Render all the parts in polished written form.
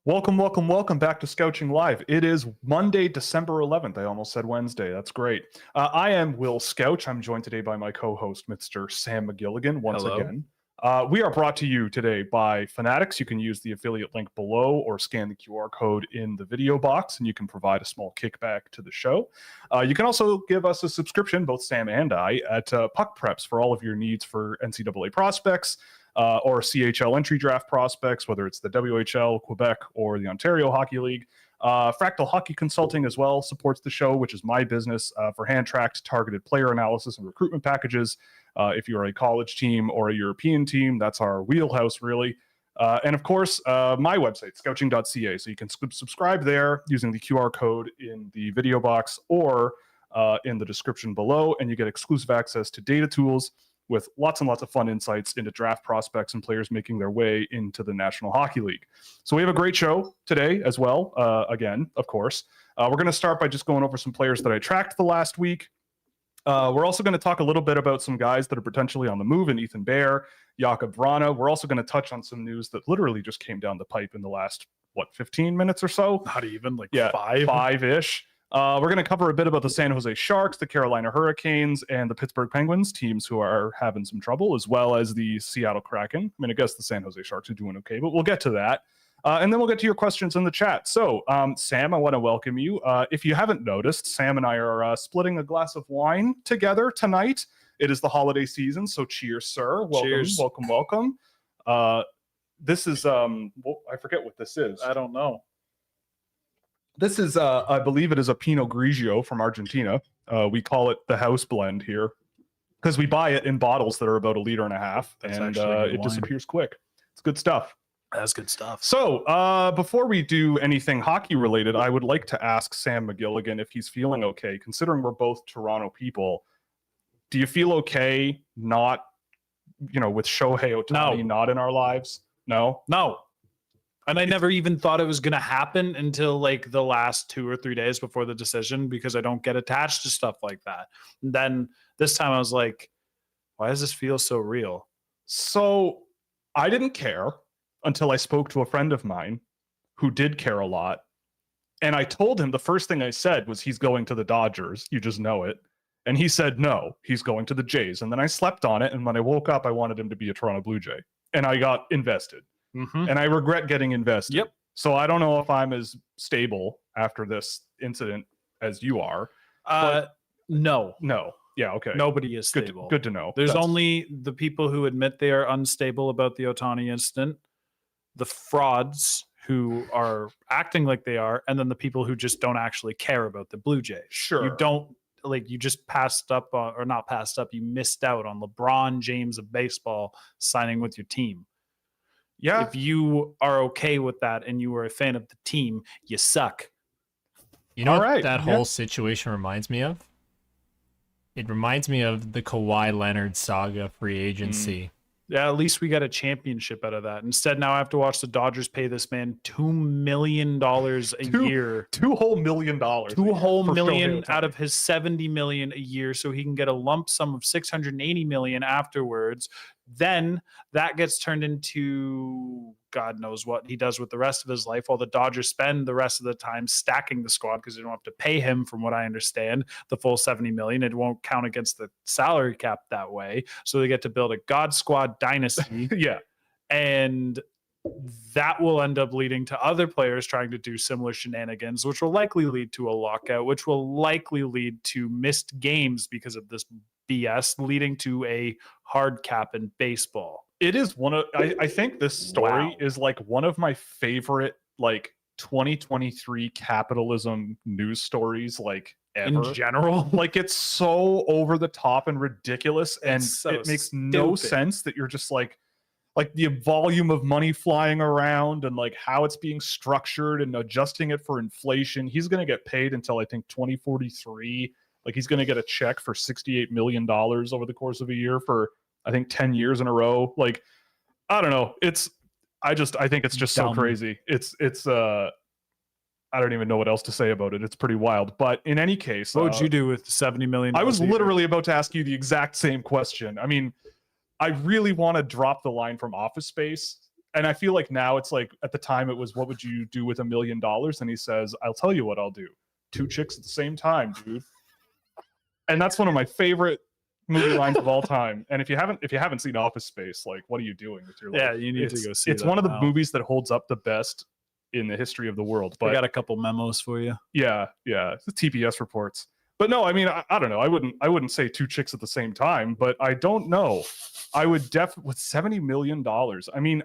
Welcome back to Scouching Live. It is Monday, December 11th. I almost said Wednesday. That's great. I am Will Scouch. I'm joined today by my co-host, Mr. Sam McGilligan, once again. We are brought to you today by Fanatics. You can use the affiliate link below or scan the QR code in the video box, and you can provide a small kickback to the show. You can also give us a subscription, both Sam and I, at Puck Preps for all of your needs for NCAA prospects. Or CHL entry draft prospects, whether it's the WHL, Quebec, or the Ontario Hockey League. Fractal Hockey Consulting as well supports the show, which is my business for hand-tracked targeted player analysis and recruitment packages. If you're a college team or a European team, that's our wheelhouse, really. And of course, my website, scouching.ca. So you can subscribe there using the QR code in the video box or in the description below, and you get exclusive access to data tools with lots and lots of fun insights into draft prospects and players making their way into the National Hockey League. So we have a great show today as well, again, of course. We're going to start by just going over some players that I tracked the last week. We're also going to talk a little bit about some guys that are potentially on the move in Ethan Bear, Jakob Vrana. We're also going to touch on some news that literally just came down the pipe in the last, 15 minutes or so? Not even, five-ish. We're going to cover a bit about the San Jose Sharks, the Carolina Hurricanes, and the Pittsburgh Penguins, teams who are having some trouble, as well as the Seattle Kraken. I mean, I guess the San Jose Sharks are doing okay, but we'll get to that. And then we'll get to your questions in the chat. So, Sam, I want to welcome you. If you haven't noticed, Sam and I are splitting a glass of wine together tonight. It is the holiday season, so cheers, sir. Welcome, cheers. welcome. This is, I forget what this is. I don't know. This is, I believe it is a Pinot Grigio from Argentina. We call it the house blend here because we buy it in bottles that are about 1.5 liters, and it disappears quick. It's good stuff. That's good stuff. So before we do anything hockey related, I would like to ask Sam McGilligan if he's feeling okay, considering we're both Toronto people. Do you feel okay not, with Shohei Ohtani not in our lives? No? No. And I never even thought it was going to happen until like the last 2 or 3 days before the decision, because I don't get attached to stuff like that. And then this time I was like, why does this feel so real? So I didn't care until I spoke to a friend of mine who did care a lot. And I told him the first thing I said was he's going to the Dodgers. You just know it. And he said, no, he's going to the Jays. And then I slept on it. And when I woke up, I wanted him to be a Toronto Blue Jay. And I got invested. Mm-hmm. And I regret getting invested. Yep. So I don't know if I'm as stable after this incident as you are. No. Yeah, okay. Nobody is stable. Good to know. There's only the people who admit they are unstable about the Ohtani incident, the frauds who are acting like they are, and then the people who just don't actually care about the Blue Jays. Sure. You just passed up on, or not passed up, you missed out on LeBron James of baseball signing with your team. Yeah. If you are okay with that and you are a fan of the team, you suck. You know what that whole situation reminds me of? It reminds me of the Kawhi Leonard saga free agency. Yeah, at least we got a championship out of that. Instead, now I have to watch the Dodgers pay this man $2 million a year. $2 whole million. $2 whole million out of his $70 million a year, so he can get a lump sum of $680 million afterwards. Then that gets turned into God knows what he does with the rest of his life, while the Dodgers spend the rest of the time stacking the squad because they don't have to pay him, from what I understand, the full $70 million. It won't count against the salary cap that way. So they get to build a God Squad dynasty. Yeah. And that will end up leading to other players trying to do similar shenanigans, which will likely lead to a lockout, which will likely lead to missed games because of this BS, leading to a hard cap in baseball. It is I think this story is like one of my favorite, 2023 capitalism news stories, ever. In general. It's so over the top and ridiculous. And so it makes no sense that you're just like the volume of money flying around and how it's being structured and adjusting it for inflation. He's going to get paid until I think 2043. He's going to get a check for $68 million over the course of a year for, I think, 10 years in a row. I don't know. I think it's just so crazy. I don't even know what else to say about it. It's pretty wild. But in any case, what would you do with $70 million? I was literally about to ask you the exact same question. I mean, I really want to drop the line from Office Space And I feel like now it's like, at the time it was, what would you do with $1 million? And he says, I'll tell you what I'll do. 2 chicks at the same time, dude. And that's one of my favorite movie lines of all time. And if you haven't seen Office Space, like, what are you doing with your life? Yeah, you need to go see it. It's one of the movies that holds up the best in the history of the world. But I got a couple memos for you. Yeah, the TPS reports. But no, I mean, I don't know. I wouldn't say 2 chicks at the same time, but I don't know. I would with $70 million. I mean,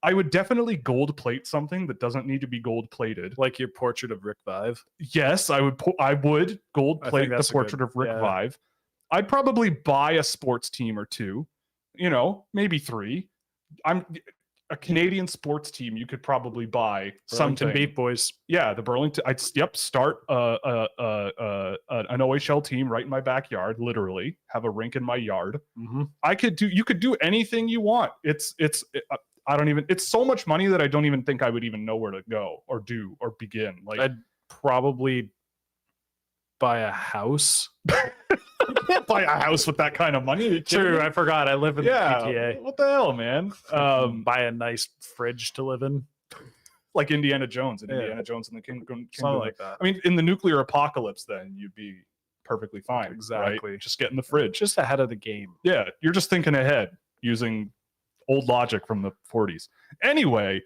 I would definitely gold plate something that doesn't need to be gold plated. Like your portrait of Rick Vive. Yes, I would gold plate the portrait of Rick Vive. I'd probably buy a sports team or 2, maybe 3. A Canadian sports team you could probably buy. Burlington Beat Boys. Yeah, the Burlington. I'd start an OHL team right in my backyard. Literally, have a rink in my yard. Mm-hmm. You could do anything you want. I don't even. It's so much money that I don't even think I would even know where to go or do or begin. Like, I'd probably buy a house. You can't buy a house with that kind of money. True, I forgot. I live in the GTA. What the hell, man? Buy a nice fridge to live in. Like Indiana Jones and Indiana Jones and the Kingdom. Something like that. I mean, in the nuclear apocalypse, then you'd be perfectly fine. Exactly. Right? Just get in the fridge. Just ahead of the game. Yeah, you're just thinking ahead using old logic from the 40s. Anyway,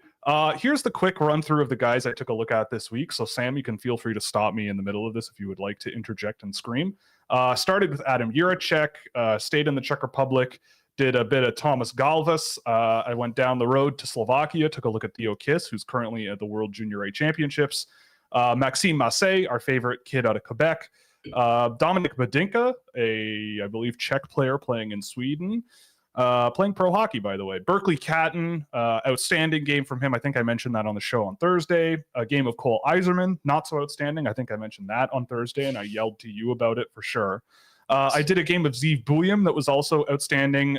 here's the quick run through of the guys I took a look at this week. So Sam, you can feel free to stop me in the middle of this if you would like to interject and scream. Started with Adam Jiricek, stayed in the Czech Republic, did a bit of Thomas Galvas. I went down the road to Slovakia, took a look at Theo Kiss, who's currently at the World Junior A Championships. Maxime Massé, our favorite kid out of Quebec. Dominik Badinka, I believe, Czech player playing in Sweden. Playing pro hockey, by the way. Berkeley Catton, outstanding game from him. I think I mentioned that on the show on Thursday. A game of Cole Eiserman, not so outstanding. I think I mentioned that on Thursday, and I yelled to you about it for sure. I did a game of Zeev Buyem that was also outstanding.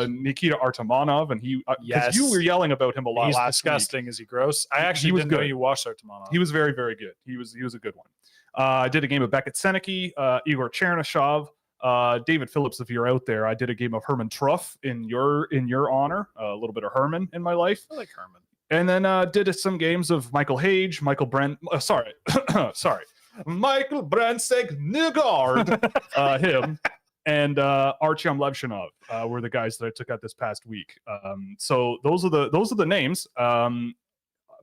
Nikita Artemanov, and because you were yelling about him a lot. He's last disgusting. week. Is he gross? I actually didn't know you watched Artemanov. He was very, very good. He was a good one. I did a game of Beckett Senecki, Igor Chernyshov. David Phillips, if you're out there, I did a game of Herman Truff in your honor. A little bit of Herman in my life. I like Herman. And then did some games of Michael Hage, Michael Brent. Sorry, Michael Brandseg Nygard, him, and Artyom Levshinov were the guys that I took out this past week. So those are the names.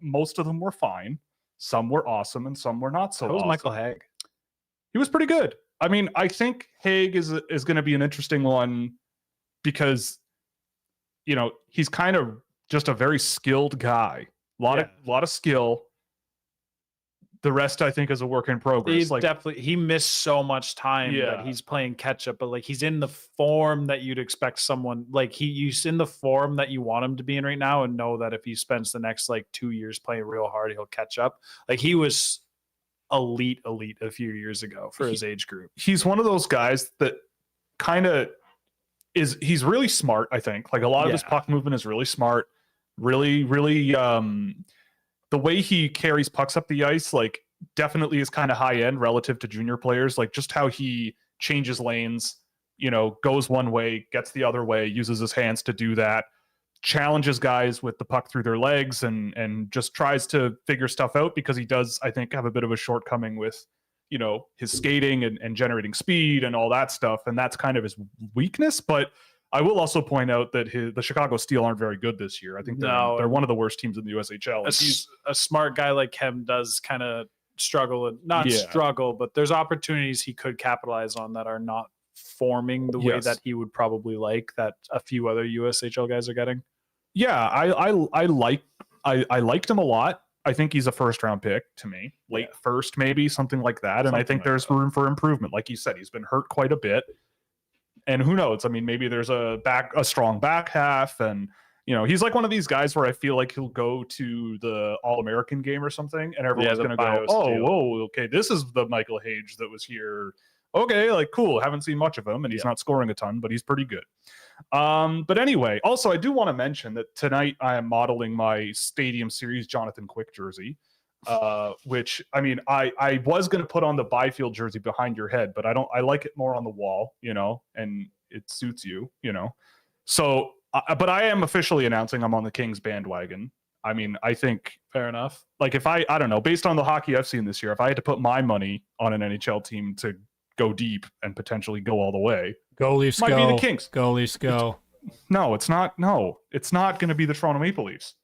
Most of them were fine. Some were awesome, and some were not so. How was awesome. Michael Hague? He was pretty good. I mean, I think Haig is going to be an interesting one because, he's kind of just a very skilled guy. A lot of skill. The rest, I think, is a work in progress. He missed so much time that he's playing catch up, but he's in the form that you'd expect someone he's in the form that you want him to be in right now, and know that if he spends the next 2 years playing real hard, he'll catch up. He was elite a few years ago for his age group. He's one of those guys that kind of he's really smart. I think a lot of his puck movement is really smart, really the way he carries pucks up the ice definitely is kind of high end relative to junior players. Just how he changes lanes, goes one way, gets the other way, uses his hands to do that, challenges guys with the puck through their legs, and just tries to figure stuff out, because he does, I think, have a bit of a shortcoming with, his skating and generating speed and all that stuff. And that's kind of his weakness. But I will also point out that the Chicago Steel aren't very good this year. I think they're one of the worst teams in the USHL. A smart guy like him does kind of struggle, and struggle, but there's opportunities he could capitalize on that are not forming the way that he would probably like, that a few other USHL guys are getting. Yeah, I liked him a lot. I think he's a first round pick to me, late first, maybe something like that. And I think there's room for improvement. Like you said, he's been hurt quite a bit. And who knows? I mean, maybe there's a strong back half, and he's one of these guys where I feel like he'll go to the All-American game or something, and everyone's going to go, whoa, okay, this is the Michael Hage that was here. Okay, cool. Haven't seen much of him, and he's not scoring a ton, but he's pretty good. But anyway, also I do want to mention that tonight I am modeling my Stadium Series Jonathan Quick jersey. Which, I mean, I was going to put on the Byfield jersey behind your head, but I like it more on the wall, and it suits you, so But I am officially announcing I'm on the Kings bandwagon. I mean, I think fair enough. Like if I don't know, based on the hockey I've seen this year, if I had to put my money on an NHL team to go deep and potentially go all the way, go Leafs, might go. be the Kings. Go Leafs, go. No, it's not. No, it's not going to be the Toronto Maple Leafs.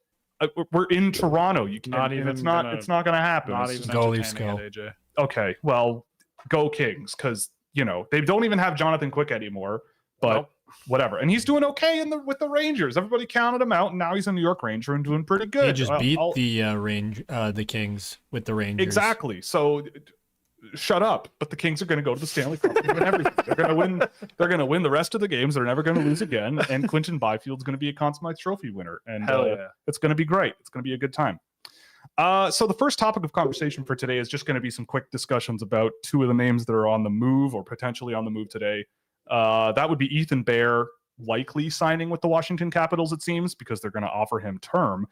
We're in Toronto. You can't. It's not going to happen. Not even go Leafs, go. AJ. Okay, well, go Kings, because they don't even have Jonathan Quick anymore. But whatever, and he's doing okay with the Rangers. Everybody counted him out, and now he's a New York Ranger and doing pretty good. He just beat the Kings with the Rangers. Exactly. So shut up. But the Kings are going to go to the Stanley Cup and win everything. They're going to win. They're going to win the rest of the games. They're never going to lose again. And Quinton Byfield's going to be a Conn Smythe Trophy winner. And it's going to be great. It's going to be a good time. So the first topic of conversation for today is just going to be some quick discussions about two of the names that are on the move or potentially on the move today. That would be Ethan Bear likely signing with the Washington Capitals, it seems, because they're going to offer him term.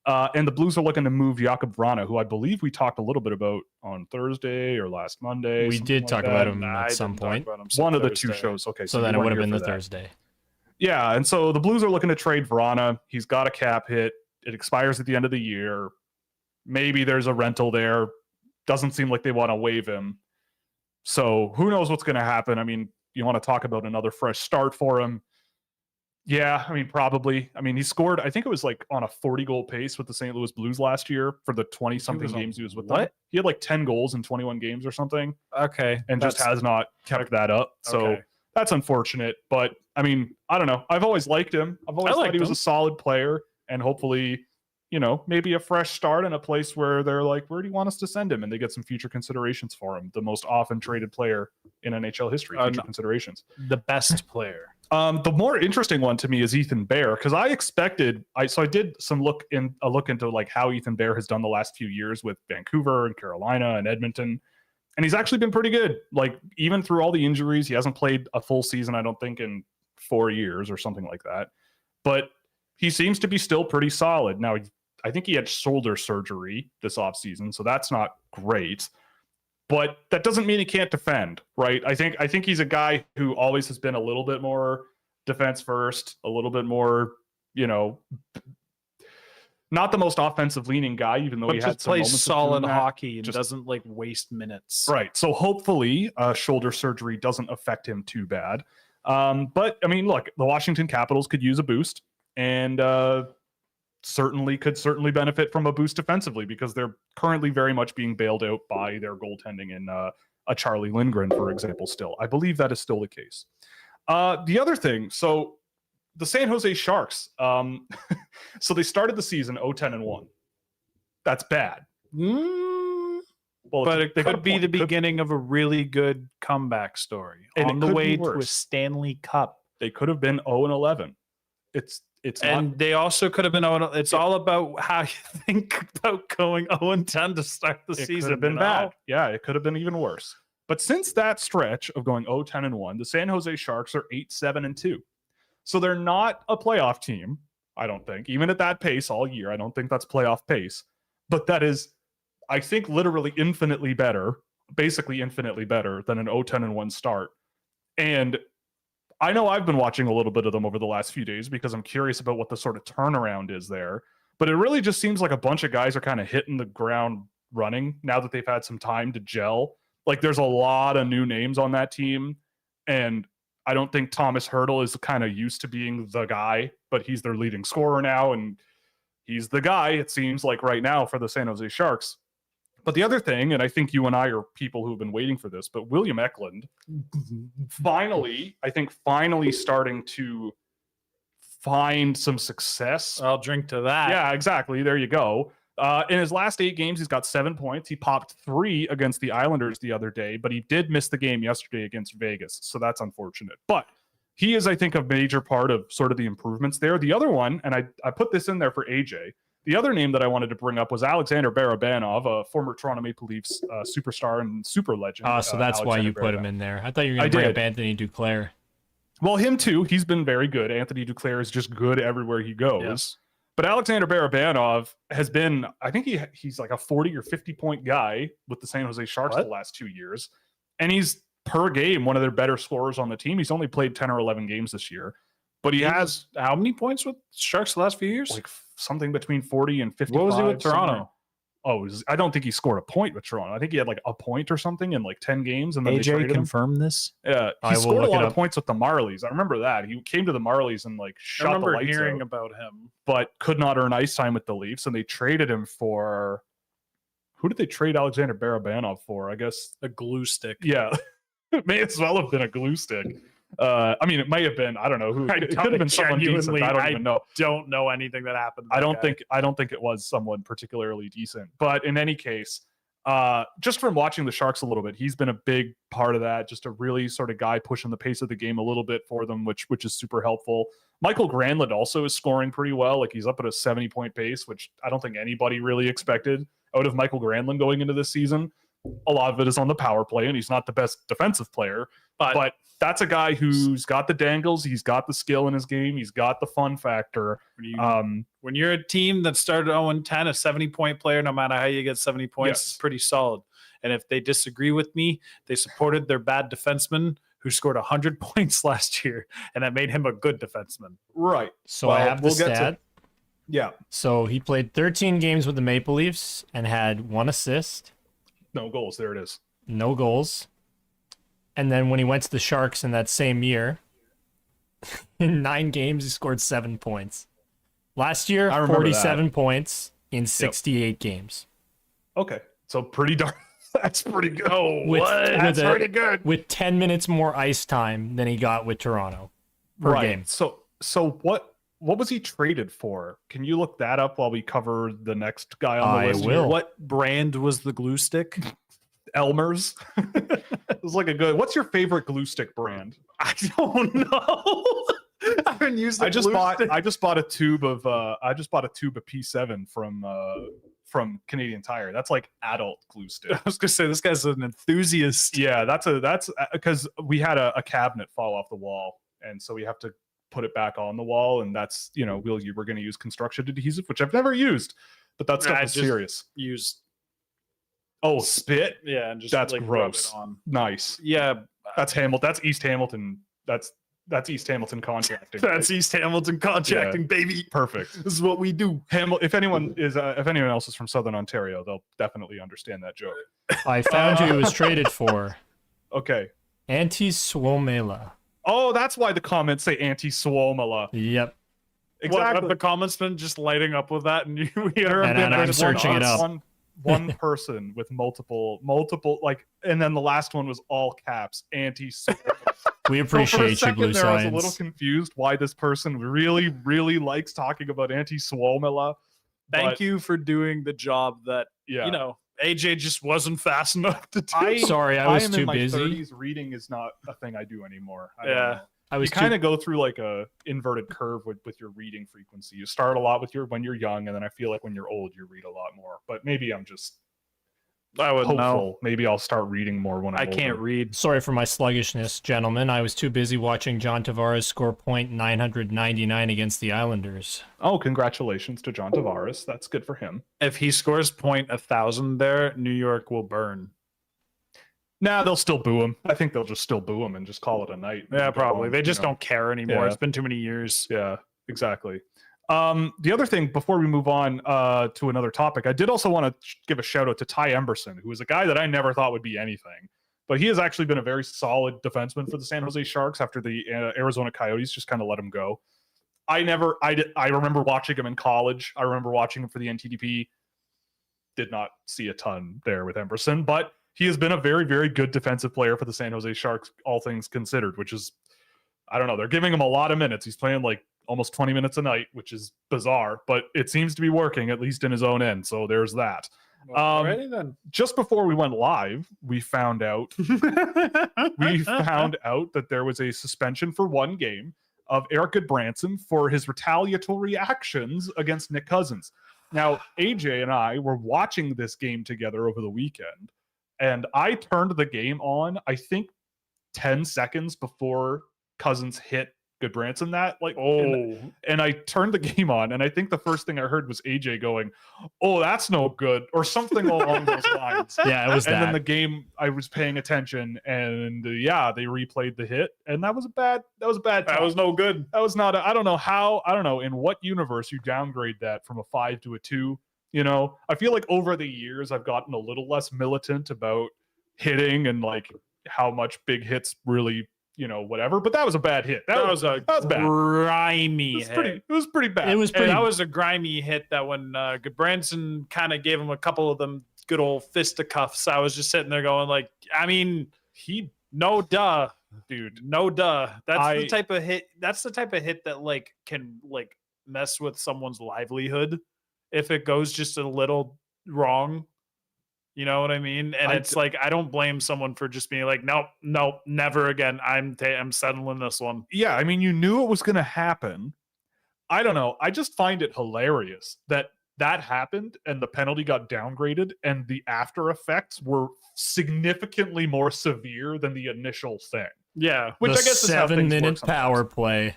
And the Blues are looking to move Jakub Vrana, who I believe we talked a little bit about on Thursday or last Monday. We did talk about him at some point. One of the two shows. Okay, so then it would have been the Thursday. Yeah, and so the Blues are looking to trade Vrana. He's got a cap hit. It expires at the end of the year. Maybe there's a rental there. Doesn't seem like they want to waive him. So who knows what's going to happen? I mean, you want to talk about another fresh start for him? Yeah, I mean, probably. I mean, he scored, I think it was like on a 40-goal pace with the St. Louis Blues last year for the 20-something games he was with them. He had like 10 goals in 21 games or something. Okay. And just has not kept that up. So that's unfortunate. But, I mean, I don't know. I've always liked him. I've always thought he was a solid player. And hopefully, maybe a fresh start in a place where they're like, where do you want us to send him? And they get some future considerations for him. The most often traded player in NHL history. Future considerations. The best player. The more interesting one to me is Ethan Bear, because I expected. I did some look into like how Ethan Bear has done the last few years with Vancouver and Carolina and Edmonton, and he's actually been pretty good. Like even through all the injuries, he hasn't played a full season, I don't think, in 4 years or something like that. But he seems to be still pretty solid. Now, I think he had shoulder surgery this offseason, so that's not great. But that doesn't mean he can't defend, right? I think he's a guy who always has been a little bit more defense first, a little bit more, not the most offensive leaning guy, even though he had some moments plays solid hockey and just doesn't like waste minutes. Right. So hopefully shoulder surgery doesn't affect him too bad. But I mean, look, the Washington Capitals could use a boost and could certainly benefit from a boost defensively because they're currently very much being bailed out by their goaltending in a Charlie Lindgren, for example, still. I believe that is still the case. The other thing, so the San Jose Sharks, so they started the season 0-10-1. That's bad. Well, but it could be the beginning of a really good comeback story on the way to a Stanley Cup. They could have been 0-11. They also could have been 0. It's all about how you think about going 0-10 to start the season. It could have been bad. Yeah, it could have been even worse. But since that stretch of going 0-10-1, the San Jose Sharks are 8-7-2. So they're not a playoff team, I don't think. Even at that pace all year, I don't think that's playoff pace. But that is, I think, literally infinitely better, basically infinitely better than an 0-10-1 start. And I know I've been watching a little bit of them over the last few days because I'm curious about what the sort of turnaround is there. But it really just seems like a bunch of guys are kind of hitting the ground running now that they've had some time to gel. Like there's a lot of new names on that team. And I don't think Thomas Hertl is kind of used to being the guy, but he's their leading scorer now. And he's the guy, it seems like right now, for the San Jose Sharks. But the other thing, and I think you and I are people who've been waiting for this, but William Eklund finally starting to find some success. I'll drink to that. Yeah, exactly. There you go. In his last 8 games, he's got 7 points. He popped 3 against the Islanders the other day, but he did miss the game yesterday against Vegas. So that's unfortunate. But he is, I think, a major part of sort of the improvements there. The other one, and I put this in there for AJ, the other name that I wanted to bring up was Alexander Barabanov, a former Toronto Maple Leafs superstar and super legend. So that's why you put him in there. I thought you were going to bring up Anthony Duclair. Well, him too. He's been very good. Anthony Duclair is just good everywhere he goes. Yes. But Alexander Barabanov has been, I think he's like a 40 or 50 point guy with the San Jose Sharks the last 2 years. And he's per game one of their better scorers on the team. He's only played 10 or 11 games this year. But he has how many points with Sharks the last few years? like something between 40 and 55. What was he with Toronto? I don't think he scored a point with Toronto. I think he had like a point or something in like 10 games. And then they AJ traded him. confirm this. Yeah, he scored a lot of points with the Marlies. I remember that. He came to the Marlies and like shot the lights out. I remember hearing about him, but could not earn ice time with the Leafs, and they traded him for. Who did they trade Alexander Barabanov for? I guess a glue stick. Yeah, it may as well have been a glue stick. I mean, it might have been. I don't know who. It could have been someone decent. I don't even know. Don't know anything that happened. I don't think it was someone particularly decent. But in any case, just from watching the Sharks a little bit, he's been a big part of that. Just a really sort of guy pushing the pace of the game a little bit for them, which is super helpful. Michael Granlund also is scoring pretty well. Like he's up at a 70-point pace, which I don't think anybody really expected out of Michael Granlund going into this season. A lot of it is on the power play, and he's not the best defensive player, but that's a guy who's got the dangles, he's got the skill in his game, he's got the fun factor. When you're a team that started 0-10, a 70-point player, no matter how you get 70 points, is pretty solid. And if they disagree with me, they supported their bad defenseman who scored 100 points last year, and that made him a good defenseman. Right. So I have the stat. Yeah. So he played 13 games with the Maple Leafs and had 1 assist. No goals. There it is. No goals. And then when he went to the Sharks in that same year, in 9 games, he scored 7 points. Last year, 47 points in 68 games. Okay. So pretty darn. That's pretty good. That's pretty good. With 10 minutes more ice time than he got with Toronto per game. So what was he traded for? Can you look that up while we cover the next guy on the list? I will. What brand was the glue stick? Elmer's. It was like a good. What's your favorite glue stick brand? I don't know. I haven't used. I just bought a tube of P7 from Canadian Tire. That's like adult glue stick. I was gonna say this guy's an enthusiast. Yeah, that's because we had a cabinet fall off the wall, and so we have to put it back on the wall, and that's we're going to use construction adhesive, which I've never used, but that stuff is serious. Use spit. Yeah, and just that's like gross. Rub it on. Nice. Yeah, that's East Hamilton. That's East Hamilton contracting. That's East Hamilton contracting, baby. Perfect. This is what we do. If anyone else is from Southern Ontario, they'll definitely understand that joke. I found who he was traded for. Okay. Antti Suomela. Oh, that's why the comments say Antti Suomela. Yep. Exactly. What, the comments been just lighting up with that, and I'm searching it up. One person with multiple, and then the last one was all caps. Antti Suomela. We appreciate you, Blue Science. I was a little confused why this person really, really likes talking about Antti Suomela. Thank you for doing the job that AJ just wasn't fast enough to do. Sorry, I was too in my busy. 30s. Reading is not a thing I do anymore. I was you kind of go through like a inverted curve with your reading frequency. You start a lot when you're young, and then I feel like when you're old, you read a lot more. But maybe I'm just hopeful. Maybe I'll start reading more when I'm older. Can't read. Sorry for my sluggishness, gentlemen. I was too busy watching John Tavares score .999 against the Islanders. Oh, congratulations to John Tavares. That's good for him. If he scores .1000 there, New York will burn. Nah, they'll still boo him. I think they'll just still boo him and just call it a night. Yeah, probably. They just don't care anymore. Yeah. It's been too many years. Yeah, exactly. The other thing, before we move on to another topic, I did also want to give a shout out to Ty Emberson, who is a guy that I never thought would be anything, but he has actually been a very solid defenseman for the San Jose Sharks after the Arizona Coyotes just kind of let him go. I remember watching him in college. I remember watching him for the NTDP. Did not see a ton there with Emberson, but he has been a very, very good defensive player for the San Jose Sharks, all things considered, which is, I don't know, they're giving him a lot of minutes. He's playing like almost 20 minutes a night, which is bizarre, but it seems to be working, at least in his own end. So there's that. Alrighty then. Just before we went live, we found out that there was a suspension for 1 game of Eric Goodbranson for his retaliatory actions against Nick Cousins. Now, AJ and I were watching this game together over the weekend, and I turned the game on, I think 10 seconds before Cousins hit Goodbranson that, like, Oh, and I turned the game on, and I think the first thing I heard was AJ going, "Oh, that's no good," or something along those lines. Yeah, it was And that. then the game, I was paying attention, and yeah, they replayed the hit, and that was a bad. That was a bad. that was no good. That was not. I don't know how. I don't know in what universe you downgrade that from a 5 to a 2. You know, I feel like over the years I've gotten a little less militant about hitting and like how much big hits really, you know, whatever. But that was a bad hit. That was bad. Grimy hit. It was pretty bad. It was pretty. That was a grimy hit that when Goodbranson kind of gave him a couple of them good old fisticuffs, I was just sitting there going like, I mean, no duh, dude, no duh. That's the type of hit. That's the type of hit that like can like mess with someone's livelihood if it goes just a little wrong. You know what I mean? And it's like, I don't blame someone for just being like, nope, never again. I'm settling this one. Yeah, I mean, you knew it was going to happen. I don't know. I just find it hilarious that happened and the penalty got downgraded and the after effects were significantly more severe than the initial thing. Yeah. Which the I guess is how things 7-minute work power sometimes. play.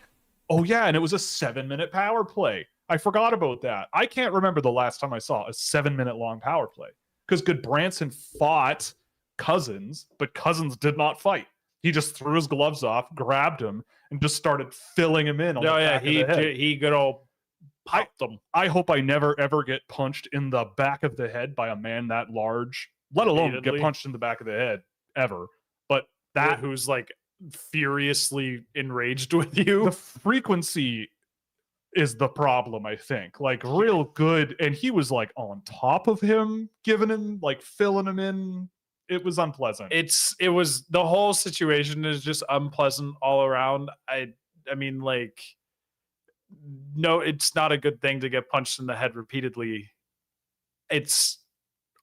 Oh, yeah, and it was a 7-minute power play. I forgot about that. I can't remember the last time I saw a 7-minute long power play. Because Goodbranson fought Cousins, but Cousins did not fight. He just threw his gloves off, grabbed him, and just started filling him in. He good old popped him. I hope I never ever get punched in the back of the head by a man that large, let alone Repeatedly. get punched in the back of the head ever. But that Who's like furiously enraged with you. the frequency is the problem, I think. Like real good, and he was like on top of him, giving him like filling him in. It was unpleasant. It was the whole situation is just unpleasant all around. I mean, like, no, it's not a good thing to get punched in the head repeatedly. It's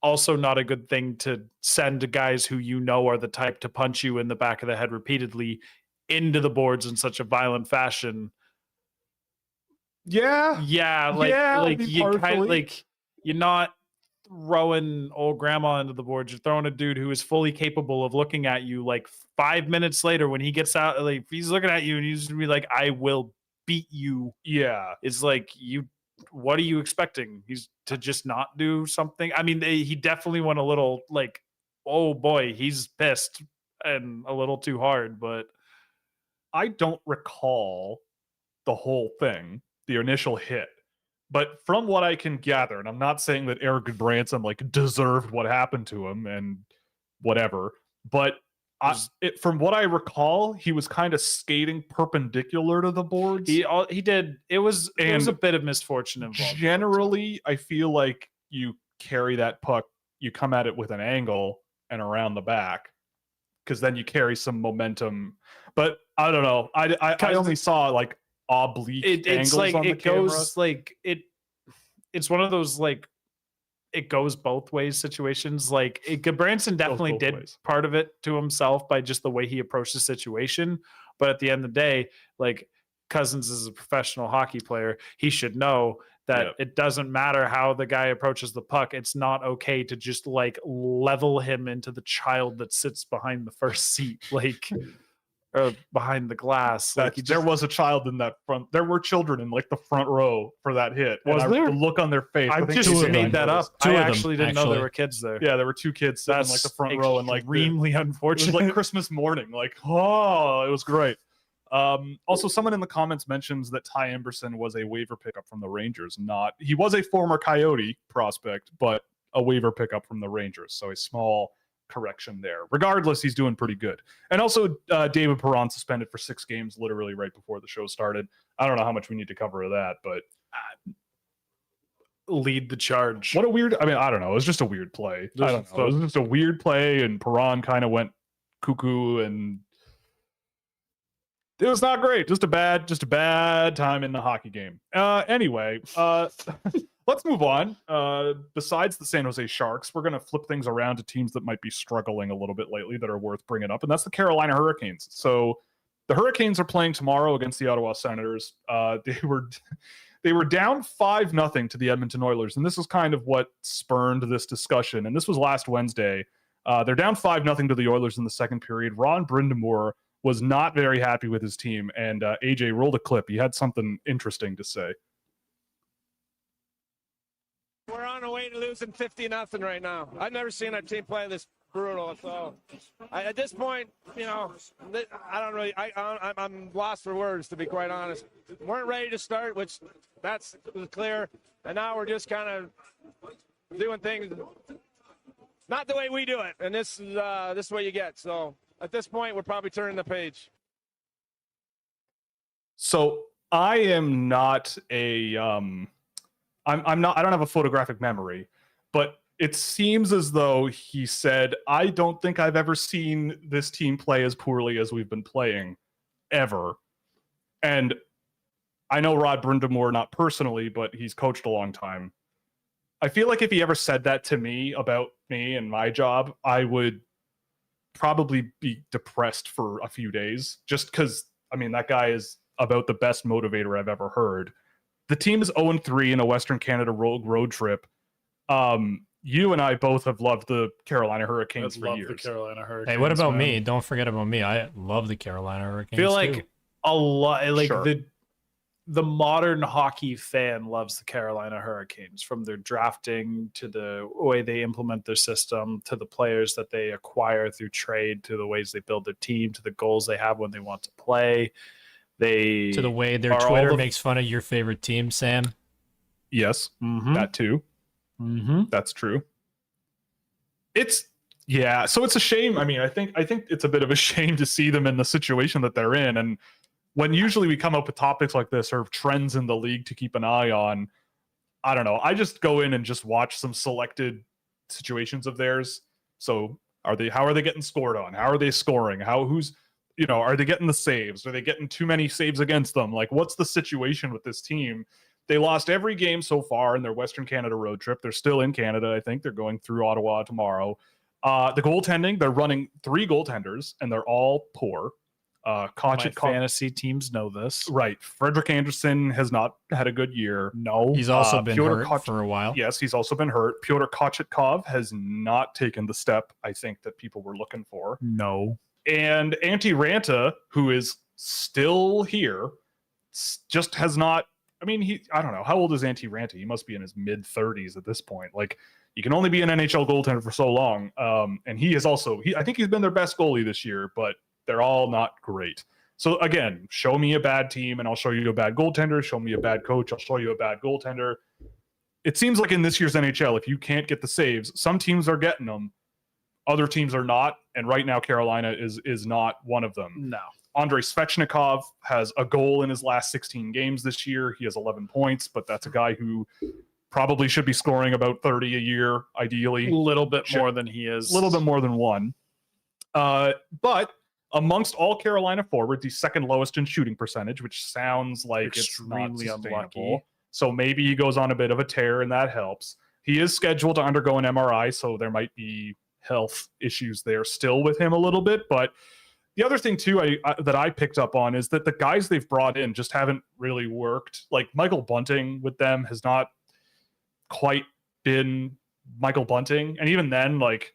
also not a good thing to send guys who you know are the type to punch you in the back of the head repeatedly into the boards in such a violent fashion. Yeah, like you kind partially. of like you're not throwing old grandma into the boards. You're throwing a dude who is fully capable of looking at you like 5 minutes later when he gets out. Like he's looking at you and he's gonna be like, "I will beat you." Yeah, It's like what are you expecting? He's to just not do something? I mean, he definitely went a little like, oh boy, he's pissed and a little too hard. But I don't recall the whole thing, the initial hit. But from what I can gather, and I'm not saying that Eric Goodbranson like deserved what happened to him and whatever, but from what I recall, he was kind of skating perpendicular to the boards. he did. There was a bit of misfortune involved. Generally, I feel like you carry that puck, you come at it with an angle and around the back, because then you carry some momentum. But I don't know. I only saw like oblique angles like on the it camera. goes like it's one of those like it goes both ways situations. Like Goodbranson definitely both did ways. part of it to himself by just the way he approached the situation, but at the end of the day, like Cousins is a professional hockey player. He should know that it doesn't matter how the guy approaches the puck. It's not okay to just like level him into the child that sits behind the first seat, like or behind the glass. Like There was a child in that front. There were children in like the front row for that hit. Was and there? The look on their face. I think just two of made them that up. noticed. Two I of them, actually didn't know actually. there were kids there. Yeah, there were two kids sitting in like the front row and like extremely it was unfortunate. like Christmas morning. Like, oh, it was great. Also, someone in the comments mentions that Ty Emberson was a waiver pickup from the Rangers. He was a former Coyote prospect, but a waiver pickup from the Rangers. So a small correction there. Regardless, he's doing pretty good. And also, David Perron suspended for 6 games, literally right before the show started. I don't know how much we need to cover of that, but lead the charge. what a weird. I mean, I don't know. It was just a weird play. I don't know. It was just a weird play, and Perron kind of went cuckoo, and it was not great. Just a bad time in the hockey game. Anyway, let's move on. Besides the San Jose Sharks, we're going to flip things around to teams that might be struggling a little bit lately that are worth bringing up, and that's the Carolina Hurricanes. So the Hurricanes are playing tomorrow against the Ottawa Senators. They were down 5-0 to the Edmonton Oilers, and this is kind of what spurned this discussion. And this was last Wednesday. They're down 5-0 to the Oilers in the second period. Ron Brind'Amour was not very happy with his team. And AJ, rolled a clip. He had something interesting to say. We're on our way to losing 50-0 right now. I've never seen our team play this brutal. So at this point, I don't really. I'm lost for words, to be quite honest. Weren't ready to start, which that's clear. And now we're just kind of doing things not the way we do it. And this is what you get. So at this point, we're probably turning the page. So I am not a I'm not. I don't have a photographic memory, but it seems as though he said, "I don't think I've ever seen this team play as poorly as we've been playing, ever." And I know Rod Brindamore not personally, but he's coached a long time. I feel like if he ever said that to me about me and my job, I would probably be depressed for a few days, just because, I mean, that guy is about the best motivator I've ever heard. The team is 0-3 in a Western Canada road trip. You and I both have loved the Carolina Hurricanes for years. The Carolina Hurricanes. Hey, what about me? Don't forget about me. I love the Carolina Hurricanes. I feel like a lot, like Sure. the modern hockey fan loves the Carolina Hurricanes, from their drafting to the way they implement their system, to the players that they acquire through trade, to the ways they build their team, to the goals they have when they want to play. To the way their Twitter makes fun of your favorite team, Sam. Yes, that too. That's true. So it's a shame. I mean, I think it's a bit of a shame to see them in the situation that they're in. And when usually we come up with topics like this or trends in the league to keep an eye on, I don't know. I just go in and just watch some selected situations of theirs. So how are they getting scored on? How are they scoring? Are they getting the saves? Are they getting too many saves against them? Like, what's the situation with this team? They lost every game so far in their Western Canada road trip. They're still in Canada. I think they're going through Ottawa tomorrow. The goaltending, they're running 3 goaltenders, and they're all poor. Fantasy teams know this. Right. Frederick Anderson has not had a good year. No. He's also been hurt for a while. Yes, he's also been hurt. Pyotr Kochetkov has not taken the step, I think, that people were looking for. No. And Antti Ranta, who is still here, just has not. I mean, I don't know. How old is Antti Ranta? He must be in his mid-30s at this point. Like, you can only be an NHL goaltender for so long. And he is also, I think he's been their best goalie this year, but they're all not great. So again, show me a bad team and I'll show you a bad goaltender. Show me a bad coach, I'll show you a bad goaltender. It seems like in this year's NHL, if you can't get the saves, some teams are getting them, other teams are not. And right now, Carolina is not one of them. No. Andrei Svechnikov has a goal in his last 16 games this year. He has 11 points, but that's a guy who probably should be scoring about 30 a year, ideally. A little bit more than he is. A little bit more than one. But amongst all Carolina forwards, he's second lowest in shooting percentage, which sounds like extremely it's not unlucky. So maybe he goes on a bit of a tear, and that helps. He is scheduled to undergo an MRI, so there might be health issues there still with him a little bit. But the other thing, too, that I picked up on is that the guys they've brought in just haven't really worked. Like, Michael Bunting with them has not quite been Michael Bunting. And even then, like,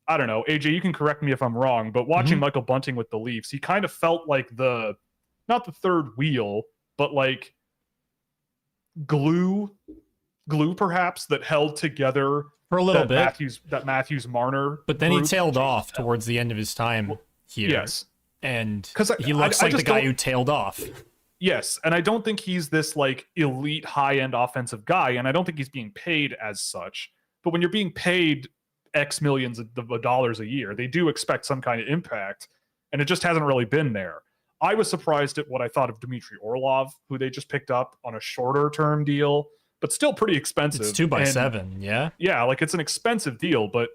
I don't know, AJ, you can correct me if I'm wrong, but watching Michael Bunting with the Leafs, he kind of felt like not the third wheel, but like glue perhaps that held together for a little bit. Matthews Marner. But then he tailed off towards the end of his time here. Yes. And he looks like the guy who tailed off. Yes. And I don't think he's this like elite high-end offensive guy, and I don't think he's being paid as such. But when you're being paid X millions of dollars a year, they do expect some kind of impact, and it just hasn't really been there. I was surprised at what I thought of Dmitry Orlov, who they just picked up on a shorter term deal, but still pretty expensive. It's 2x7, yeah? Yeah, like it's an expensive deal, but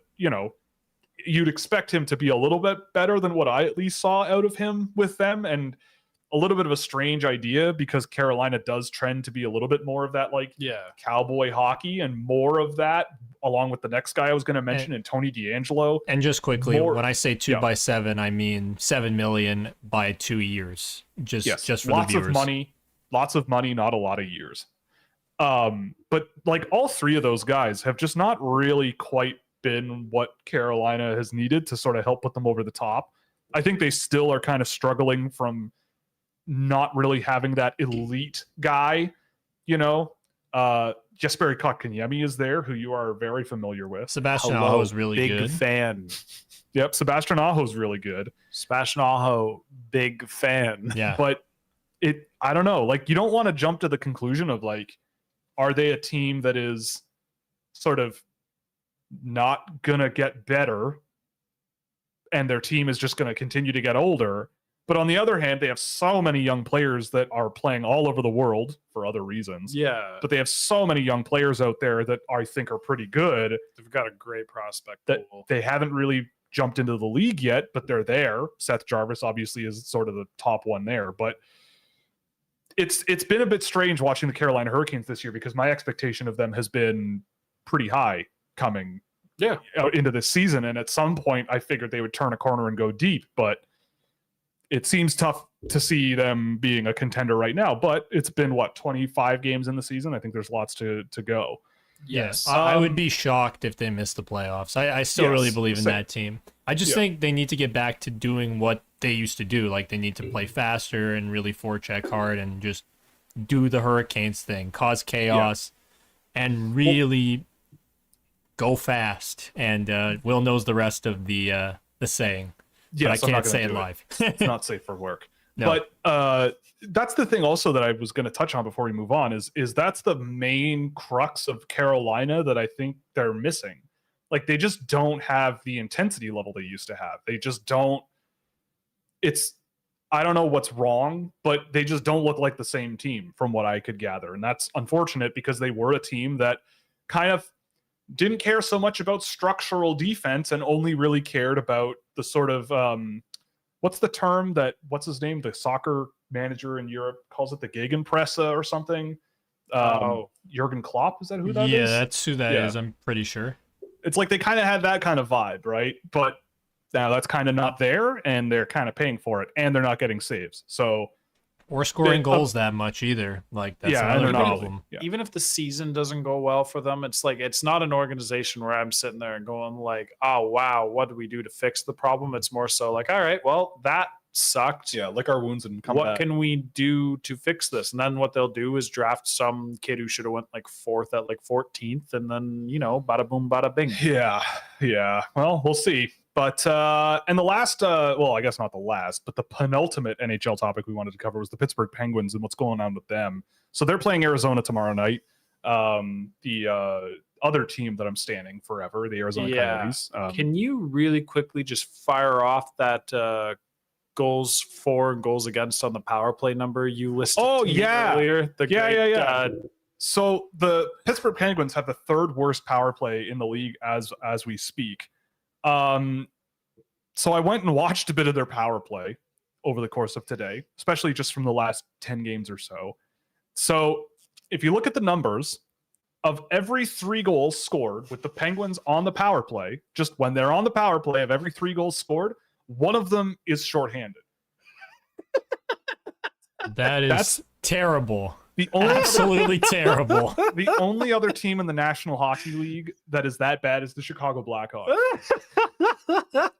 you'd expect him to be a little bit better than what I at least saw out of him with them, and a little bit of a strange idea because Carolina does trend to be a little bit more of that cowboy hockey, and more of that along with the next guy I was going to mention, and Tony DeAngelo. And just quickly, when I say 2x7, I mean $7 million by 2 years. Just for the viewers. Lots of money, not a lot of years. But like all three of those guys have just not really quite been what Carolina has needed to sort of help put them over the top. I think they still are kind of struggling from not really having that elite guy, Jesperi Kotkaniemi is there, who you are very familiar with. Sebastian Aho is really big good. fan. Yep, Sebastian Aho is really good. Sebastian Aho, big fan. Yeah. But I don't know. Like, you don't want to jump to the conclusion of, like, are they a team that is sort of not going to get better and their team is just going to continue to get older? But on the other hand, they have so many young players that are playing all over the world for other reasons. Yeah. But they have so many young players out there that I think are pretty good. They've got a great prospect That pool. they haven't really jumped into the league yet, but they're there. Seth Jarvis obviously is sort of the top one there. But it's been a bit strange watching the Carolina Hurricanes this year because my expectation of them has been pretty high coming out into this season. And at some point, I figured they would turn a corner and go deep. But it seems tough to see them being a contender right now, but it's been 25 games in the season. I think there's lots to go. Yes. I would be shocked if they missed the playoffs. I still really believe in that team. I just think they need to get back to doing what they used to do. Like, they need to play faster and really forecheck hard and just do the Hurricanes thing, cause chaos, and really go fast. And Will knows the rest of the saying. Yes, but I can't say it live. It's not safe for work. No. But that's the thing also that I was going to touch on before we move on is that's the main crux of Carolina that I think they're missing. Like, they just don't have the intensity level they used to have. They just don't. I don't know what's wrong, but they just don't look like the same team from what I could gather. And that's unfortunate because they were a team that kind of didn't care so much about structural defense and only really cared about the sort of what's the term that what's his name, the soccer manager in Europe calls it, the Gegenpresse or something. Jurgen Klopp, is that who that is? Yeah, that's who that is. I'm pretty sure. It's like they kind of had that kind of vibe, right? But now that's kind of not there, and they're kind of paying for it, and they're not getting saves. So, or scoring goals that much either. Like, that's another problem. Yeah. Even if the season doesn't go well for them, it's like, it's not an organization where I'm sitting there and going like, oh, wow, what do we do to fix the problem? It's more so like, all right, well, that sucked. Yeah, lick our wounds and come what back. can we do to fix this? And then what they'll do is draft some kid who should have went like 4th at like 14th, and then, bada boom, bada bing. Yeah. Well, we'll see. But and the last, well, I guess not the last, but the penultimate NHL topic we wanted to cover was the Pittsburgh Penguins and what's going on with them. So they're playing Arizona tomorrow night. The other team that I'm standing forever, the Arizona Coyotes. Can you really quickly just fire off that goals for and goals against on the power play number you listed earlier? So the Pittsburgh Penguins have the 3rd worst power play in the league as we speak. So I went and watched a bit of their power play over the course of today, especially just from the last 10 games or so. So if you look at the numbers of every 3 goals scored with the Penguins on the power play, just when they're on the power play, of every 3 goals scored, one of them is shorthanded. That's terrible. Absolutely terrible. The only other team in the National Hockey League that is that bad is the Chicago Blackhawks.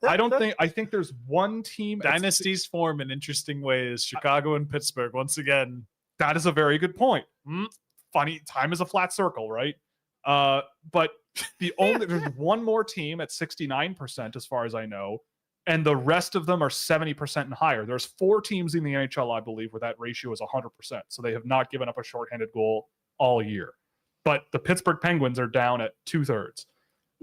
I think there's one team. Dynasties form in interesting ways. Chicago and Pittsburgh, once again. That is a very good point. Funny, time is a flat circle, right? But there's one more team at 69%, as far as I know, and the rest of them are 70% and higher. There's 4 teams in the NHL, I believe, where that ratio is 100%. So they have not given up a shorthanded goal all year. But the Pittsburgh Penguins are down at 2/3.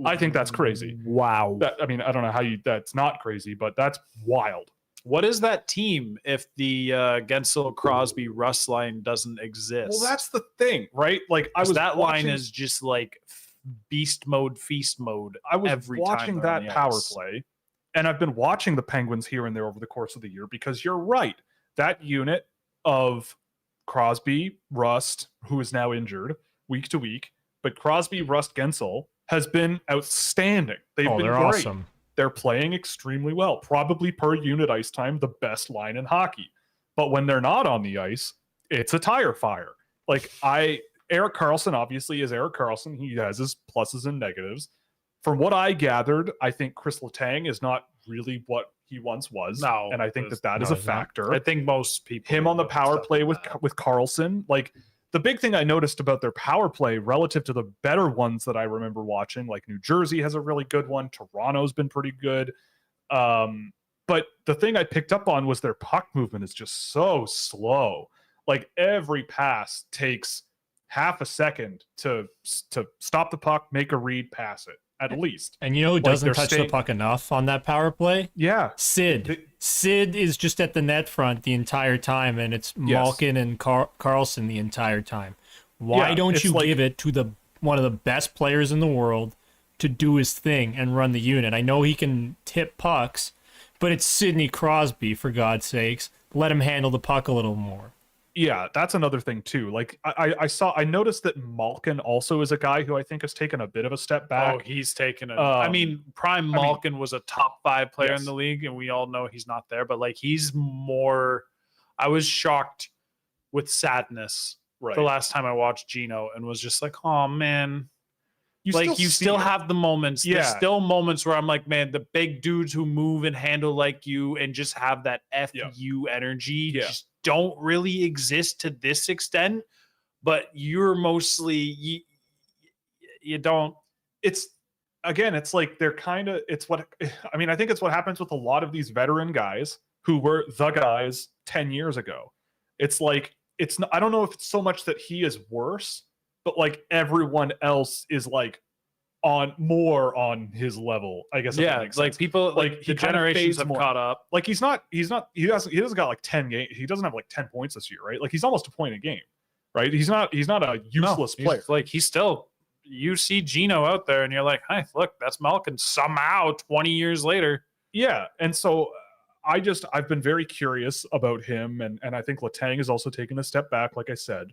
I think that's crazy. Wow. I mean, I don't know how that's not crazy, but that's wild. What is that team if the Gensel, Crosby, Russ line doesn't exist? Well, that's the thing, right? Like, line is just like beast mode, feast mode. I was every watching time that power play, and I've been watching the Penguins here and there over the course of the year because you're right. That unit of Crosby, Rust, who is now injured week to week, but Crosby, Rust, Gensel has been outstanding. They've been they're great. awesome. They're playing extremely well, probably per unit ice time, the best line in hockey. But when they're not on the ice, it's a tire fire. Like, Erik Karlsson obviously is Erik Karlsson. He has his pluses and negatives. From what I gathered, I think Chris Letang is not really what he once was. No, and I think there's- that no, is a he's not. factor. I think most people Him on the would power accept play that. with Carlson, like the big thing I noticed about their power play relative to the better ones that I remember watching, like New Jersey has a really good one, Toronto's been pretty good. But the thing I picked up on was their puck movement is just so slow. Like every pass takes half a second to stop the puck, make a read, pass it at least. And you know who Like, doesn't they're touch staying- the puck enough on that power play? Yeah, Sid. Sid is just at the net front the entire time, and it's Yes. Malkin and Carlson the entire time. Why Yeah, don't it's you like- give it to one of the best players in the world to do his thing and run the unit? I know he can tip pucks, but it's Sidney Crosby, for God's sakes. Let him handle the puck a little more. Yeah, that's another thing too. Like I noticed that Malkin also is a guy who I think has taken a bit of a step back. Oh, he's taken it. I mean, Prime Malkin was a top 5 player yes. in the league, and we all know he's not there. But like, he's more. I was shocked with sadness the last time I watched Gino, and was just like, oh man. You still have the moments. Yeah. There's still moments where I'm like, man, the big dudes who move and handle like you and just have that FU energy just don't really exist to this extent. But you're mostly you don't. It's like they're kind of, I think it's what happens with a lot of these veteran guys who were the guys 10 years ago. It's like, I don't know if it's so much that he is worse, but like everyone else is like on his level, I guess. Yeah, it's like people like the generations have caught up. Like he doesn't got like 10 games. He doesn't have like 10 points this year, right? Like he's almost a point a game, right? He's not a useless player. He's still, you see Gino out there and you're like, hey, look, that's Malkin somehow 20 years later. Yeah. And so I've been very curious about him, and I think Letang has also taken a step back, like I said.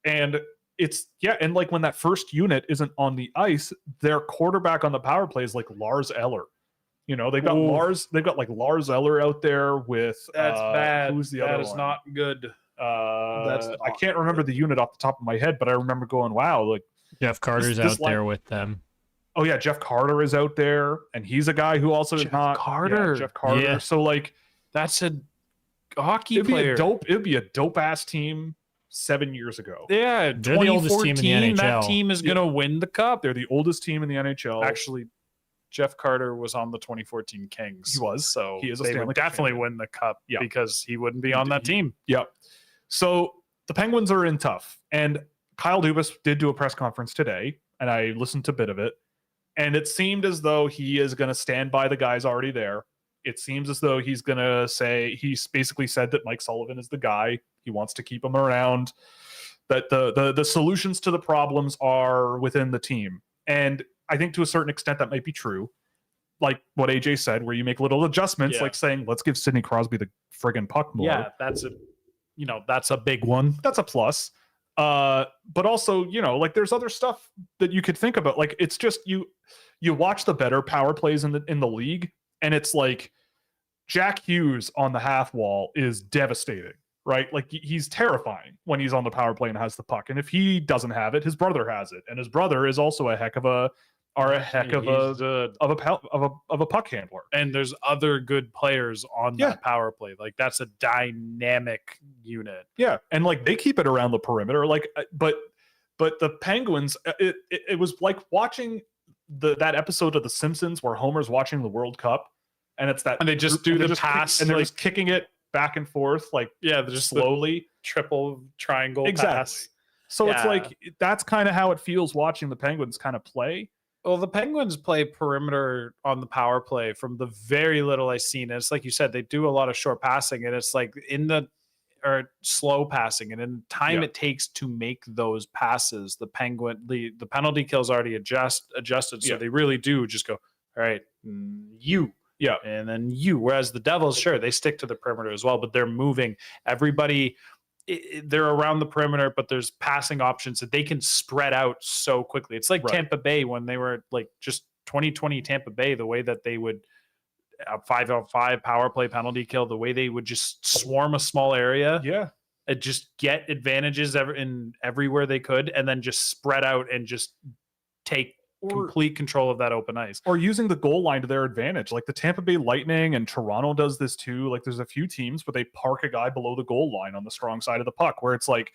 And and like when that first unit isn't on the ice, their quarterback on the power play is like Lars Eller. You know, they've got Lars Eller out there with that's bad. Who's the that other is one? not good. I can't remember the unit off the top of my head, but I remember going, wow, like Jeff Carter's out there with them. Oh yeah, Jeff Carter is out there, and he's a guy who also is not Carter. Yeah, Jeff Carter. Yeah. So like that's a hockey player. It'd be a dope ass team 7 years ago. Yeah, they're the oldest team in the NHL. That team is going to win the cup. They're the oldest team in the NHL. Actually, Jeff Carter was on the 2014 Kings. He was. So he is a they Stanley would Cup definitely champion. win the cup Yeah. because he wouldn't be on that team. Yep. So the Penguins are in tough. And Kyle Dubas did do a press conference today, and I listened to a bit of it. And it seemed as though he is going to stand by the guys already there. It seems as though he's going to say, he's basically said that Mike Sullivan is the guy. He wants to keep him around, that the solutions to the problems are within the team. And I think to a certain extent that might be true. Like what AJ said, where you make little adjustments, like saying, let's give Sidney Crosby the friggin' puck more. Yeah, that's a big one. That's a plus. But also, like there's other stuff that you could think about. Like it's just you watch the better power plays in the league, and it's like Jack Hughes on the half wall is devastating, right? Like he's terrifying when he's on the power play and has the puck. And if he doesn't have it, his brother has it, and his brother is also a heck of a puck handler. And there's other good players on that power play. Like that's a dynamic unit. Yeah, and like they keep it around the perimeter. Like, but the Penguins, it was like watching that episode of The Simpsons where Homer's watching the World Cup, and it's that, and they just do the pass, and they're just kicking it back and forth, like they're just slowly triple triangle pass. So it's like that's kind of how it feels watching the Penguins kind of play. Well, the Penguins play perimeter on the power play from the very little I've seen. And it's like you said, they do a lot of short passing, and it's like slow passing, and in the time it takes to make those passes, the penalty kill's already adjusted. So they really do just go, all right, you. Yeah. And then you. Whereas the Devils, sure, they stick to the perimeter as well, but they're moving. Everybody, they're around the perimeter, but there's passing options that they can spread out so quickly. It's like Tampa Bay when they were like just 2020 Tampa Bay, the way that they would 5-on-5 power play penalty kill, the way they would just swarm a small area. Yeah. And just get advantages everywhere they could, and then just spread out and just take complete control of that open ice. Or using the goal line to their advantage. Like the Tampa Bay Lightning and Toronto does this too. Like there's a few teams where they park a guy below the goal line on the strong side of the puck, where it's like,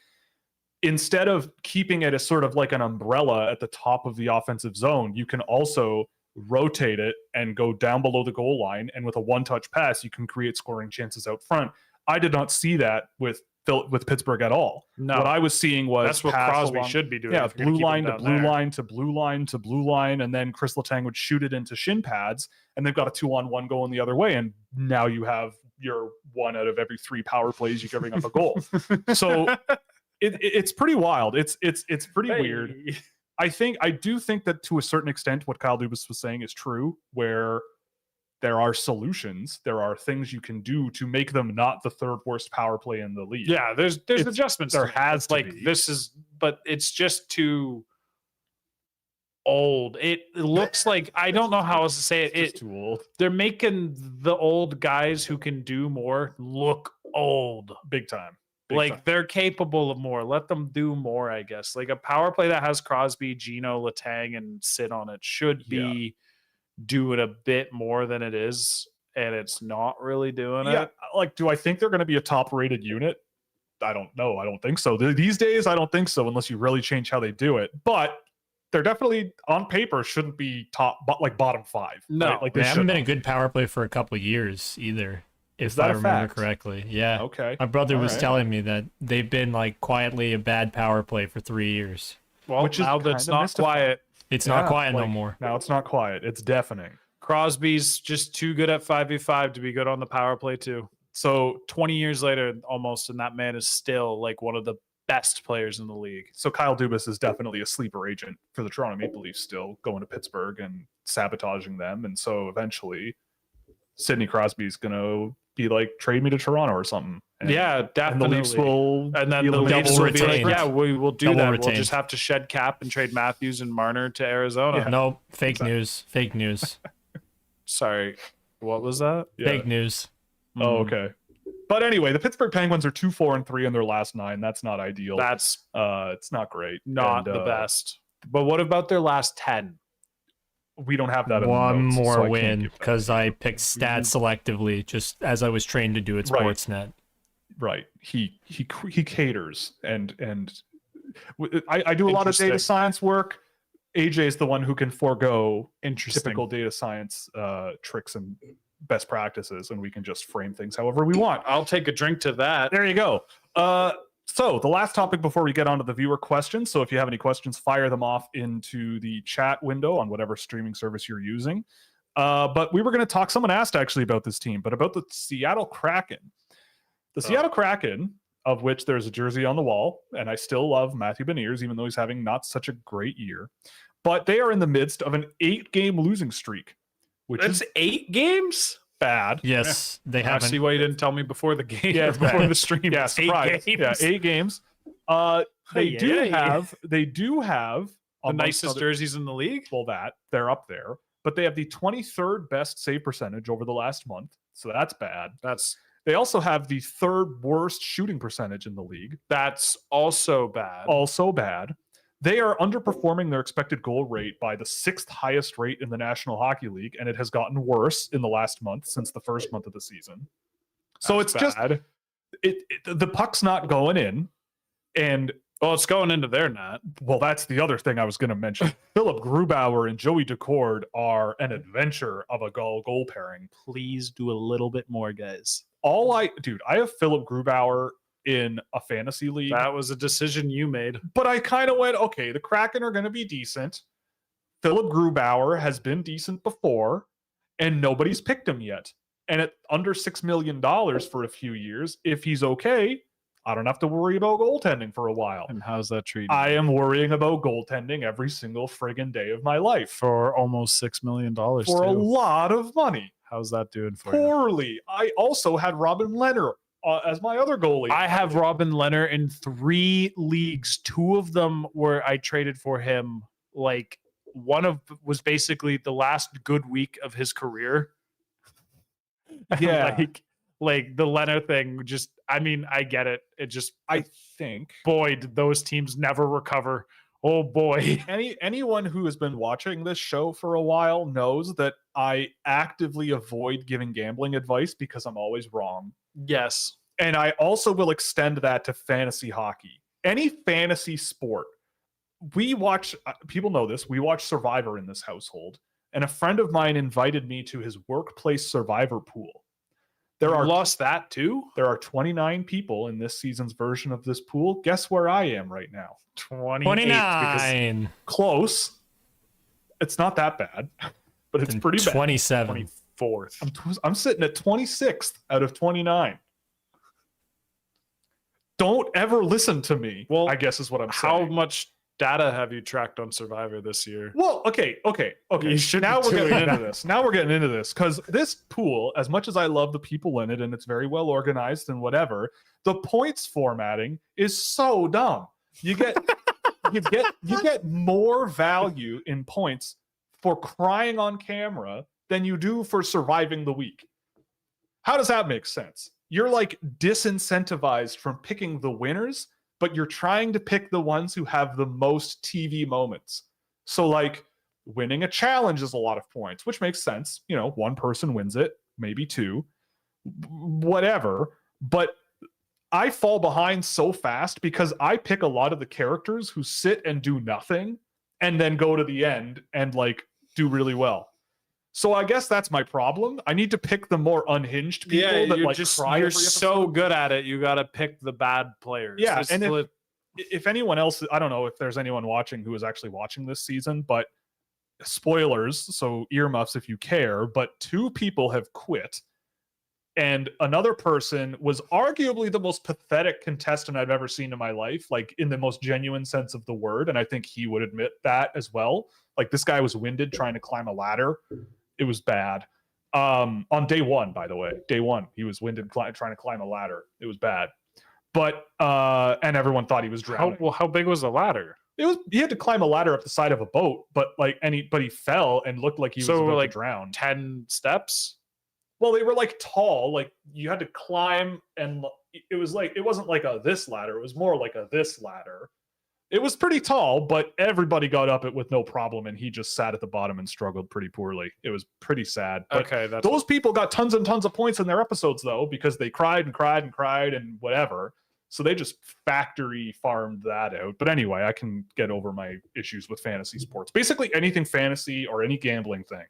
instead of keeping it as sort of like an umbrella at the top of the offensive zone, you can also rotate it and go down below the goal line. And with a one-touch pass, you can create scoring chances out front. I did not see that with Pittsburgh at all. No. What I was seeing was that's what Crosby should be doing. Yeah, blue line to blue line to blue line to blue line, and then Chris Letang would shoot it into shin pads, and they've got a 2-on-1 going the other way, and now you have your 1 out of every 3 power plays you're giving up a goal. So it's pretty wild. It's pretty weird. I do think that to a certain extent what Kyle Dubas was saying is true, where there are solutions, there are things you can do to make them not the 3rd worst power play in the league. Yeah, there's adjustments. There has to like be. This is, but it's just too old. It looks like, I don't know how else to say it. It's too old. They're making the old guys who can do more look old. Big time. They're capable of more. Let them do more, I guess. Like a power play that has Crosby, Gino, Letang, and Sid on it should be doing a bit more than it is, and it's not really doing it. Like, do I think they're going to be a top-rated unit? I don't know. I don't think so. These days, I don't think so, unless you really change how they do it. But they're definitely, on paper, shouldn't be top, but like bottom 5. No, right? Like they haven't been a good power play for a couple of years either. If I remember correctly. Yeah. Okay. My brother was telling me that they've been like quietly a bad power play for 3 years. Well, which is now that's not quiet. It's not quiet no more. Now it's not quiet. It's deafening. Crosby's just too good at 5v5 to be good on the power play too. So 20 years later, almost, and that man is still like one of the best players in the league. So Kyle Dubas is definitely a sleeper agent for the Toronto Maple Leafs, still going to Pittsburgh and sabotaging them. And so eventually Sidney Crosby's going to be like, trade me to Toronto or something. And, yeah, definitely. And the Leafs will, and then the Leafs will be like, yeah, we will do double that. Retained. We'll just have to shed cap and trade Matthews and Marner to Arizona. Yeah. No, fake news. Fake news. Sorry, what was that? Fake news. Oh, okay. But anyway, the Pittsburgh Penguins are 2-4-3 in their last 9. That's not ideal. That's it's not great. Not the best. But what about their last 10? We don't have that. One in the notes, more so win because I picked stats selectively, just as I was trained to do at Sportsnet. Right. He caters and I do a lot of data science work. AJ is the one who can forego typical data science tricks and best practices, and we can just frame things however we want. I'll take a drink to that. There you go. So the last topic before we get on to the viewer questions. So if you have any questions, fire them off into the chat window on whatever streaming service you're using. But we were going to talk, someone asked actually about this team, but about the Seattle Kraken. The Seattle Kraken, of which there's a jersey on the wall, and I still love Matthew Beniers, even though he's having not such a great year. But they are in the midst of an 8-game losing streak. Which is 8 games? Bad. Yes, they have. I see why you didn't tell me before the game. Yeah, before the stream. Yeah, 8 games. Yeah, 8 games. They do have the nicest jerseys in the league. Well, they're up there, but they have the 23rd best save percentage over the last month, so that's bad. They also have the 3rd worst shooting percentage in the league. That's also bad. Also bad. They are underperforming their expected goal rate by the 6th highest rate in the National Hockey League, and it has gotten worse in the last month since the first month of the season. So it's bad. The puck's not going in, and it's going into their net. Well, that's the other thing I was going to mention. Philip Grubauer and Joey Decord are an adventure of a goal pairing. Please do a little bit more, guys. I have Philip Grubauer in a fantasy league. That was a decision you made. But I kind of went, okay, the Kraken are going to be decent. Philip Grubauer has been decent before, and nobody's picked him yet. And at under $6 million for a few years, if he's okay, I don't have to worry about goaltending for a while. And how's that treated? I am worrying about goaltending every single friggin' day of my life. For almost $6 million. For a lot of money. How's that doing for you? Poorly. I also had Robin Lehner as my other goalie. I have Robin Lehner in 3 leagues. 2 of them where I traded for him. Like, one was basically the last good week of his career. Yeah. like the Lehner thing, I get it. I think, boy, did those teams never recover Oh boy. Anyone who has been watching this show for a while knows that I actively avoid giving gambling advice because I'm always wrong. Yes. And I also will extend that to fantasy hockey. Any fantasy sport. We watch, people know this, we watch Survivor in this household. And a friend of mine invited me to his workplace Survivor pool. You lost that too? There are 29 people in this season's version of this pool. Guess where I am right now? 29. Close. It's not that bad, but it's pretty bad. 27. 24th. I'm sitting at 26th out of 29. Don't ever listen to me. Well, I guess is what I'm saying. How much data have you tracked on Survivor this year? Well, okay. Now we're getting into this because this pool, as much as I love the people in it and it's very well organized and whatever, the points formatting is so dumb. You get you get more value in points for crying on camera than you do for surviving the week. How does that make sense? You're like disincentivized from picking the winners, but you're trying to pick the ones who have the most TV moments. So like winning a challenge is a lot of points, which makes sense. You know, one person wins it, maybe two, whatever. But I fall behind so fast because I pick a lot of the characters who sit and do nothing and then go to the end and like do really well. So I guess that's my problem. I need to pick the more unhinged people that like cry. You're so good at it. You got to pick the bad players. Yeah, and if anyone else, I don't know if there's anyone watching who is actually watching this season, but spoilers, so earmuffs if you care, but 2 people have quit. And another person was arguably the most pathetic contestant I've ever seen in my life, like in the most genuine sense of the word. And I think he would admit that as well. Like this guy was winded trying to climb a ladder. It was bad. On day 1, by the way, day 1, he was winded trying to climb a ladder. It was bad. But, and everyone thought he was drowning. How big was the ladder? He had to climb a ladder up the side of a boat, but he fell and looked like he was about to drown. 10 steps? Well, they were like tall, like you had to climb, and it was like, it wasn't like a this ladder, it was more like a this ladder. It was pretty tall, but everybody got up it with no problem, and he just sat at the bottom and struggled pretty poorly. It was pretty sad. But those people got tons and tons of points in their episodes though, because they cried and cried and cried and whatever. So they just factory farmed that out. But anyway, I can get over my issues with fantasy sports. Basically anything fantasy or any gambling thing.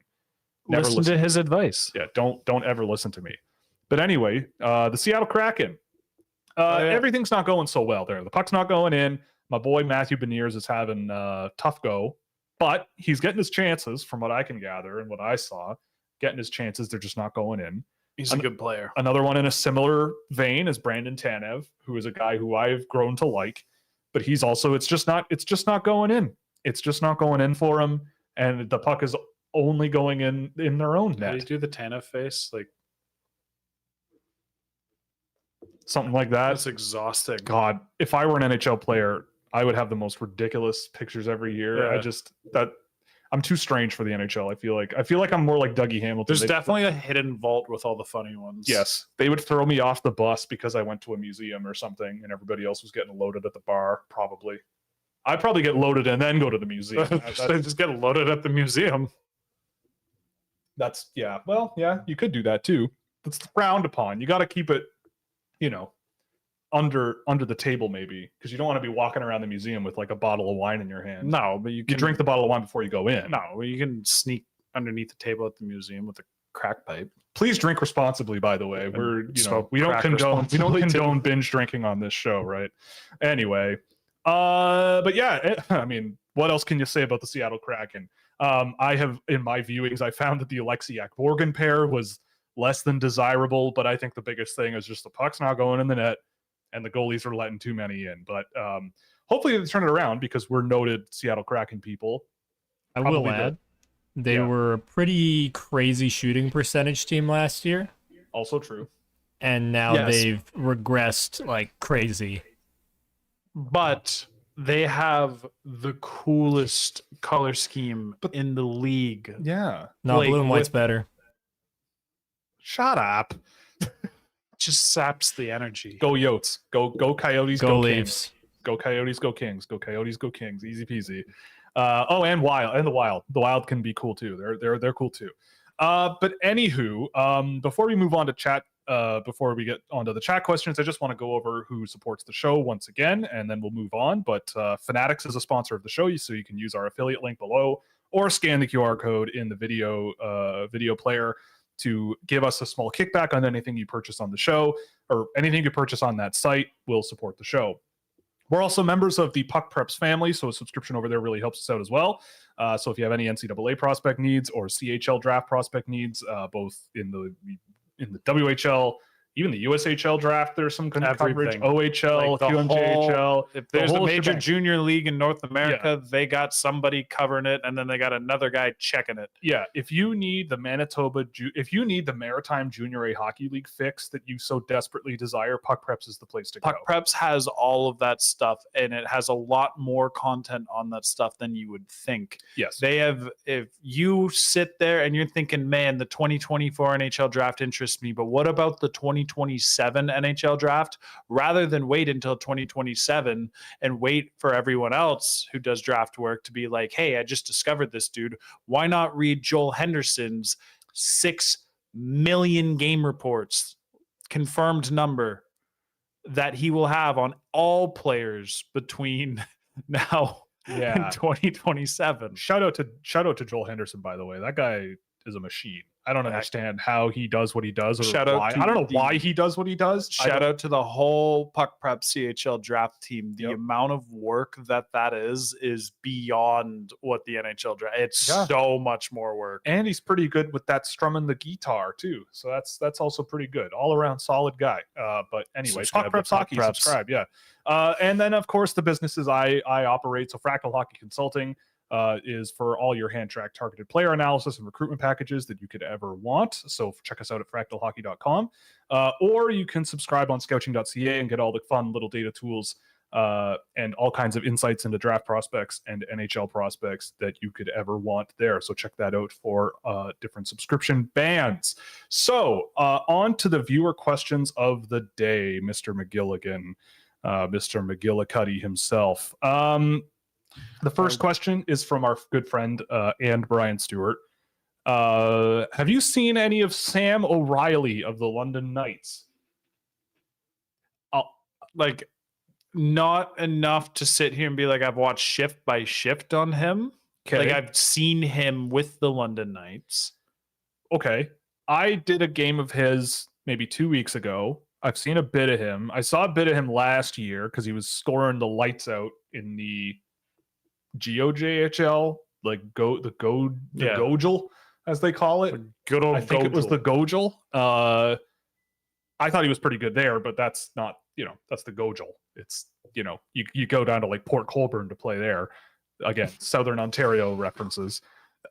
Never listen to his advice. Yeah, don't ever listen to me. But anyway, the Seattle Kraken. Everything's not going so well there. The puck's not going in. My boy Matthew Beniers is having a tough go, but he's getting his chances from what I can gather and what I saw. Getting his chances, they're just not going in. He's a good player. Another one in a similar vein is Brandon Tanev, who is a guy who I've grown to like, but he's also it's just not going in. It's just not going in for him, and the puck is only going in their own net. Did he do the Tanev face? Like something like that. That's exhausting. God, if I were an NHL player, I would have the most ridiculous pictures every year. Yeah. I'm too strange for the NHL. I feel like I'm more like Dougie Hamilton. There's definitely a hidden vault with all the funny ones. Yes. They would throw me off the bus because I went to a museum or something and everybody else was getting loaded at the bar, probably. I'd probably get loaded and then go to the museum. Just get loaded at the museum. You could do that too. That's frowned upon. You got to keep it, under the table maybe, because you don't want to be walking around the museum with like a bottle of wine in your hand. No, but you drink the bottle of wine before you go in. No, you can sneak underneath the table at the museum with a crack pipe. Please drink responsibly, by the way. We don't condone binge drinking on this show, right? Anyway, but yeah, I mean, what else can you say about the Seattle Kraken? I have, in my viewings, I found that the Alexiak-Borgen pair was less than desirable, but I think the biggest thing is just the puck's not going in the net and the goalies are letting too many in. But hopefully they turn it around because we're noted Seattle Kraken people. I will add, they were a pretty crazy shooting percentage team last year. Also true. And now they've regressed like crazy. But they have the coolest color scheme in the league. Yeah. No, blue and white's better. Shut up. Just saps the energy. Go Yotes. Go Coyotes. Go Leafs. Go Coyotes, go Kings. Go Coyotes, go Kings. Easy peasy. And Wild. And the Wild. The Wild can be cool too. They're cool too. But anywho, before we move on to chat, before we get onto the chat questions, I just want to go over who supports the show once again, and then we'll move on. But Fanatics is a sponsor of the show, so you can use our affiliate link below or scan the QR code in the video player to give us a small kickback on anything you purchase on the show, or anything you purchase on that site will support the show. We're also members of the Puck Preps family, so a subscription over there really helps us out as well. So if you have any NCAA prospect needs or CHL draft prospect needs, both in the WHL, even the USHL draft, there's some coverage. OHL, like QMJHL. If there's a major shebang. junior league in North America, they got somebody covering it, and then they got another guy checking it. Yeah, if you need the Maritime Junior A Hockey League fix that you so desperately desire, Puck Preps is the place to go. Puck Preps has all of that stuff, and it has a lot more content on that stuff than you would think. Yes. They have, if you sit there and you're thinking, man, the 2024 NHL draft interests me, but what about the 2027 NHL draft? Rather than wait until 2027 and wait for everyone else who does draft work to be like, hey, I just discovered this dude. Why not read Joel Henderson's 6 million game reports, confirmed number, that he will have on all players between now and 2027. Shout out to Joel Henderson, by the way. That guy is a machine. I don't understand how he does what he does, or why. I don't know why he does what he does. Shout out to the whole Puck Prep CHL draft team. The amount of work that is beyond what the NHL draft. It's so much more work. And he's pretty good with that strumming the guitar too. So that's also pretty good. All around solid guy. But anyway, Puck Preps Hockey, subscribe. Yeah. And then of course the businesses I operate. So Fractal Hockey Consulting is for all your hand-tracked targeted player analysis and recruitment packages that you could ever want. So check us out at fractalhockey.com, or you can subscribe on Scouching.ca and get all the fun little data tools and all kinds of insights into draft prospects and NHL prospects that you could ever want there. So check that out for different subscription bands. So on to the viewer questions of the day, Mr. McGilligan, Mr. McGillicuddy himself. The first question is from our good friend and Brian Stewart. Have you seen any of Sam O'Reilly of the London Knights? Like, not enough to sit here and be like, I've watched shift by shift on him. Okay. Like, I've seen him with the London Knights. Okay. I did a game of his maybe 2 weeks ago. I've seen a bit of him. I saw a bit of him last year because he was scoring the lights out in the GOJHL, like the Gojel, as they call it. Good old I think Gojel. It was the Gojel. I thought he was pretty good there, but that's not, that's the Gojel. It's, you go down to like Port Colborne to play there. Again, Southern Ontario references.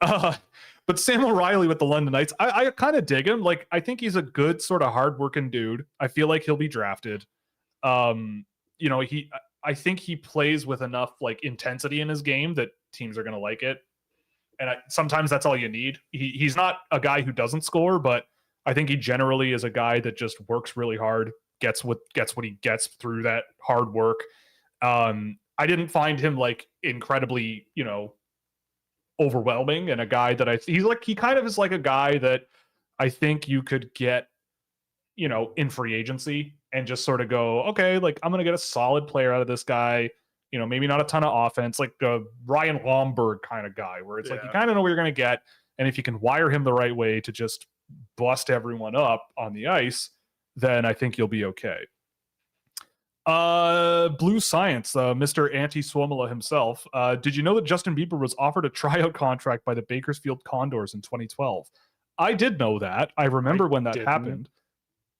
But Sam O'Reilly with the London Knights, I kind of dig him. Like, I think he's a good sort of hardworking dude. I feel like he'll be drafted. I think he plays with enough like intensity in his game that teams are going to like it. And sometimes that's all you need. He's not a guy who doesn't score, but I think he generally is a guy that just works really hard, gets what he gets through that hard work. I didn't find him like incredibly, overwhelming, and a guy that he kind of is like a guy that I think you could get, in free agency and just sort of go, okay, like I'm going to get a solid player out of this guy, maybe not a ton of offense, like a Ryan Lomberg kind of guy where it's like, you kind of know what you're going to get. And if you can wire him the right way to just bust everyone up on the ice, then I think you'll be okay. Blue Science, Mr. Anti-Suomela himself. Did you know that Justin Bieber was offered a tryout contract by the Bakersfield Condors in 2012? I did know that. I remember when that happened.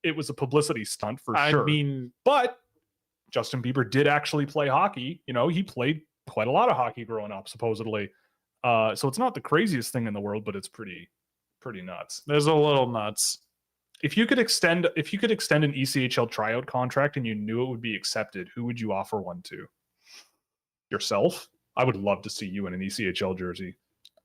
It was a publicity stunt for sure. But Justin Bieber did actually play hockey. He played quite a lot of hockey growing up, supposedly. So it's not the craziest thing in the world, but it's pretty nuts. There's a little nuts. If you could extend an ECHL tryout contract and you knew it would be accepted, who would you offer one to? Yourself? I would love to see you in an ECHL jersey.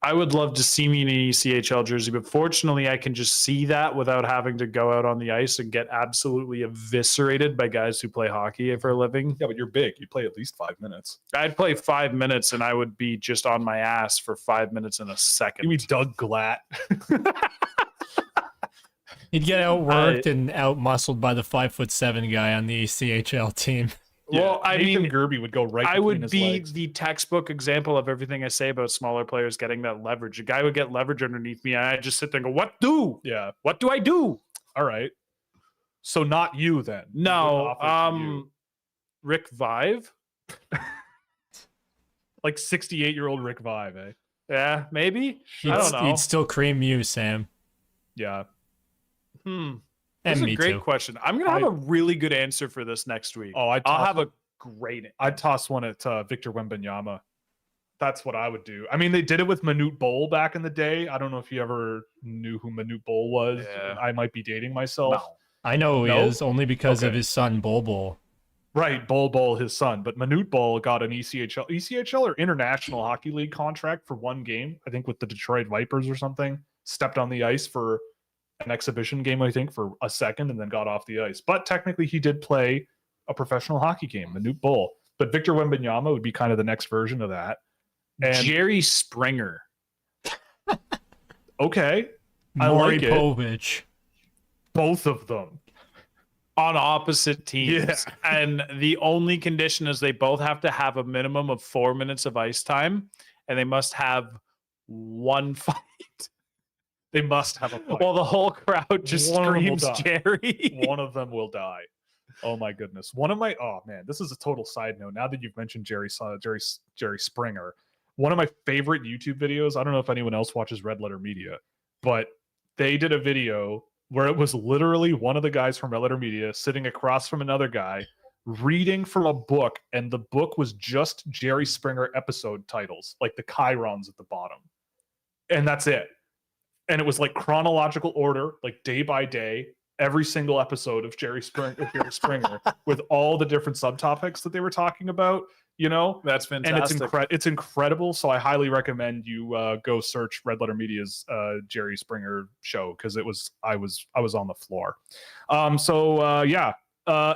I would love to see me in an ECHL jersey, but fortunately I can just see that without having to go out on the ice and get absolutely eviscerated by guys who play hockey for a living. Yeah, but you're big. You play at least 5 minutes. I'd play 5 minutes and I would be just on my ass for 5 minutes in a second. You mean Doug Glatt? He'd get outworked and outmuscled by the 5'7" guy on the ECHL team. Well, I Nathan mean, Gerby would go right. I would his be legs. the textbook example of everything I say about smaller players getting that leverage. A guy would get leverage underneath me, and I just sit there and go, "What do? Yeah. What do I do?" All right. So not you then. No. Rick Vive. Like 68-year-old Rick Vive, eh? Yeah, maybe. I don't know. He'd still cream you, Sam. Yeah. That's And a me great too. question. I'm gonna have a really good answer for this next week. Oh, I'll have a great. I'd toss one at Victor Wembanyama. That's what I would do. I mean, they did it with Manute Bol back in the day. I don't know if you ever knew who Manute Bol was. Yeah. I might be dating myself. No. I know who he No? is only because of Okay. his son, Bol. Right, Bol, his son. But Manute Bol got an ECHL or International Hockey League contract for one game, I think with the Detroit Vipers or something. Stepped on the ice for an exhibition game, I think, for a second and then got off the ice. But technically, he did play a professional hockey game, Manute Bol. But Victor Wembanyama would be kind of the next version of that. And Jerry Springer. okay, I Maury like it. Povich. Both of them. On opposite teams. Yeah. And the only condition is they both have to have a minimum of 4 minutes of ice time and they must have one fight. They must have a fight. While the whole crowd just One of them will screams die. Jerry. One of them will die. Oh my goodness. Oh man, this is a total side note. Now that you've mentioned Jerry Springer, one of my favorite YouTube videos, I don't know if anyone else watches Red Letter Media, but they did a video where it was literally one of the guys from Red Letter Media sitting across from another guy reading from a book, and the book was just Jerry Springer episode titles, like the chyrons at the bottom. And that's it. And it was like chronological order, like day by day, every single episode of Jerry Springer with all the different subtopics that they were talking about, you know? That's fantastic. And it's incredible. So I highly recommend you go search Red Letter Media's Jerry Springer show, because I was on the floor.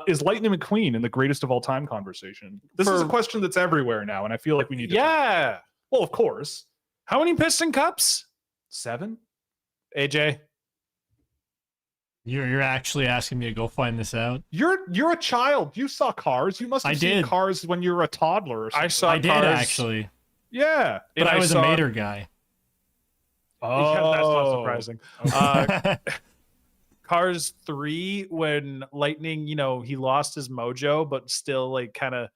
Is Lightning McQueen in the greatest of all time conversation? This is a question that's everywhere now, and I feel like we need to. Yeah. Well, of course. How many Piston Cups? 7? AJ? You're actually asking me to go find this out? You're a child. You saw Cars. You must have seen Cars when you were a toddler or something. I did actually. Yeah. But I was a Mater guy. Oh, yeah, that's not surprising. Okay. Cars 3, when Lightning, he lost his mojo, but still like kind of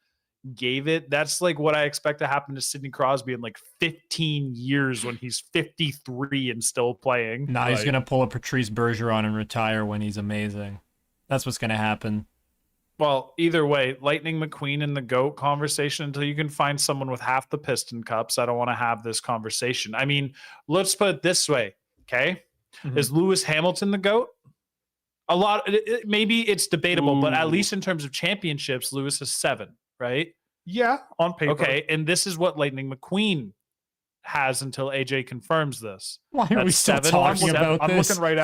gave it. That's like what I expect to happen to Sidney Crosby in like 15 years when he's 53 and still playing. Nah, he's going to pull a Patrice Bergeron and retire when he's amazing. That's what's going to happen. Well, either way, Lightning McQueen in the GOAT conversation, until you can find someone with half the Piston Cups, I don't want to have this conversation. I mean, let's put it this way, okay? Mhm. Is Lewis Hamilton the GOAT? Maybe it's debatable, but at least in terms of championships, Lewis has 7, right? Yeah, on paper. Okay, and this is what Lightning McQueen has until AJ confirms this. Why are we still talking about I'm this? looking right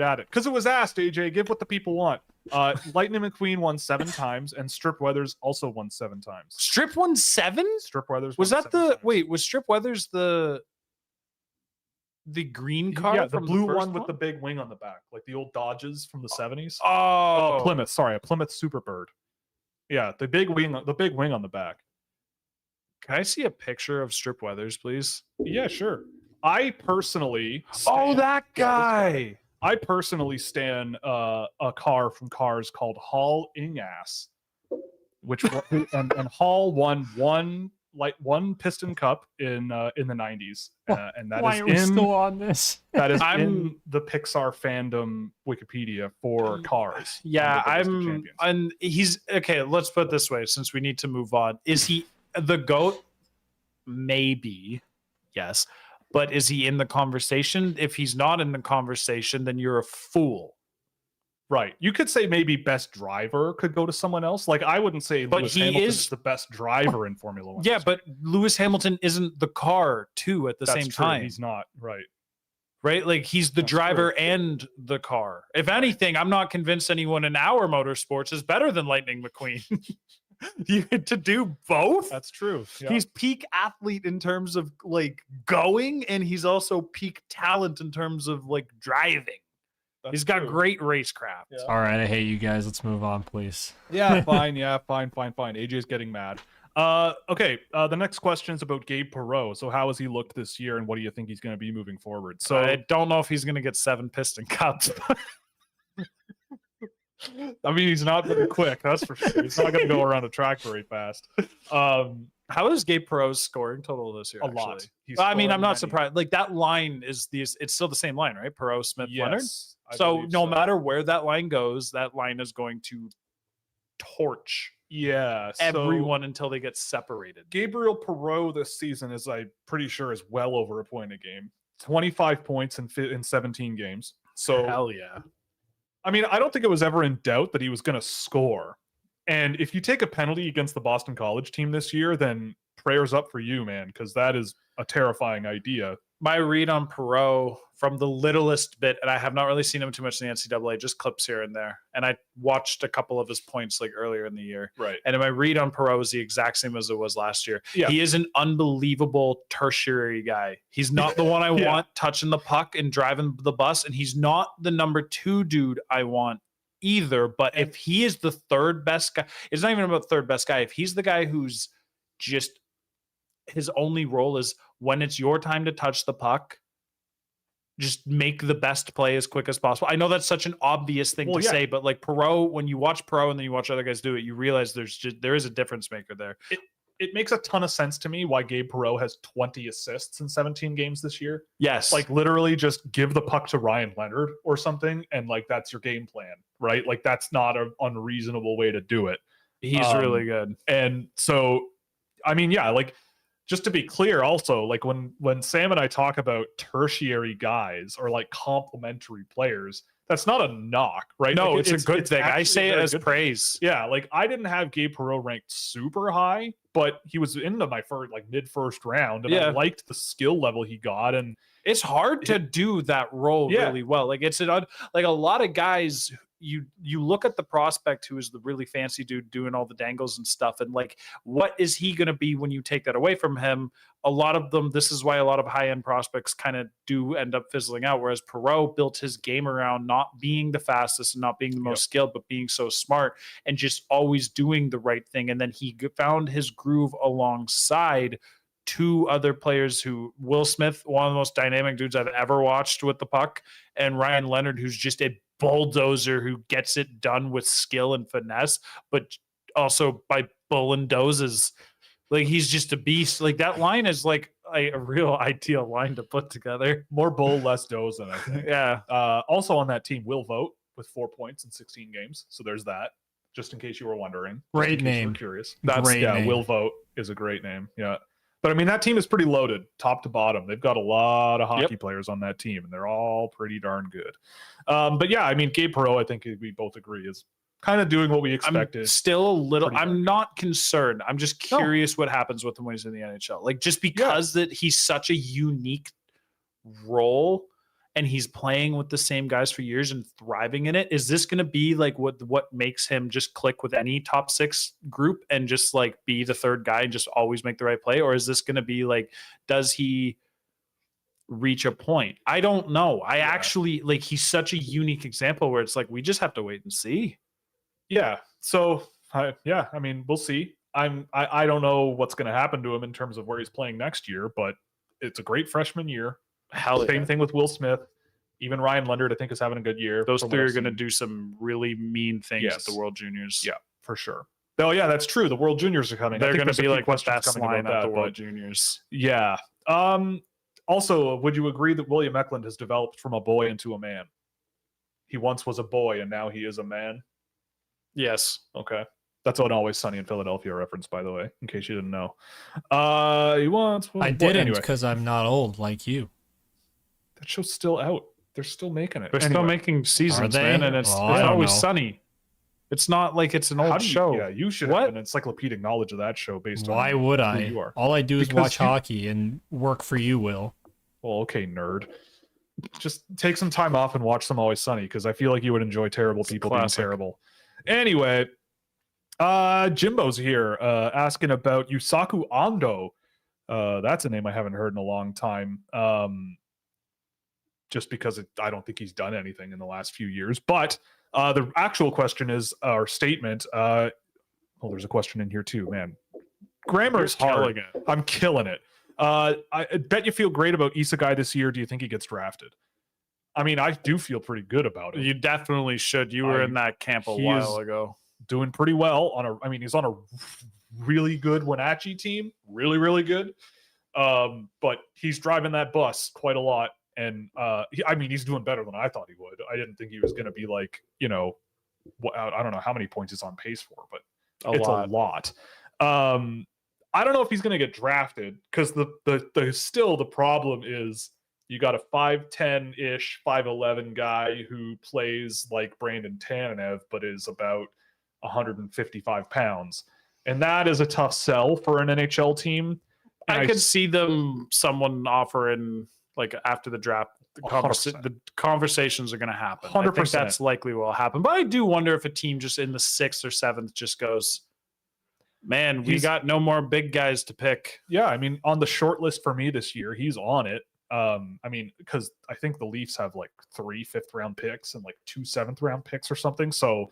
at it. Because it was asked, AJ, give what the people want. Lightning McQueen won 7 times, and Strip Weathers also won 7 times. Strip won 7? Strip Weathers Was won that 7 times. wait, was Strip Weathers the green car? Yeah, the from blue first one with the big wing on the back, like the old Dodges from the 70s. Oh, Plymouth. Sorry, a Plymouth Superbird. Yeah, the big wing on the back. Can I see a picture of Strip Weathers, please? Yeah, sure. I personally That guy. I personally stand a car from Cars called Hall Ingass, which and Hall won one Piston Cup in the 90s, and that Why is are we still on this? that is in the Pixar fandom Wikipedia for Cars. Yeah, Champions. and he's okay. Let's put it this way, since we need to move on. Is he the GOAT? Maybe, yes. But is he in the conversation? If he's not in the conversation, then you're a fool. Right. You could say maybe best driver could go to someone else. Like I wouldn't say But Lewis he Hamilton is is the best driver in Formula One. Yeah, but Lewis Hamilton isn't the car too at the That's same true. time. He's not. Right. Right? Like he's the That's driver true. and the car. If anything, I'm not convinced anyone in our motorsports is better than Lightning McQueen. You had to do both. That's true. Yeah. He's peak athlete in terms of like going, and he's also peak talent in terms of like driving. He's got great racecraft. Yeah. All right, I hate you guys. Let's move on, please. Yeah, fine. Yeah, fine. AJ's getting mad. Okay. The next question is about Gabe Perreault. So how has he looked this year, and what do you think he's going to be moving forward? So I don't know if he's going to get 7 Piston Cups. I mean, he's not very quick. That's for sure. He's not going to go around a track very fast. How is Gabe Perreault's scoring total this year? A lot. He's I mean, scoring I'm not many. surprised. Like that line is it's still the same line, right? Perreault, Smith, Leonard. Yes, I So believe no matter where that line goes, that line is going to torch Yeah, so everyone until they get separated. Gabriel Perreault this season is, I'm pretty sure, is well over a point a game. 25 points in 17 games. So Hell yeah. I mean, I don't think it was ever in doubt that he was going to score. And if you take a penalty against the Boston College team this year, then prayers up for you, man, because that is a terrifying idea. My read on Perreault from the littlest bit, and I have not really seen him too much in the NCAA, just clips here and there. And I watched a couple of his points like earlier in the year. Right. And my read on Perreault is the exact same as it was last year. Yeah. He is an unbelievable tertiary guy. He's not the one I Yeah. want touching the puck and driving the bus, and he's not the number 2 dude I want either. But if he is the third best guy, it's not even about third best guy. If he's the guy who's just his only role is when it's your time to touch the puck, just make the best play as quick as possible. I know that's such an obvious thing to say, but like Perreault, when you watch Perreault and then you watch other guys do it, you realize there is a difference maker there. It makes a ton of sense to me why Gabe Perreault has 20 assists in 17 games this year. Yes. Like literally just give the puck to Ryan Leonard or something, and like that's your game plan, right? Like that's not an unreasonable way to do it. He's really good. And so, I mean, yeah, like just to be clear also, like when Sam and I talk about tertiary guys or like complementary players, that's not a knock, right? No, like, it's a good thing. I say it as good praise. Yeah, like I didn't have Gabe Perreault ranked super high, but he was into my first, like mid-first round, and I liked the skill level he got. And it's hard to do that role really well. Like it's like a lot of guys. You look at the prospect who is the really fancy dude doing all the dangles and stuff, and like, what is he going to be when you take that away from him? A lot of them, this is why a lot of high-end prospects kind of do end up fizzling out, whereas Perreault built his game around not being the fastest and not being the most skilled, but being so smart and just always doing the right thing. And then he found his groove alongside 2 other players who, Will Smith, one of the most dynamic dudes I've ever watched with the puck, and Ryan Leonard, who's just a bulldozer who gets it done with skill and finesse, but also by bulldozes. Like he's just a beast. Like that line is like a real ideal line to put together. more bull, less dozen, I think. Yeah. Also on that team, Will Vogt with 4 points in 16 games. So there's that, just in case you were wondering. Great name. You were curious. That's Great name. Will Vogt is a great name. Yeah. But I mean, that team is pretty loaded, top to bottom. They've got a lot of hockey players on that team, and they're all pretty darn good. But yeah, I mean, Gabe Perreault, I think we both agree, is kind of doing what we expected. I'm still a little. Pretty I'm not concerned. I'm just curious what happens with him when he's in the NHL. Like just because that he's such a unique role and he's playing with the same guys for years and thriving in it. Is this going to be like what makes him just click with any top 6 group and just like be the third guy and just always make the right play? Or is this going to be like, does he reach a point? I don't know. I actually like, he's such a unique example where it's like, we just have to wait and see. Yeah. So I mean, we'll see. I don't know what's going to happen to him in terms of where he's playing next year, but it's a great freshman year. Same thing with Will Smith. Even Ryan Leonard, I think, is having a good year. Those 3 are going to do some really mean things at the World Juniors. Yeah, for sure. Oh, yeah, that's true. The World Juniors are coming. They're going to be like the best line at the World World Juniors. Yeah. Also, would you agree that William Eklund has developed from a boy into a man? He once was a boy, and now he is a man. Yes. Okay. That's an Always Sunny in Philadelphia reference, by the way, in case you didn't know. He once was I didn't because I'm not old like you. That show's still out. They're still making it. They're still making seasons, man, and it's always sunny. It's not like it's an old show. Yeah, you should have an encyclopedic knowledge of that show based on why would I? You are. All I do is watch hockey and work for you, Will. Well, okay, nerd. Just take some time off and watch Some Always Sunny, because I feel like you would enjoy terrible people being terrible. Anyway, Jimbo's here asking about Yusaku Ando. That's a name I haven't heard in a long time. Just because I don't think he's done anything in the last few years. But the actual question is, our statement. There's a question in here too, man. Grammar is hard. I'm killing it. I bet you feel great about Isekai this year. Do you think he gets drafted? I mean, I do feel pretty good about it. You definitely should. You were in that camp a while ago. Doing pretty well he's on a really good Wenatchee team. Really, really good. But he's driving that bus quite a lot. And he's doing better than I thought he would. I didn't think he was going to be like, I don't know how many points he's on pace for, but it's a lot. I don't know if he's going to get drafted, because the problem is you got a 5'10-ish, 5'11 guy who plays like Brandon Tanev, but is about 155 pounds. And that is a tough sell for an NHL team. And I could see someone offering, like, after the draft, the conversations are going to happen. 100%. I think that's likely what will happen. But I do wonder if a team just in the 6th or 7th just goes, man, we got no more big guys to pick. Yeah, I mean, on the short list for me this year, he's on it. Because I think the Leafs have like 3 5th-round picks and like 2 7th-round picks or something. So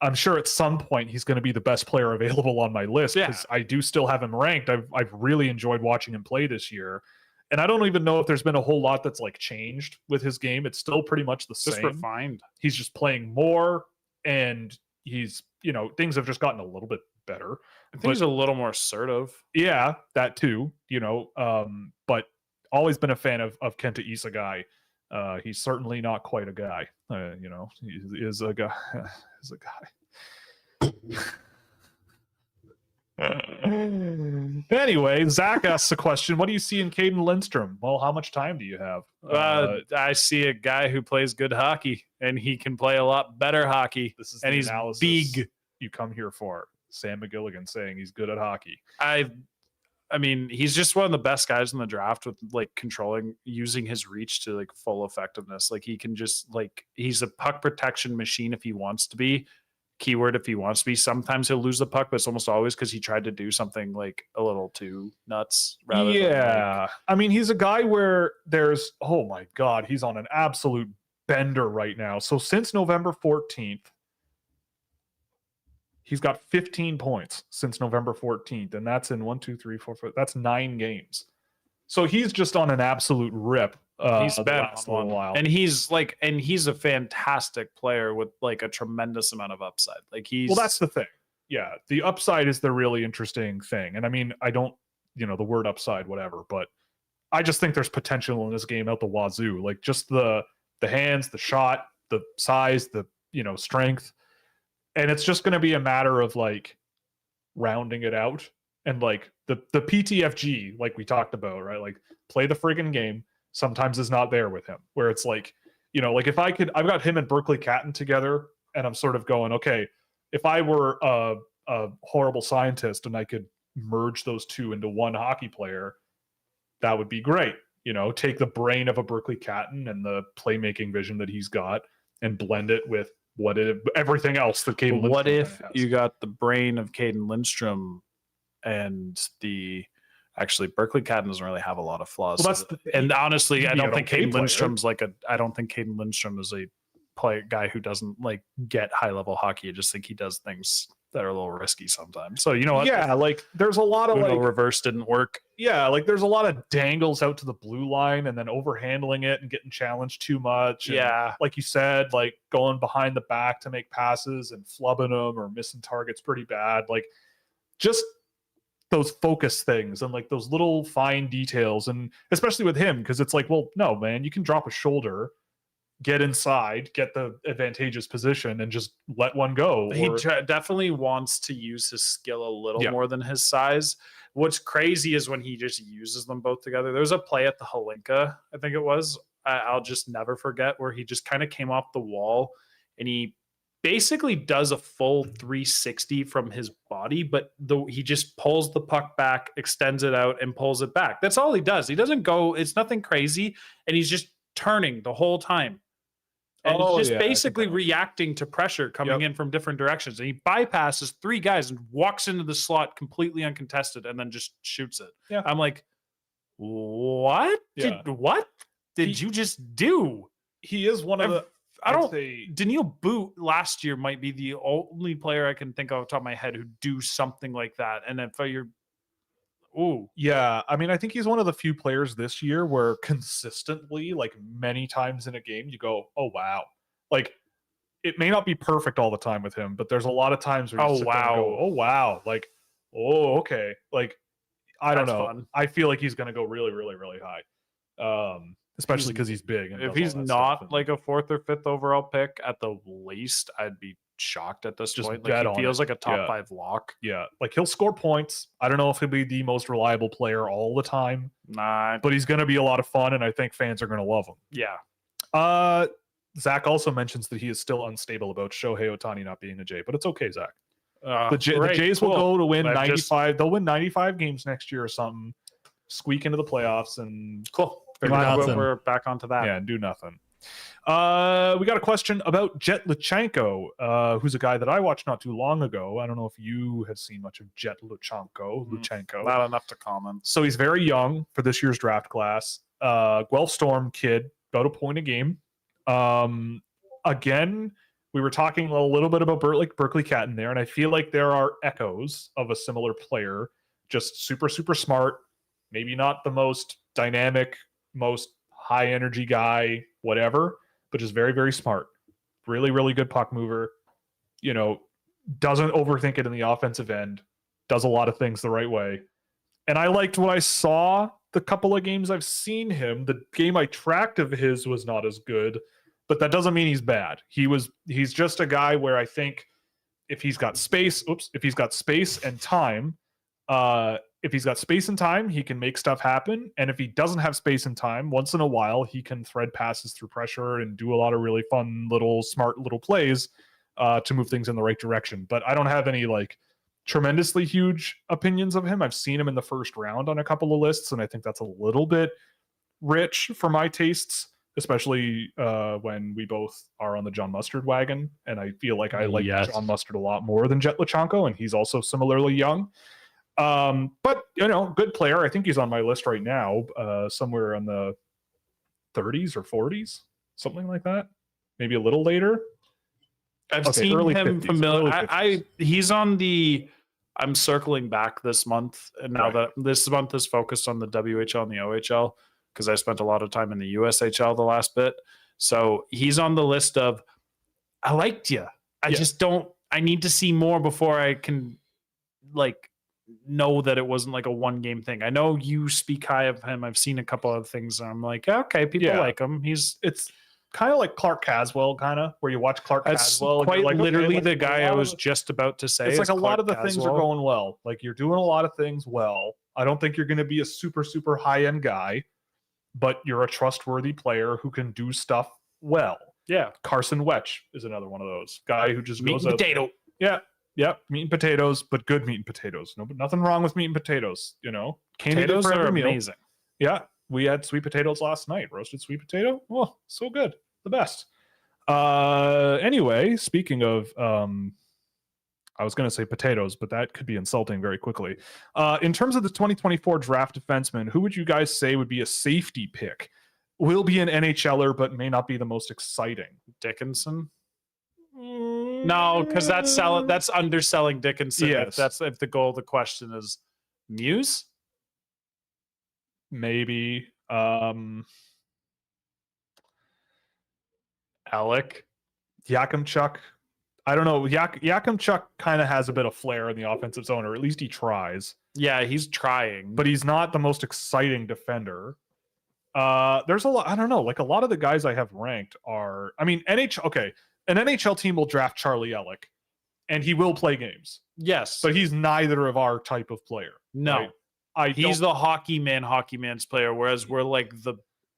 I'm sure at some point he's going to be the best player available on my list, because I do still have him ranked. I've really enjoyed watching him play this year. And I don't even know if there's been a whole lot that's like changed with his game. It's still pretty much the same. Just refined. He's just playing more, and he's, things have just gotten a little bit better. I think he's a little more assertive. Yeah, that too, but always been a fan of Kenta Isekai. He's certainly not quite a guy. He is a guy. Is a guy. Anyway, Zach asks a question. What do you see in Caden Lindstrom? Well, how much time do you have? I see a guy who plays good hockey, and he can play a lot better hockey. This is he's big. You come here for Sam McGilligan saying he's good at hockey. I mean, he's just one of the best guys in the draft with like using his reach to like full effectiveness. Like he can just he's a puck protection machine if he wants to be. Keyword, if he wants to be. Sometimes he'll lose the puck, but it's almost always because he tried to do something like a little too nuts. I mean, he's a guy where there's, oh my God, he's on an absolute bender right now. So since November 14th, he's got 15 points since November 14th, and that's in 1, 2, 3, 4, 5. That's 9 games. So he's just on an absolute rip. He's been on a while, and he's a fantastic player with like a tremendous amount of upside. Well, that's the thing. Yeah, the upside is the really interesting thing. And I mean, I don't, the word upside, whatever, but I just think there's potential in this game out the wazoo. Like just the hands, the shot, the size, the strength. And it's just going to be a matter of like rounding it out, and like the PTFG, like we talked about, right? Like play the friggin' game sometimes is not there with him, where it's like, like if I've got him and Berkeley Catton together, and I'm sort of going, okay, if I were a horrible scientist and I could merge those two into one hockey player, that would be great. Take the brain of a Berkeley Catton and the playmaking vision that he's got and blend it with everything else that Caden Lindstrom What if has. You got the brain of Caden Lindstrom and actually Berkeley Catton doesn't really have a lot of flaws. Well, and honestly, I don't think Caden Lindstrom's I don't think Caden Lindstrom is a guy who doesn't like get high level hockey. I just think he does things that are a little risky sometimes. So you know what? Yeah, like there's a lot of reverse didn't work. Yeah, like there's a lot of dangles out to the blue line and then overhandling it and getting challenged too much. Yeah, like you said, like going behind the back to make passes and flubbing them or missing targets pretty bad. Like just those focus things and like those little fine details, and especially with him, because it's like, well, no, man, you can drop a shoulder, get inside, get the advantageous position, and just let one go. He definitely wants to use his skill a little more than his size. What's crazy is when he just uses them both together. There's a play at the Holinka, I think it was, I'll just never forget, where he just kind of came off the wall and he basically does a full 360 from his body, but he just pulls the puck back, extends it out, and pulls it back. That's all he does. He doesn't go, it's nothing crazy, and he's just turning the whole time. And he's just basically reacting to pressure coming in from different directions. And he bypasses 3 guys and walks into the slot completely uncontested and then just shoots it. Yeah. I'm like, what? What did you just do? He is one of the... Daniil Boot last year might be the only player I can think of off the top of my head who do something like that. And if you're, yeah, I mean, I think he's one of the few players this year where consistently, like many times in a game, you go, oh wow, like it may not be perfect all the time with him, but there's a lot of times where you go, oh wow, like okay, like I don't know, fun. I feel like he's gonna go really, really, really high. Especially because he's big. And if he's not like a 4th or 5th overall pick at the least, I'd be shocked at this point. Like he feels like a top 5 lock. Yeah, like he'll score points. I don't know if he'll be the most reliable player all the time. Nah, but he's going to be a lot of fun, and I think fans are going to love him. Yeah. Zach also mentions that he is still unstable about Shohei Ohtani not being a Jay, but it's okay, Zach. The Jays will go to win 95. They'll win 95 games next year or something. Squeak into the playoffs and cool. We're back onto that. Yeah, and do nothing. We got a question about Jet Luchenko, who's a guy that I watched not too long ago. I don't know if you had seen much of Jet Luchenko. Not enough to comment. So he's very young for this year's draft class. Guelph Storm kid, about a point a game. Again, we were talking a little bit about Berkeley Cat in there, and I feel like there are echoes of a similar player. Just super, super smart. Maybe not the most dynamic, most high energy guy, whatever, but just very, very smart. Really, really good puck mover. You know, doesn't overthink it in the offensive end. Does a lot of things the right way. And I liked what I saw the couple of games I've seen him. The game I tracked of his was not as good, but that doesn't mean he's bad. He's just a guy where I think if he's got space and time, he can make stuff happen. And if he doesn't have space and time, once in a while, he can thread passes through pressure and do a lot of really fun smart little plays to move things in the right direction. But I don't have any like tremendously huge opinions of him. I've seen him in the first round on a couple of lists, and I think that's a little bit rich for my tastes, especially when we both are on the John Mustard wagon. And I feel like I like John Mustard a lot more than Jet Luchenko, and he's also similarly young. But you know, good player. I think he's on my list right now, somewhere in the 30s or 40s, something like that. Maybe a little later. I've seen him familiar. He's on the. I'm circling back this month, and now that this month is focused on the WHL and the OHL, because I spent a lot of time in the USHL the last bit. So he's on the list of. I liked you. I just don't. I need to see more before I can, like, know that it wasn't like a 1-game thing. I know you speak high of him. I've seen a couple of things and I'm like, okay, people like him. It's kind of like Clark Caswell, where you watch Clark Caswell. Quite like, literally the guy I was just about to say. It's like a lot of the things are going well. Like you're doing a lot of things well. I don't think you're going to be a super, super high-end guy, but you're a trustworthy player who can do stuff well. Yeah. Carson Wetch is another one of those. Guy who just goes out. Potato. Yeah. Yep, meat and potatoes, but good meat and potatoes. No, but nothing wrong with meat and potatoes. You know, potatoes are amazing. Yeah, we had sweet potatoes last night. Roasted sweet potato. Oh, so good, the best. Anyway, speaking of, I was going to say potatoes, but that could be insulting very quickly. In terms of the 2024 draft defenseman, who would you guys say would be a safety pick? Will be an NHLer, but may not be the most exciting. Dickinson. No, because that's underselling Dickinson. Yes. If the goal of the question is Muse, maybe Alec, Yakimchuk. I don't know. Yakimchuk kind of has a bit of flair in the offensive zone, or at least he tries. Yeah, he's trying, but he's not the most exciting defender. There's a lot. I don't know. Like a lot of the guys I have ranked are. I mean, Okay. An NHL team will draft Charlie Elick, and he will play games. Yes. But he's neither of our type of player. No. Right? He's the hockey man's player, whereas we're like the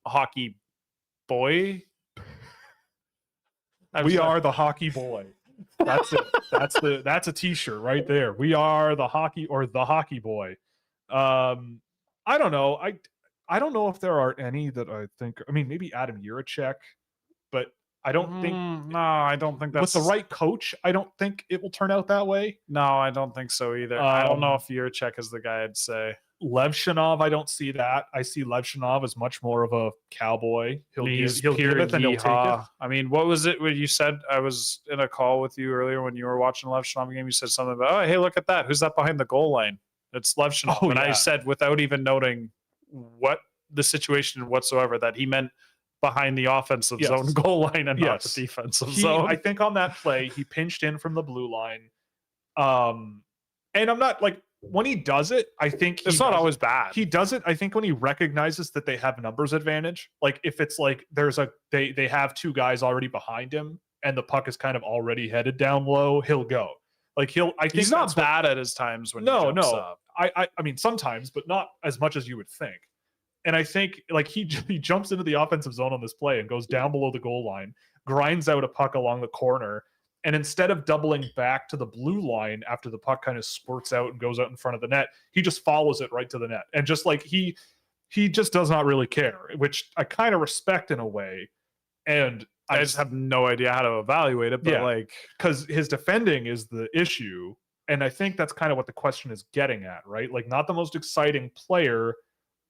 hockey boy. We are the hockey boy. That's it. That's a t-shirt right there. We are the hockey boy. I don't know. I don't know if there are any that I think. I mean, maybe Adam Jiricek, but I don't think. No, I don't think that's with the right coach. I don't think it will turn out that way. No, I don't think so either. I don't know if Jiricek is the guy I'd say. Levshinov, I don't see that. I see Levshinov as much more of a cowboy. He'll give it and he'll take it. I mean, what was it when you said, I was in a call with you earlier when you were watching the Levshinov game, you said something about, oh, hey, look at that. Who's that behind the goal line? It's Levshinov. I said, without even noting what the situation whatsoever, that he meant behind the offensive zone goal line and not the defensive zone. I think on that play, he pinched in from the blue line. And I'm not like, when he does it, I think it's not always bad. He does it, I think, when he recognizes that they have numbers advantage. Like if it's like they have two guys already behind him and the puck is kind of already headed down low, he'll go. Like I think he's not bad at his times when he jumps up. I mean sometimes, but not as much as you would think. And I think like he jumps into the offensive zone on this play and goes down below the goal line, grinds out a puck along the corner. And instead of doubling back to the blue line after the puck kind of squirts out and goes out in front of the net, he just follows it right to the net. And just like he just does not really care, which I kind of respect in a way. And I just have no idea how to evaluate it. But like, because his defending is the issue. And I think that's kind of what the question is getting at, right? Like not the most exciting player,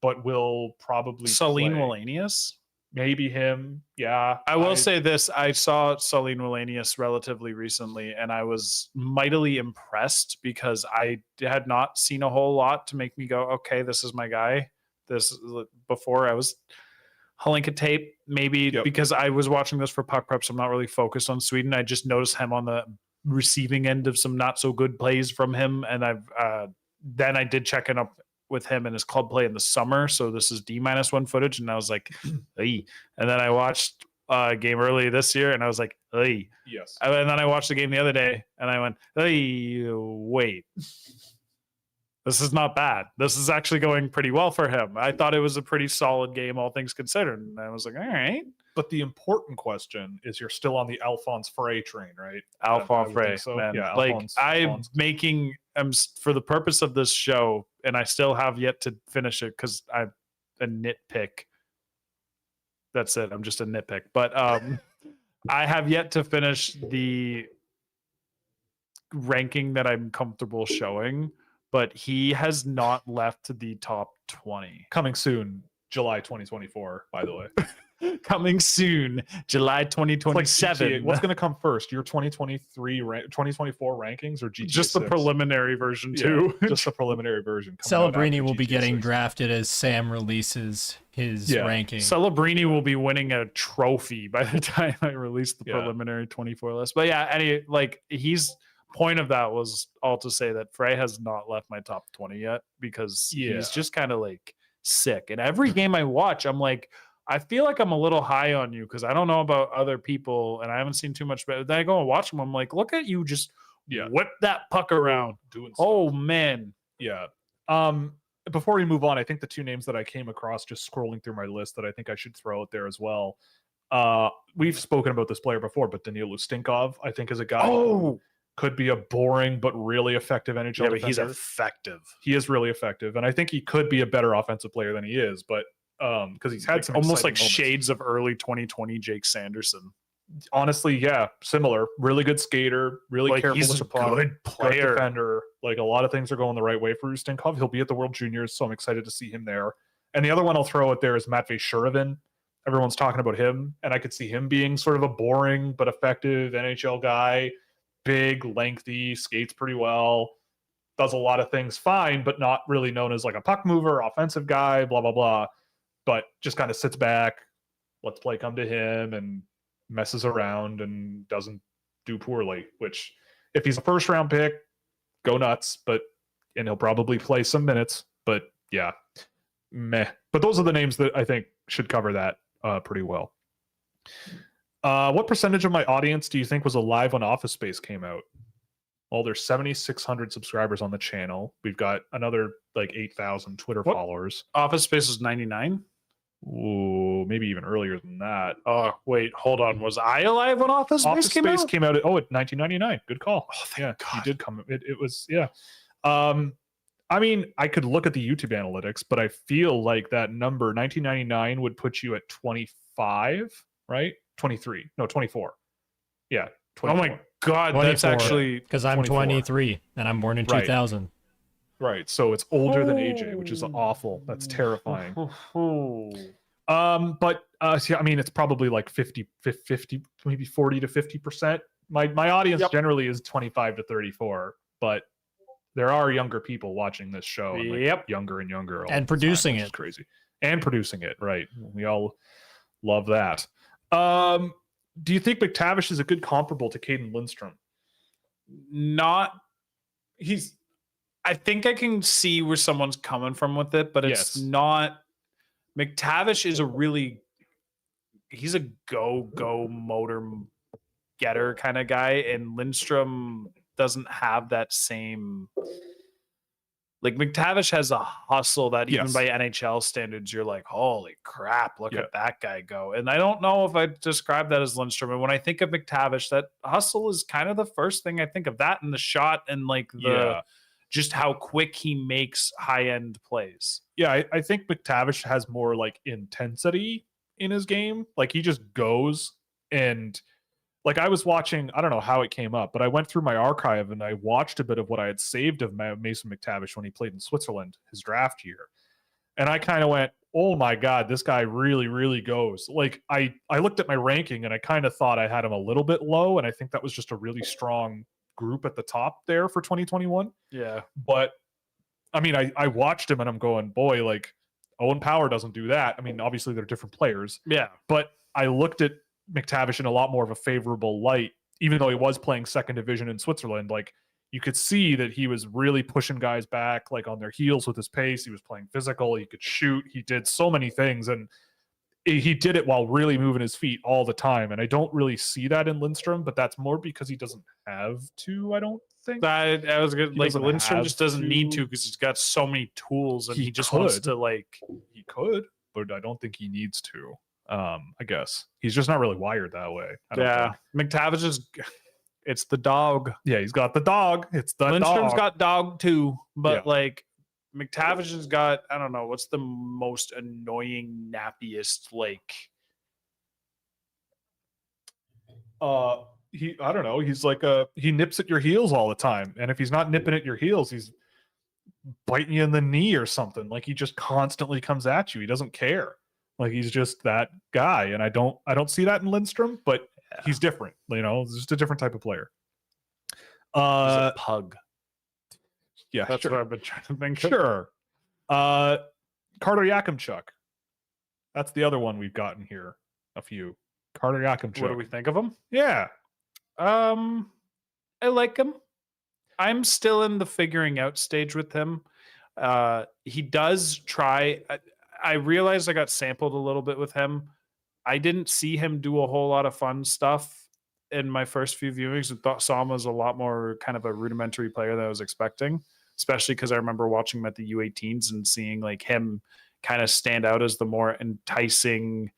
but will probably Saline Wallenius. Maybe him. Yeah. I will say this. I saw Saline Wallenius relatively recently, and I was mightily impressed because I had not seen a whole lot to make me go, okay, this is my guy. Before I was Halinka tape, maybe because I was watching this for puck prep, so I'm not really focused on Sweden. I just noticed him on the receiving end of some not so good plays from him. And then I did check in up with him in his club play in the summer. So this is D-1 footage. And I was like, hey. And then I watched a game early this year and I was like, hey. Yes. And then I watched the game the other day and I went, hey, wait. This is not bad. This is actually going pretty well for him. I thought it was a pretty solid game, all things considered. And I was like, all right. But the important question is you're still on the Alphonse Frey train, right? Alphonse Frey, so. man. Yeah, like I'm making for the purpose of this show, and I still have yet to finish it because I'm a nitpick. That's it. I'm just a nitpick. But I have yet to finish the ranking that I'm comfortable showing, but he has not left the top 20. Coming soon, July 2024, by the way. Coming soon, July 2027. Like what's going to come first? Your 2024 rankings or GTA just the 6? Preliminary version too? Just the preliminary version. Celebrini will be getting drafted as Sam releases his ranking. Celebrini will be winning a trophy by the time I release the preliminary 24 list. But he's point of that was all to say that Frey has not left my top 20 yet because he's just kind of like sick. And every game I watch, I'm like, I feel like I'm a little high on you because I don't know about other people and I haven't seen too much. But then I go and watch them. I'm like, look at you just whip that puck around. Doing stuff. Oh, man. Yeah. Before we move on, I think the two names that I came across just scrolling through my list that I think I should throw out there as well. We've spoken about this player before, but Danil Ustinkov, I think, is a guy who could be a boring but really effective NHL defender. But he's effective. He is really effective. And I think he could be a better offensive player than he is, but because he's had some almost like moments. Shades of early 2020 Jake Sanderson. Honestly, yeah, similar. Really good skater, really careful he's with the a puck, good player, good defender. Like a lot of things are going the right way for Ustinkov. He'll be at the World Juniors, so I'm excited to see him there. And the other one I'll throw out there is Matvei Shuravin. Everyone's talking about him, and I could see him being sort of a boring but effective NHL guy. Big, lengthy, skates pretty well, does a lot of things fine, but not really known as like a puck mover, offensive guy, blah, blah, blah. But just kind of sits back, lets play come to him, and messes around and doesn't do poorly, which if he's a first round pick, go nuts, and he'll probably play some minutes, but yeah, meh. But those are the names that I think should cover that pretty well. What percentage of my audience do you think was alive when Office Space came out? Well, there's 7,600 subscribers on the channel. We've got another like 8,000 Twitter followers. Office Space is 99. Ooh, maybe even earlier than that. Oh, wait, hold on. Was I alive when Office Space Office came Space out? came out at 1999. Good call. Oh, thank Yeah, God. he did come. It was I mean, I could look at the YouTube analytics, but I feel like that number 1999 would put you at 25, right? 23. No, 24. Yeah, 24. Oh my God, that's 24, actually because I'm 24. 23 and I'm born in Right. 2000. Right. So it's older than AJ, which is awful. That's terrifying. But yeah, I mean, it's probably like 50, maybe 40 to 50%. My audience generally is 25 to 34, but there are younger people watching this show, and like younger and younger, all And the producing time, which it. is crazy, and producing it. Right. We all love that. Do you think McTavish is a good comparable to Caden Lindstrom? Not. I think I can see where someone's coming from with it, but it's not. McTavish is he's a go motor getter kind of guy, and Lindstrom doesn't have that same. Like McTavish has a hustle that even by NHL standards, you're like, holy crap, look at that guy go. And I don't know if I describe that as Lindstrom. And when I think of McTavish, that hustle is kind of the first thing I think of, that and the shot and like just how quick he makes high-end plays. Yeah, I think McTavish has more like intensity in his game. Like he just goes, and like I was watching, I don't know how it came up, but I went through my archive and I watched a bit of what I had saved of Mason McTavish when he played in Switzerland his draft year. And I kind of went, oh my God, this guy really, really goes. Like I looked at my ranking and I kind of thought I had him a little bit low. And I think that was just a really strong group at the top there for 2021. Yeah. But I mean, I watched him and I'm going, boy, like Owen Power doesn't do that. I mean, obviously they're different players. Yeah. But I looked at McTavish in a lot more of a favorable light, even though he was playing second division in Switzerland. Like you could see that he was really pushing guys back, like on their heels with his pace. He was playing physical. He could shoot. He did so many things, and he did it while really moving his feet all the time. And I don't really see that in Lindstrom, but that's more because he doesn't have to, I don't think. That was good. Like Lindstrom just doesn't need to, because he's got so many tools, and he just wants to like. He could, but I don't think he needs to. I guess he's just not really wired that way. Yeah, McTavish is. It's the dog. Yeah, he's got the dog. It's the Lindstrom's dog. got dog too, but like McTavish has got, I don't know, what's the most annoying, nappiest like. I don't know. He's like he nips at your heels all the time, and if he's not nipping at your heels, he's biting you in the knee or something. Like he just constantly comes at you. He doesn't care. Like he's just that guy, and I don't see that in Lindstrom, but he's different. You know, it's just a different type of player. He's a pug. Yeah, that's what I've been trying to think. Sure. Carter Yakimchuk. That's the other one we've gotten here. A few. Carter Yakimchuk. What do we think of him? Yeah. I like him. I'm still in the figuring out stage with him. He does try. I realized I got sampled a little bit with him. I didn't see him do a whole lot of fun stuff in my first few viewings, and saw him as a lot more kind of a rudimentary player than I was expecting, especially because I remember watching him at the U18s and seeing like him kind of stand out as the more enticing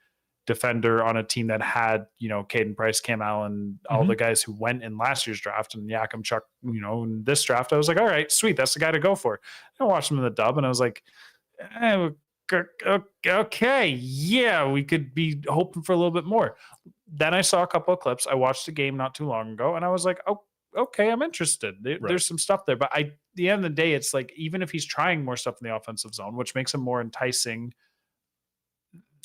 defender on a team that had, you know, Caden Price, Cam Allen, all the guys who went in last year's draft, and Yakimchuk, you know, in this draft. I was like, all right, sweet, that's the guy to go for. I watched him in the dub and I was like, okay, yeah, we could be hoping for a little bit more. Then I saw a couple of clips. I watched a game not too long ago, and I was like, oh, okay, I'm interested. There's some stuff there. But at the end of the day, it's like, even if he's trying more stuff in the offensive zone, which makes him more enticing,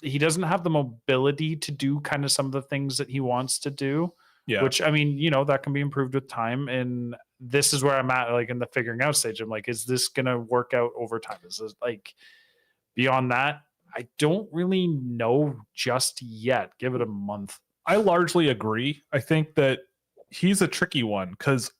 he doesn't have the mobility to do kind of some of the things that he wants to do. Yeah. Which, I mean, you know, that can be improved with time. And this is where I'm at, like in the figuring out stage. I'm like, is this going to work out over time? Is this like, beyond that, I don't really know just yet. Give it a month. I largely agree. I think that he's a tricky one because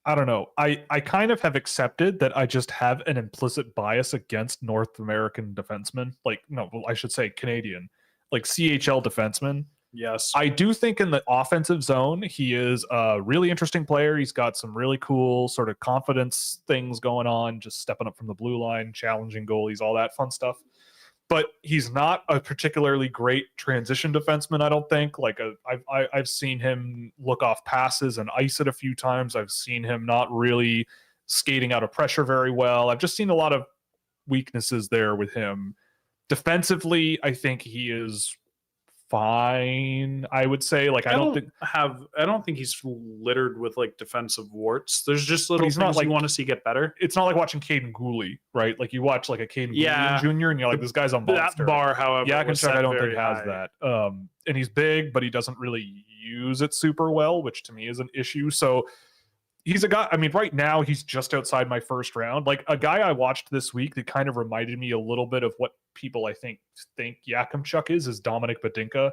I don't know. I kind of have accepted that I just have an implicit bias against North American defensemen. Like, no, well, I should say Canadian, like CHL defensemen. Yes. I do think in the offensive zone, he is a really interesting player. He's got some really cool sort of confidence things going on, just stepping up from the blue line, challenging goalies, all that fun stuff. but he's not a particularly great transition defenseman, I don't think. Like I've seen him look off passes and ice it a few times. I've seen him not really skating out of pressure very well. I've just seen a lot of weaknesses there with him. Defensively, I think he is fine, I would say. Like I don't think he's littered with like defensive warts. There's just little things not like, you want to see get better. It's not like watching Caden Gooley, right? Like you watch like a Caden Gooley Jr. and you're like, this guy's a monster. That bar, however, Yakimchuk, I don't think has that. And he's big, but he doesn't really use it super well, which to me is an issue. So he's a guy, I mean, right now he's just outside my first round. Like a guy I watched this week that kind of reminded me a little bit of what people I think Yakimchuk is Dominic Badinka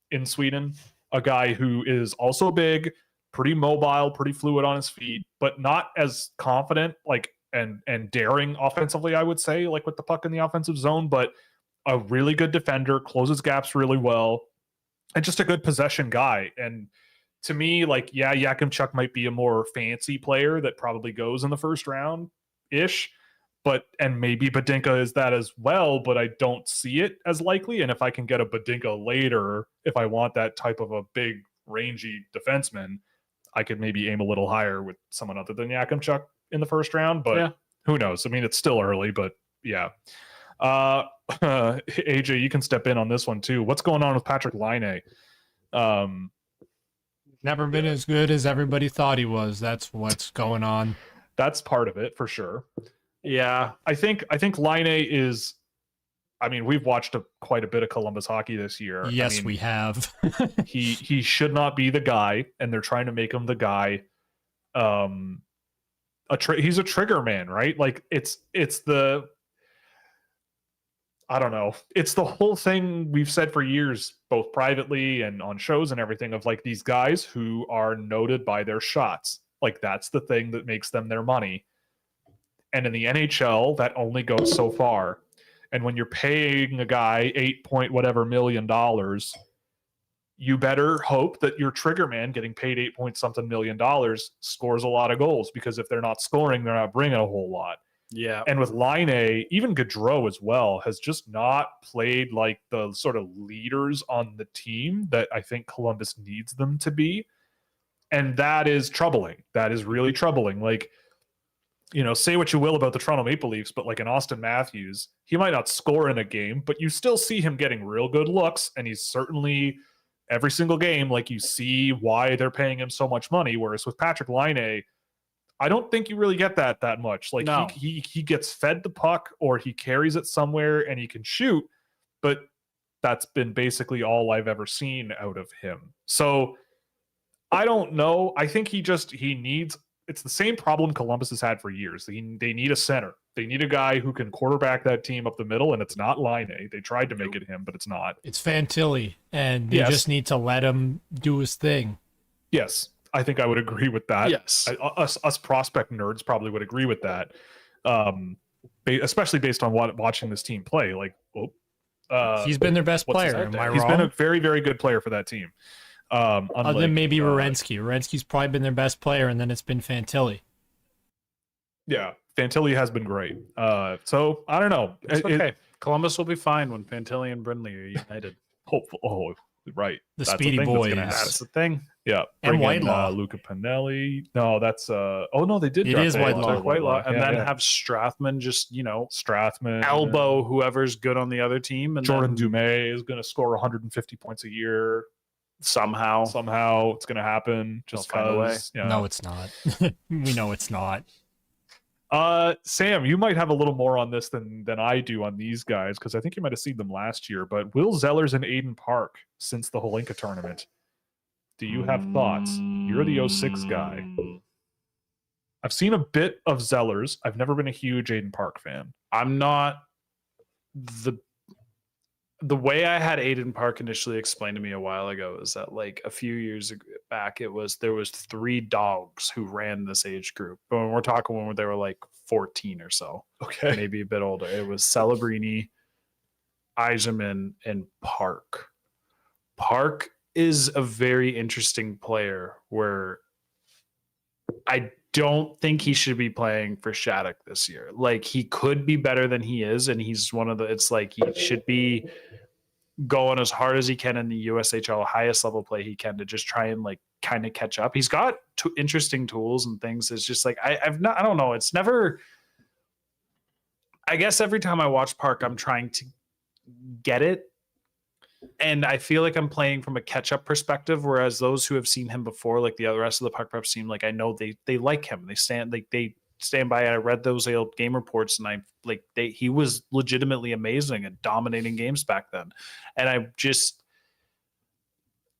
in Sweden. A guy who is also big, pretty mobile, pretty fluid on his feet, but not as confident, like and daring offensively, I would say, like with the puck in the offensive zone, but a really good defender, closes gaps really well, and just a good possession guy. And to me, like, yeah, Yakimchuk might be a more fancy player that probably goes in the first round-ish, and maybe Badinka is that as well, but I don't see it as likely. And if I can get a Badinka later, if I want that type of a big, rangy defenseman, I could maybe aim a little higher with someone other than Yakimchuk in the first round, but who knows? I mean, it's still early, but yeah. AJ, you can step in on this one too. What's going on with Patrick Laine? Never been as good as everybody thought he was. That's what's going on. That's part of it for sure. Yeah, I think Laine is. I mean, we've watched quite a bit of Columbus hockey this year. Yes, I mean, we have. he should not be the guy, and they're trying to make him the guy. He's a trigger man, right? Like it's the. I don't know. It's the whole thing we've said for years, both privately and on shows and everything, of like these guys who are noted by their shots. Like that's the thing that makes them their money. And in the NHL, that only goes so far. And when you're paying a guy $8 million, you better hope that your trigger man getting paid $8 million scores a lot of goals, because if they're not scoring, they're not bringing a whole lot. Yeah. And with Laine, even Gaudreau as well, has just not played like the sort of leaders on the team that I think Columbus needs them to be. And that is troubling. That is really troubling. Like, you know, say what you will about the Toronto Maple Leafs, but like an Austin Matthews, he might not score in a game, but you still see him getting real good looks. And he's certainly every single game, like you see why they're paying him so much money. Whereas with Patrick Laine, I don't think you really get that much. Like no. he gets fed the puck or he carries it somewhere and he can shoot, but that's been basically all I've ever seen out of him. So I don't know. I think he needs, it's the same problem Columbus has had for years. They need a center. They need a guy who can quarterback that team up the middle, and it's not Laine. They tried to make it him, but it's not. It's Fantilli, and they just need to let him do his thing. Yes, I think I would agree with that. Yes. Us prospect nerds probably would agree with that, especially based on watching this team play. Like, he's been their best player. Am I wrong? He's been a very, very good player for that team. Other than maybe Werenski. Werenski's probably been their best player, and then it's been Fantilli. Yeah, Fantilli has been great. So I don't know. It's okay. Columbus will be fine when Fantilli and Brindley are united. Hopefully. Oh, right. That's Speedy Boys. That's the thing. Yeah. And Whitelaw. Luca Pinelli. No, that's oh no, they did. It is Whitelaw. And then have Strathman just, Strathman elbow whoever's good on the other team. And Jordan Dumais is going to score 150 points a year. Somehow it's going to happen. Just because. No, it's not. We know it's not. Sam, you might have a little more on this than I do on these guys, because I think you might have seen them last year. But Will Zellers and Aiden Park since the Holinka tournament. Do you have thoughts? You're the 06 guy. I've seen a bit of Zellers. I've never been a huge Aiden Park fan. I'm not the way I had Aiden Park initially explained to me a while ago is that like a few years back, there was 3 dogs who ran this age group. But when we're talking when they were like 14 or so, okay, maybe a bit older, it was Celebrini, Eiserman, and Park. Park is a very interesting player where I don't think he should be playing for Shattuck this year. Like, he could be better than he is, and he's one of the. It's like he should be going as hard as he can in the USHL, highest level play he can, to just try and like kind of catch up. He's got interesting tools and things. It's just like I don't know. It's never. I guess every time I watch Park, I'm trying to get it. And I feel like I'm playing from a catch-up perspective, whereas those who have seen him before, like the rest of the Puck Prep team, like I know they like him. They stand by. I read those old game reports, and he was legitimately amazing and dominating games back then. And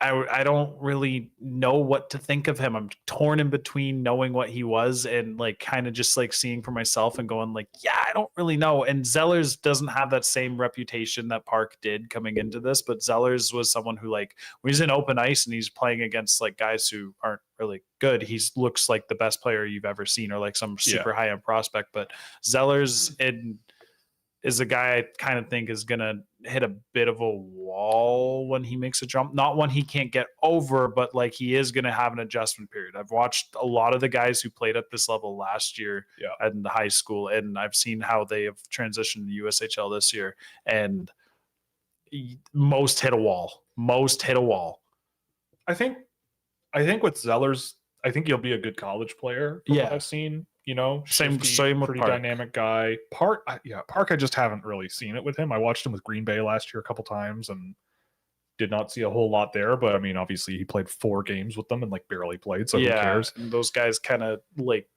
I don't really know what to think of him. I'm torn in between knowing what he was and like kind of just like seeing for myself and going like, yeah, I don't really know. And Zellers doesn't have that same reputation that Park did coming into this, but Zellers was someone who, like, when he's in open ice and he's playing against like guys who aren't really good, he looks like the best player you've ever seen, or like some super high end prospect. But Zellers is a guy I kind of think is going to hit a bit of a wall when he makes a jump. Not one he can't get over, but like he is going to have an adjustment period. I've watched a lot of the guys who played at this level last year in the high school, and I've seen how they have transitioned to USHL this year, and most hit a wall. I think with Zellers, I think he'll be a good college player from what I've seen. You know, same with pretty Park. dynamic guy. Park, I just haven't really seen it with him. I watched him with Green Bay last year a couple times and did not see a whole lot there. But I mean, obviously he played 4 games with them and like barely played, so who cares? And those guys kind of like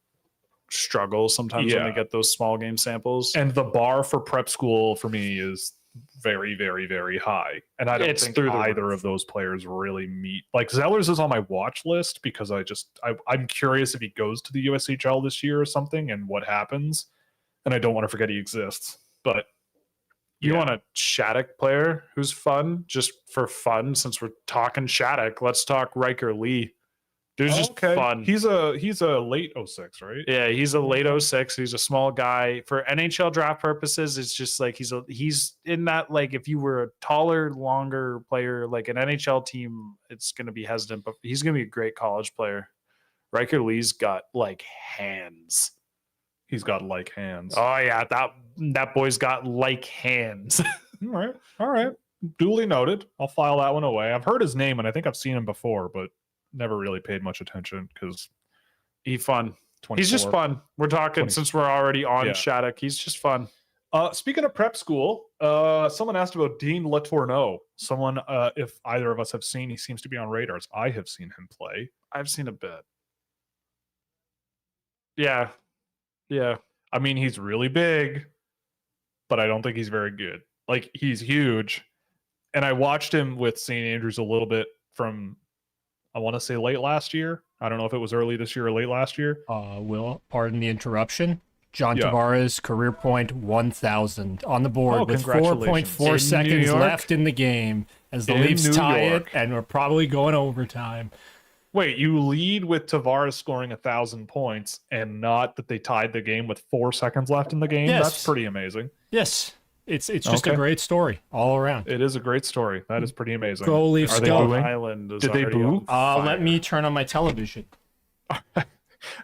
struggle sometimes when they get those small game samples. And the bar for prep school for me is very, very, very high. And I don't think either of those players really meet. Like Zellers is on my watch list because I'm curious if he goes to the USHL this year or something and what happens. And I don't want to forget he exists. But you want a Shattuck player who's fun, just for fun, since we're talking Shattuck, let's talk Riker Lee. Dude's just fun. He's a late 06, right? Yeah, he's a late 06. He's a small guy. For NHL draft purposes, it's just like he's in that, like, if you were a taller, longer player, like an NHL team, it's going to be hesitant, but he's going to be a great college player. Riker Lee's got like hands. He's got like hands. Oh yeah, that boy's got like hands. All right. Duly noted. I'll file that one away. I've heard his name and I think I've seen him before, but never really paid much attention because he's fun. He's just fun. We're talking since we're already on Shattuck. He's just fun. Speaking of prep school, someone asked about Dean Letourneau. Someone, if either of us have seen, he seems to be on radars. I have seen him play. I've seen a bit. Yeah. I mean, he's really big, but I don't think he's very good. Like, he's huge. And I watched him with St. Andrews a little bit from, I want to say, late last year. I don't know if it was early this year or late last year. Will, pardon the interruption. John Tavares, career point 1,000 on the board with 4.4 seconds left in the game as the Leafs tie it, and we're probably going overtime. Wait, you lead with Tavares scoring 1,000 points and not that they tied the game with 4 seconds left in the game? Yes. That's pretty amazing. Yes. It's just a great story all around. It is a great story. That is pretty amazing. Go Leafs, go. Did they boo? Let me turn on my television.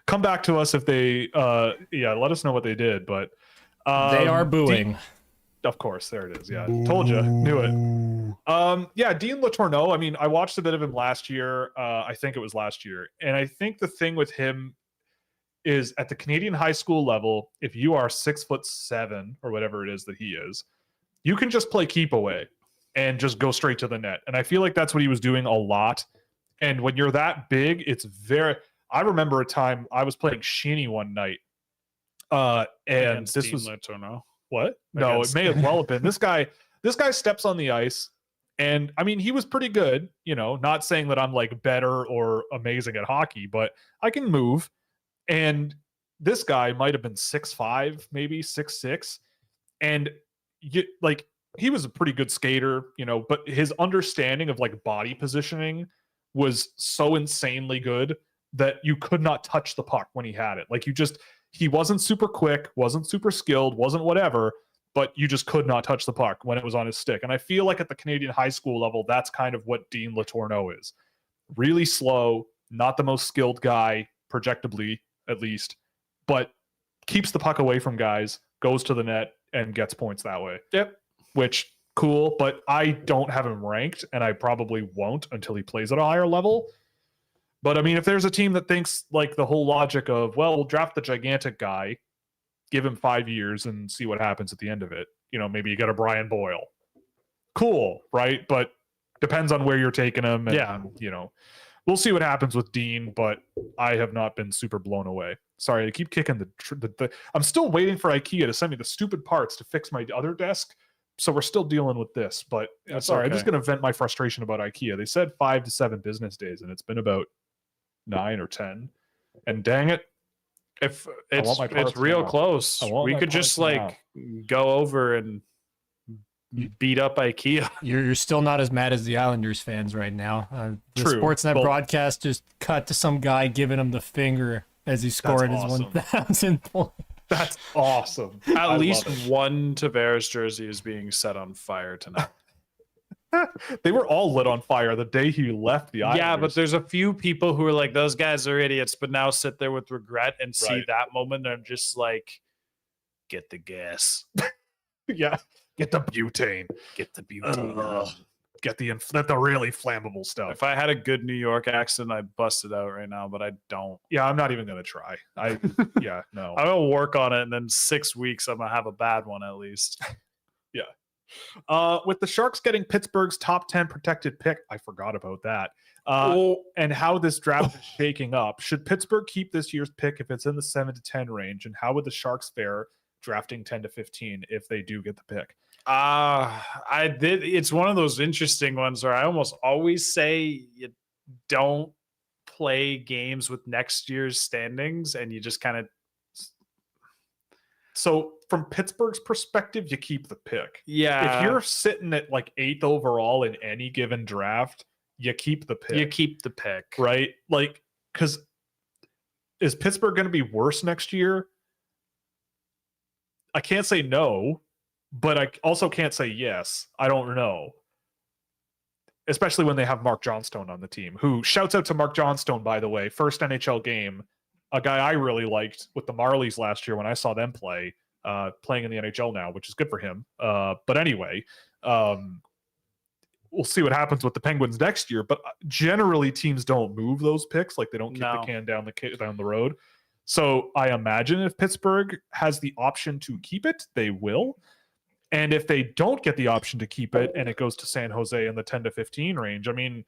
Come back to us if they let us know what they did, but they are booing. Of course, there it is. Yeah, told you, knew it. Dean Letourneau. I mean, I watched a bit of him last year. I think it was last year, and I think the thing with him is at the Canadian high school level, if you are 6'7" or whatever it is that he is, you can just play keep away and just go straight to the net. And I feel like that's what he was doing a lot. And when you're that big, it's very. I remember a time I was playing Shinny one night, and this was Letourneau. What? No, it may as well have been. This guy steps on the ice, and I mean, he was pretty good, you know, not saying that I'm like better or amazing at hockey, but I can move. And this guy might have been 6'5", maybe 6'6". And he was a pretty good skater, you know, but his understanding of like body positioning was so insanely good that you could not touch the puck when he had it. Like he wasn't super quick, wasn't super skilled, wasn't whatever, but you just could not touch the puck when it was on his stick. And I feel like at the Canadian high school level, that's kind of what Dean Letourneau is. Really slow, not the most skilled guy, projectably, at least, but keeps the puck away from guys, goes to the net, and gets points that way. Yep. Which, cool, but I don't have him ranked, and I probably won't until he plays at a higher level. But, I mean, if there's a team that thinks, like, the whole logic of, well, we'll draft the gigantic guy, give him 5 years, and see what happens at the end of it. You know, maybe you get a Brian Boyle. Cool, right? But depends on where you're taking him. And, you know, we'll see what happens with Dean, but I have not been super blown away. Sorry, I keep kicking the I'm still waiting for IKEA to send me the stupid parts to fix my other desk. So we're still dealing with this, but sorry, I'm just going to vent my frustration about IKEA. They said 5 to 7 business days, and it's been about 9 or 10. And dang it, if it's real close, we could just like go over and beat up IKEA. You're still not as mad as the Islanders fans right now. The True. Sportsnet broadcast just cut to some guy giving him the finger as he scored his 1,000 point. That's awesome. At least one Tavares jersey is being set on fire tonight. They were all lit on fire the day he left the Islanders. Yeah, but there's a few people who are like, those guys are idiots, but now sit there with regret and see that moment. And I'm just like, get the gas. Yeah. Get the butane. Get the butane. Get the really flammable stuff. If I had a good New York accent, I'd bust it out right now, but I don't. Yeah, I'm not even going to try. No. I will work on it, and then 6 weeks, I'm going to have a bad one at least. Yeah. With the Sharks getting Pittsburgh's top 10 protected pick, I forgot about that. And how this draft is shaking up. Should Pittsburgh keep this year's pick if it's in the 7 to 10 range? And how would the Sharks fare drafting 10 to 15 if they do get the pick? It's one of those interesting ones where I almost always say you don't play games with next year's standings, and you just kind of. So from Pittsburgh's perspective, you keep the pick. Yeah. If you're sitting at like 8th overall in any given draft, you keep the pick. You keep the pick. Right? Like, because is Pittsburgh going to be worse next year? I can't say no, but I also can't say yes. I don't know. Especially when they have Mark Johnstone on the team, who, shouts out to Mark Johnstone, by the way, first NHL game, a guy I really liked with the Marlies last year when I saw them play, playing in the NHL now, which is good for him. But anyway, we'll see what happens with the Penguins next year. But generally, teams don't move those picks. Like, they don't kick the can down the road. So I imagine if Pittsburgh has the option to keep it, they will. And if they don't get the option to keep it and it goes to San Jose in the 10 to 15 range, I mean,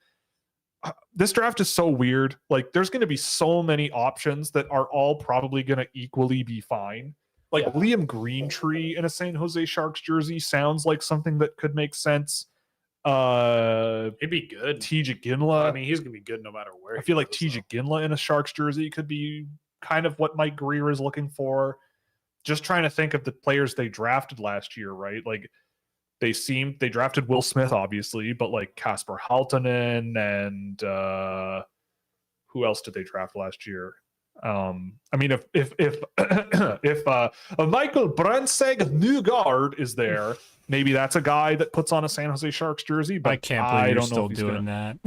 this draft is so weird. Like, there's going to be so many options that are all probably going to equally be fine. Like, Liam Greentree in a San Jose Sharks jersey sounds like something that could make sense. It'd be good. TJ Ginla. I mean, he's going to be good no matter where. I feel like TJ Ginla in a Sharks jersey could be kind of what Mike Greer is looking for. Just trying to think of the players they drafted last year, right? Like, they drafted Will Smith, obviously, but like Kasper Haltonen and who else did they draft last year? I mean, if Michael Brunzeg Nygård is there, maybe that's a guy that puts on a San Jose Sharks jersey. But I can't believe you're still doing that.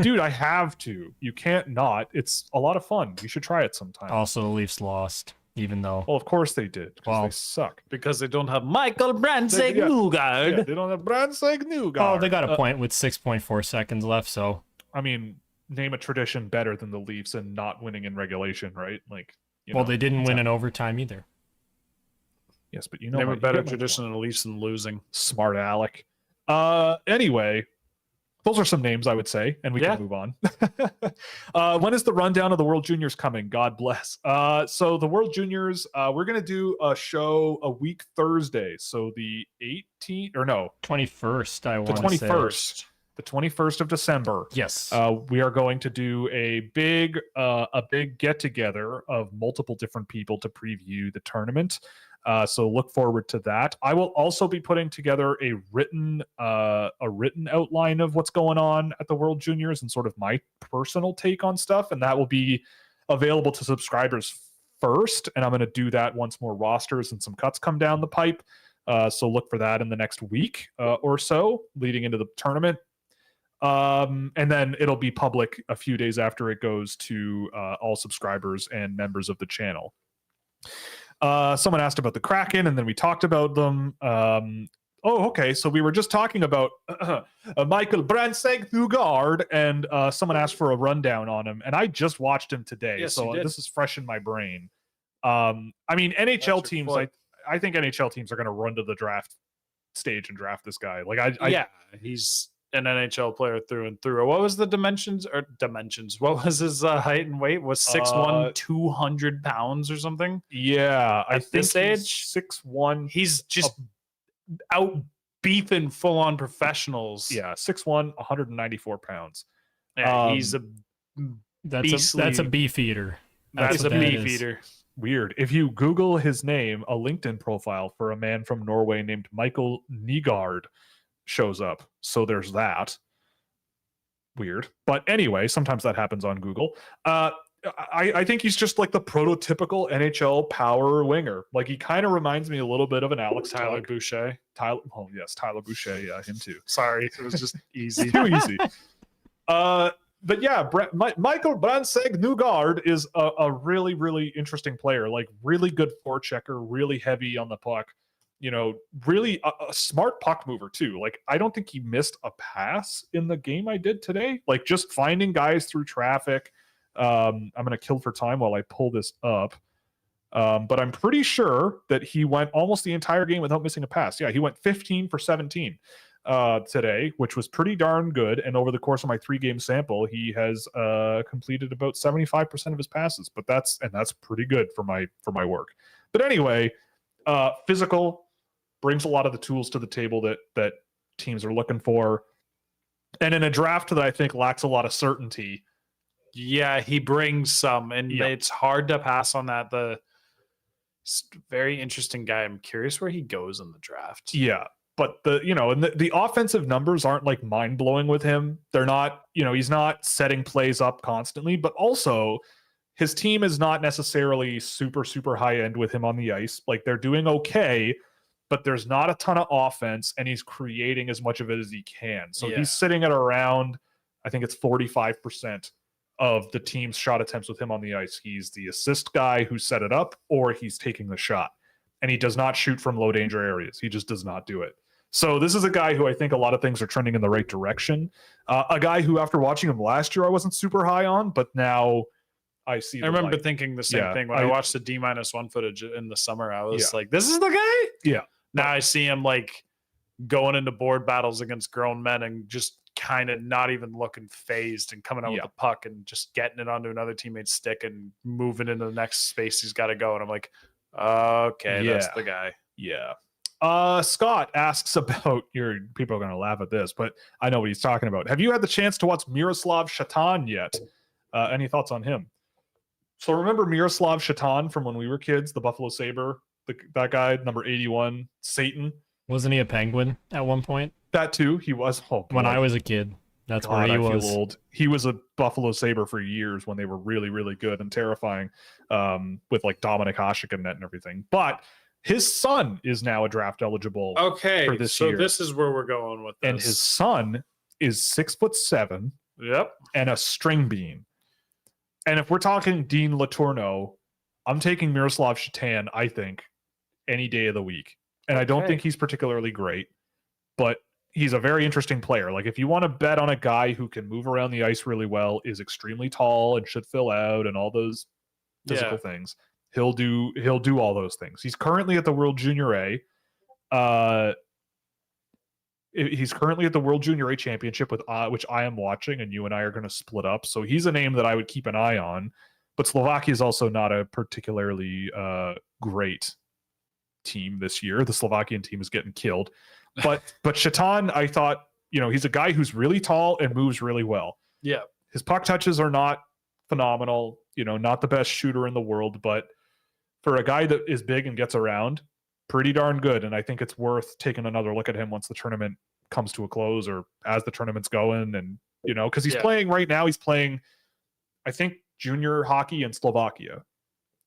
Dude, I have to. You can't not. It's a lot of fun. You should try it sometime. Also, the Leafs lost. Even though, well, of course they did. Well, they suck because they don't have Michael Brunzeg Nygård. Yeah, they don't have Brunzeg Nygård. Oh, they got a point with 6.4 seconds left. So, I mean, name a tradition better than the Leafs and not winning in regulation, right? Like, they didn't win in overtime either. Yes, but name a better tradition than the Leafs than losing. Smart Alec. Anyway. Those are some names, I would say, and we can move on. When is the rundown of the World Juniors coming? God bless. So the World Juniors, we're going to do a show a week Thursday. So the 18th, or no. 21st, I want to say. The 21st. The 21st of December. Yes. We are going to do a big get-together of multiple different people to preview the tournament. So look forward to that. I will also be putting together a written outline of what's going on at the World Juniors and sort of my personal take on stuff. And that will be available to subscribers first. And I'm going to do that once more rosters and some cuts come down the pipe. So look for that in the next week or so leading into the tournament. And then it'll be public a few days after it goes to all subscribers and members of the channel. Someone asked about the Kraken, and then we talked about them. Okay. So we were just talking about Michael Brandsteg-Thugard, and someone asked for a rundown on him, and I just watched him today. Yes, so you did. this is fresh in my brain. I mean, NHL teams, I think NHL teams are going to run to the draft stage and draft this guy. He's an NHL player through and through. What was the dimensions? What was his height and weight? Was 6'1", 200 pounds or something? Yeah, I think this age, 6'1". He's just out beefing full-on professionals. Yeah, 6'1", 194 pounds. Yeah, he's a that's a beef eater. That's a beef eater. Weird. If you Google his name, a LinkedIn profile for a man from Norway named Michael Nygaard shows up. So there's that. Weird. But anyway, sometimes that happens on Google. I think he's just like the prototypical NHL power winger. Like, he kind of reminds me a little bit of an Alex Tyler Tuck. Boucher. Tyler Boucher. Yeah, him too. Sorry, it was just easy. Too easy. But yeah, Michael Brandsteg-Thugard is a really, really interesting player. Like, really good forechecker, really heavy on the puck. You know, really a smart puck mover too. Like, I don't think he missed a pass in the game I did today. Like, just finding guys through traffic. I'm going to kill for time while I pull this up. But I'm pretty sure that he went almost the entire game without missing a pass. Yeah, he went 15 for 17 today, which was pretty darn good. And over the course of my 3-game sample, he has completed about 75% of his passes. But that's pretty good for my work. But anyway, physical, brings a lot of the tools to the table that teams are looking for. And in a draft that I think lacks a lot of certainty. Yeah, he brings some, and it's hard to pass on that. Very interesting guy. I'm curious where he goes in the draft. Yeah, but the offensive numbers aren't like mind blowing with him. They're not, he's not setting plays up constantly, but also his team is not necessarily super, super high end with him on the ice. Like, they're doing okay, but there's not a ton of offense, and he's creating as much of it as he can. So he's sitting at around, I think it's 45% of the team's shot attempts with him on the ice. He's the assist guy who set it up, or he's taking the shot. And he does not shoot from low danger areas. He just does not do it. So this is a guy who I think a lot of things are trending in the right direction. A guy who, after watching him last year, I wasn't super high on, but now I see. I remember thinking the same thing when I watched the D-1 footage in the summer. I was like, this is the guy? Yeah. Now I see him like going into board battles against grown men and just kind of not even looking phased and coming out with the puck and just getting it onto another teammate's stick and moving into the next space he's got to go. And I'm like, okay, that's the guy. Yeah. Scott asks about people are going to laugh at this, but I know what he's talking about. Have you had the chance to watch Miroslav Shatan yet? Any thoughts on him? So remember Miroslav Shatan from when we were kids, the Buffalo Sabre, that guy, number 81, Satan. Wasn't he a Penguin at one point? That too. He was. When I was a kid. That's where he was. Feel old. He was a Buffalo Sabre for years when they were really, really good and terrifying, with like Dominic Hasek in net and everything. But his son is now a draft eligible. Okay, for this year. This is where we're going with this. And his son is 6'7". Yep. And a string bean. And if we're talking Dean Letourneau, I'm taking Miroslav Shatan, I think, any day of the week. And I don't think he's particularly great, but he's a very interesting player. Like, if you want to bet on a guy who can move around the ice really well, is extremely tall and should fill out and all those physical things, he'll do all those things. He's currently at the World Junior A. He's currently at the World Junior A Championship with which I am watching, and you and I are going to split up. So he's a name that I would keep an eye on. But Slovakia is also not a particularly great team this year. The Slovakian team is getting killed. But Shatan, I thought, he's a guy who's really tall and moves really well. Yeah. His puck touches are not phenomenal, not the best shooter in the world, but for a guy that is big and gets around, pretty darn good. And I think it's worth taking another look at him once the tournament comes to a close or as the tournament's going. And, because he's playing right now, he's playing, I think, junior hockey in Slovakia,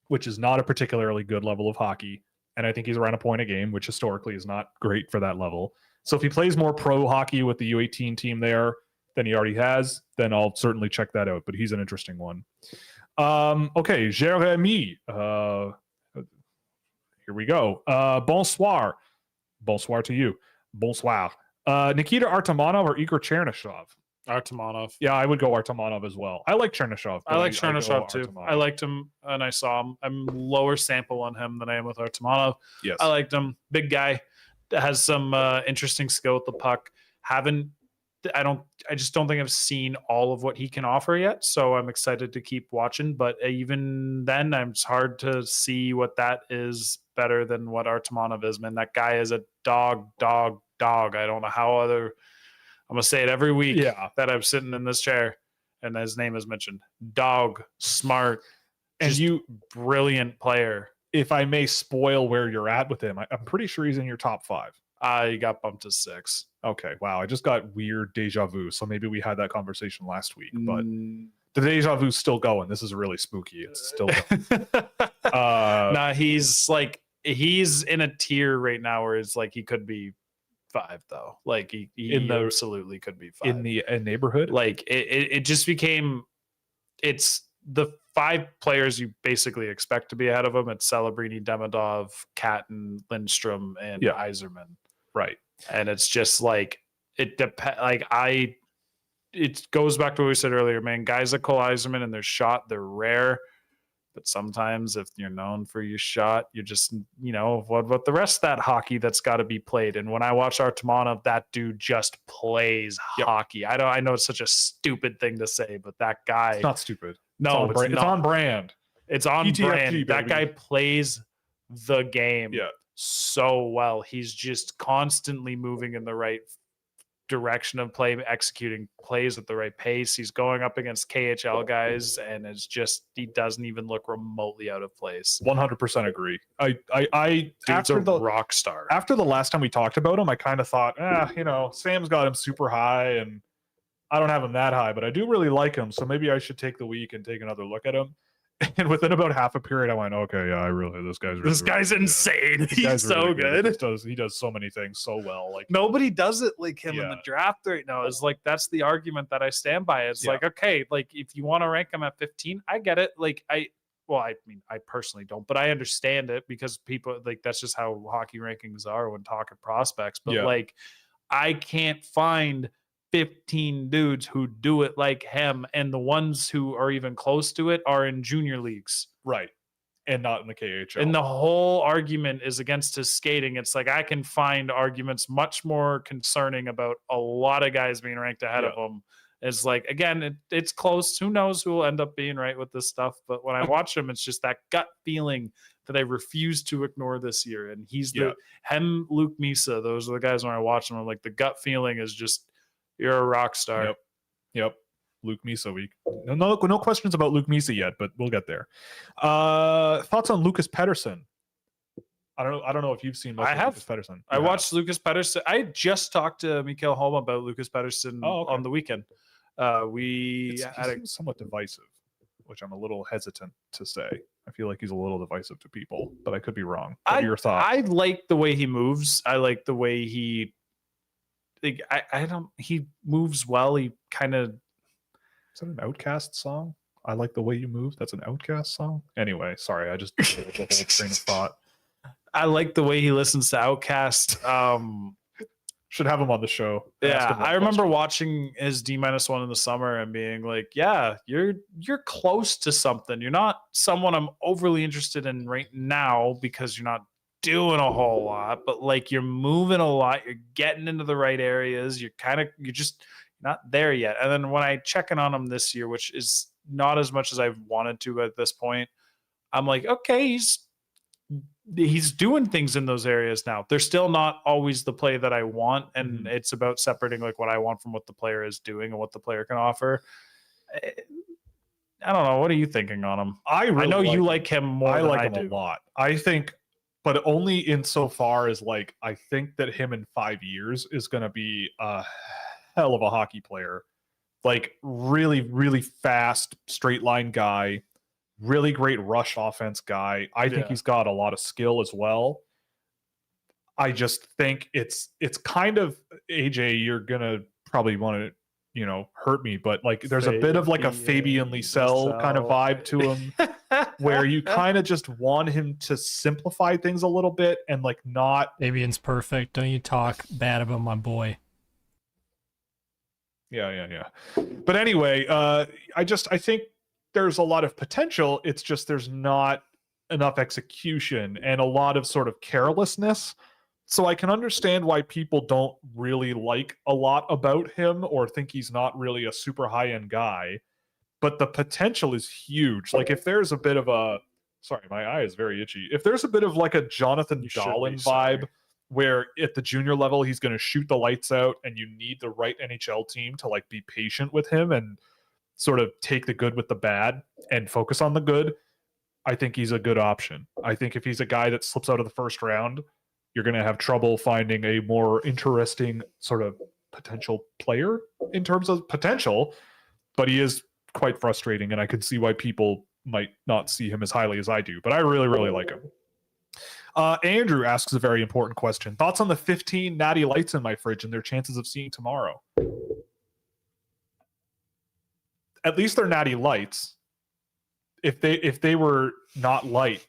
which is not a particularly good level of hockey. And I think he's around a point a game, which historically is not great for that level. So if he plays more pro hockey with the U18 team there, than he already has, then I'll certainly check that out. But he's an interesting one. Okay, Jeremy. Here we go. Bonsoir. Bonsoir to you. Bonsoir. Nikita Artamonov or Igor Chernyshov? Artamonov. Yeah, I would go Artamonov as well. I like Chernyshov. I like Chernyshov too. Artamonov. I liked him and I saw him. I'm lower sample on him than I am with Artamonov. Yes. I liked him. Big guy. Has some interesting skill with the puck. I just don't think I've seen all of what he can offer yet. So I'm excited to keep watching. But even then, it's hard to see what that is better than what Artamonov is. Man, that guy is a dog. I don't know how I'm gonna say it every week that I'm sitting in this chair and his name is mentioned. Dog, smart, and brilliant player. If I may spoil where you're at with him, I'm pretty sure he's in your top 5. He got bumped to 6. Okay, wow. I just got weird deja vu. So maybe we had that conversation last week, but the deja vu's still going. This is really spooky. It's still going. Nah, he's in a tier right now where it's like he could be 5 though. Like he absolutely could be 5 in the neighborhood. Like it just became. It's the 5 players you basically expect to be ahead of him. It's Celebrini, Demidov, Katten, Lindstrom, and Yzerman. Right. And it's just like it depends. It goes back to what we said earlier, man. Guys like Cole Yzerman and their shot, they're rare. But sometimes if you're known for your shot, you're just, what the rest of that hockey that's got to be played. And when I watch Artamonov, that dude just plays hockey. I know it's such a stupid thing to say, but that guy. It's not stupid. No, it's on brand. It's on PTFG, brand. baby. That guy plays the game so well. He's just constantly moving in the right direction of play, executing plays at the right pace. He's going up against KHL guys, and it's just he doesn't even look remotely out of place. 100% agree. I Dude's after a rock star. After the last time we talked about him, I kind of thought, Sam's got him super high, and I don't have him that high, but I do really like him. So maybe I should take the week and take another look at him. And within about half a period, I went, okay, yeah, this guy's insane. He's so really good. He does so many things so well. Like nobody does it like him in the draft right now. Is like that's the argument that I stand by. It's like, okay, like if you want to rank him at 15, I get it. Like I personally don't, but I understand it because people like that's just how hockey rankings are when talking prospects. But like I can't find 15 dudes who do it like him, and the ones who are even close to it are in junior leagues, right, and not in the KHL. And the whole argument is against his skating. It's like I can find arguments much more concerning about a lot of guys being ranked ahead of him. It's like, again, it's close. Who knows who will end up being right with this stuff? But when I watch him, it's just that gut feeling that I refuse to ignore this year. And he's Luke Misa. Those are the guys when I watch them. I'm like, the gut feeling is just, you're a rock star. Yep. Luke Misa week. No questions about Luke Misa yet, but we'll get there. Thoughts on Lucas Pettersson? I don't know if you've seen Lucas Pettersson. I watched Lucas Pettersson. I just talked to Mikael Holm about Lucas Pettersson on the weekend. He seems somewhat divisive, which I'm a little hesitant to say. I feel like he's a little divisive to people, but I could be wrong. What are your thoughts? I like the way he moves. I like the way he he moves well. He kind of. Is that an Outcast song? I like the way you move. That's an Outcast song. Anyway, sorry. I just the whole train of thought. I like the way he listens to Outcast. Should have him on the show. Yeah, I remember watching his D-1 in the summer and being like, yeah, you're close to something. You're not someone I'm overly interested in right now because you're not doing a whole lot, but like you're moving a lot. You're getting into the right areas. You're just not there yet. And then when I check in on him this year, which is not as much as I've wanted to at this point, I'm like, okay, he's doing things in those areas now. They're still not always the play that I want, and it's about separating like what I want from what the player is doing and what the player can offer. I don't know. What are you thinking on him? I know you like him more. I like him a lot. I think, but only insofar as like I think that him in 5 years is going to be a hell of a hockey player. Like really, really fast straight line guy. Really great rush offense guy. I think he's got a lot of skill as well. I just think it's kind of, AJ, you're going to probably want to hurt me, but like there's a bit of like a Fabian Lysell kind of vibe to him where you kind of just want him to simplify things a little bit and like not. Fabian's perfect. Don't you talk bad about my boy. Yeah. But anyway, I think there's a lot of potential. It's just there's not enough execution and a lot of sort of carelessness. So I can understand why people don't really like a lot about him or think he's not really a super high-end guy. But the potential is huge. Like if there's a bit of a, sorry, my eye is very itchy. If there's a bit of like a Jonathan Dahlin vibe where at the junior level he's going to shoot the lights out and you need the right NHL team to like be patient with him and sort of take the good with the bad and focus on the good, I think he's a good option. I think if he's a guy that slips out of the first round, you're going to have trouble finding a more interesting sort of potential player in terms of potential, but he is quite frustrating, and I can see why people might not see him as highly as I do, but I really, really like him. Andrew asks a very important question. Thoughts on the 15 natty lights in my fridge and their chances of seeing tomorrow? At least they're natty lights. If they were not light,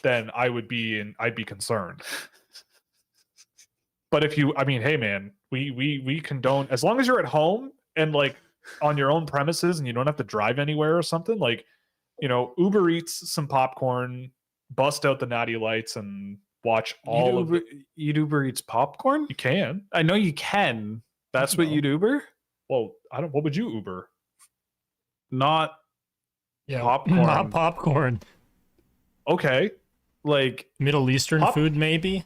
then I'd be concerned. But if you, I mean, hey man, we condone, as long as you're at home and like on your own premises and you don't have to drive anywhere or something, like, Uber Eats some popcorn, bust out the natty lights and watch all of it. You'd Uber Eats popcorn? You can. I know you can. That's what you'd Uber? Well, what would you Uber? Not popcorn. Not popcorn. Okay. Like Middle Eastern food, maybe?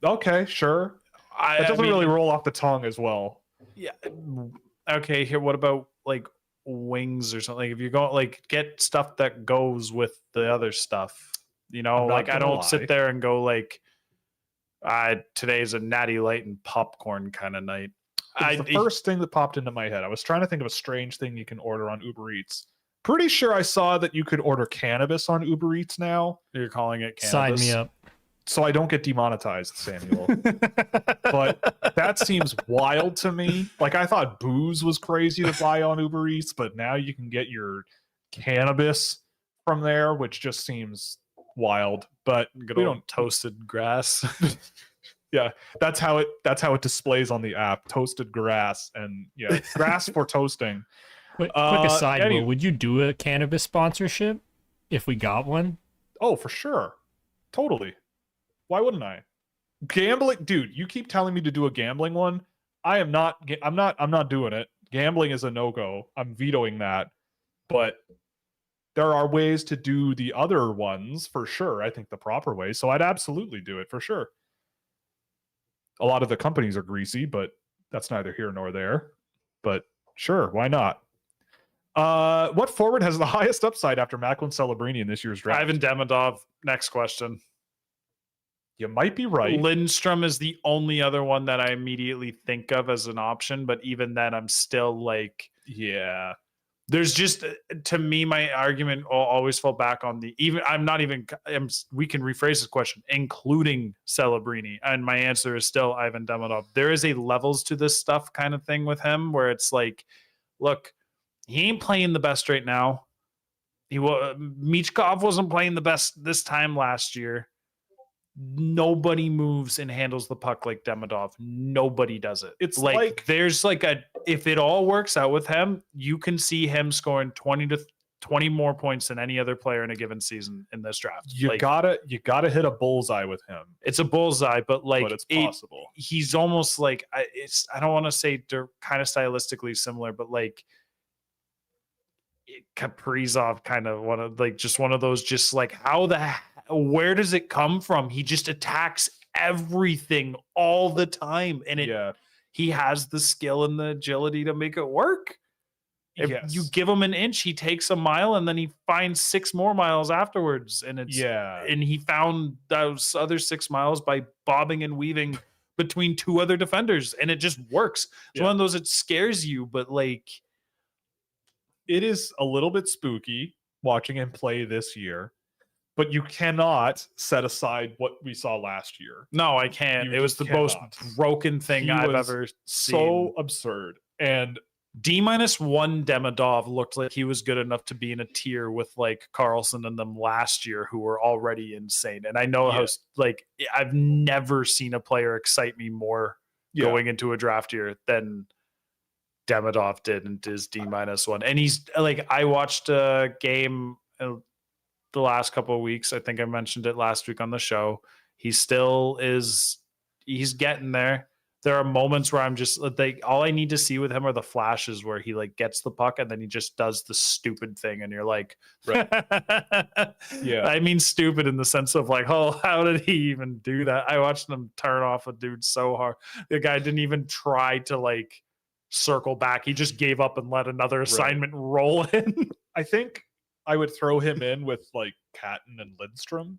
Okay, sure. It doesn't really roll off the tongue as well. Yeah. Okay, here, what about like wings or something? If you go like get stuff that goes with the other stuff, like I don't sit there and go like, today's a natty light and popcorn kind of night. The first thing that popped into my head. I was trying to think of a strange thing you can order on Uber Eats. Pretty sure I saw that you could order cannabis on Uber Eats now. You're calling it cannabis? Sign me up. So I don't get demonetized, Samuel. But that seems wild to me. Like I thought booze was crazy to buy on Uber Eats, but now you can get your cannabis from there, which just seems wild. But we don't toasted grass. Yeah, that's how it displays on the app. Toasted grass, and yeah, grass for toasting. Quick aside, anyway, would you do a cannabis sponsorship if we got one? Oh, for sure, totally. Why wouldn't I? Gambling, dude. You keep telling me to do a gambling one. I'm not doing it. Gambling is a no-go. I'm vetoing that. But there are ways to do the other ones for sure. I think the proper way. So I'd absolutely do it for sure. A lot of the companies are greasy, but that's neither here nor there. But sure, why not? What forward has the highest upside after Macklin Celebrini in this year's draft? Ivan Demidov. Next question. You might be right. Lindstrom is the only other one that I immediately think of as an option, but even then, I'm still like, yeah. There's just, to me, my argument will always fall back on we can rephrase this question, including Celebrini. And my answer is still Ivan Demidov. There is a levels to this stuff kind of thing with him where it's like, look, he ain't playing the best right now. Michkov wasn't playing the best this time last year. Nobody moves and handles the puck like Demidov. Nobody does it. It's like there's like if it all works out with him, you can see him scoring 20 more points than any other player in a given season in this draft. You gotta hit a bullseye with him. It's a bullseye, but it's possible. He's almost like I don't want to say they're kind of stylistically similar, but like Kaprizov kind of one of those just like where does it come from? He just attacks everything all the time. And he has the skill and the agility to make it work. If you give him an inch, he takes a mile and then he finds 6 more miles afterwards. And and he found those other 6 miles by bobbing and weaving between 2 other defenders. And it just works. It's one of those, it scares you, but like, it is a little bit spooky watching him play this year. But you cannot set aside what we saw last year. No, I can't. It was the most broken thing I've ever seen. So absurd. And D-1 Demidov looked like he was good enough to be in a tier with like Carlson and them last year, who were already insane. And I know how like I've never seen a player excite me more going into a draft year than Demidov did in his D-1. And he's like, I watched a game the last couple of weeks. I think I mentioned it last week on the show. He still is. He's getting there. There are moments where I'm just like, all I need to see with him are the flashes where he like gets the puck and then he just does the stupid thing. And you're like, Right. Yeah. I mean, stupid in the sense of like, oh, how did he even do that? I watched him turn off a dude so hard. The guy didn't even try to like circle back. He just gave up and let another assignment roll in. I think I would throw him in with like Catton and Lindstrom,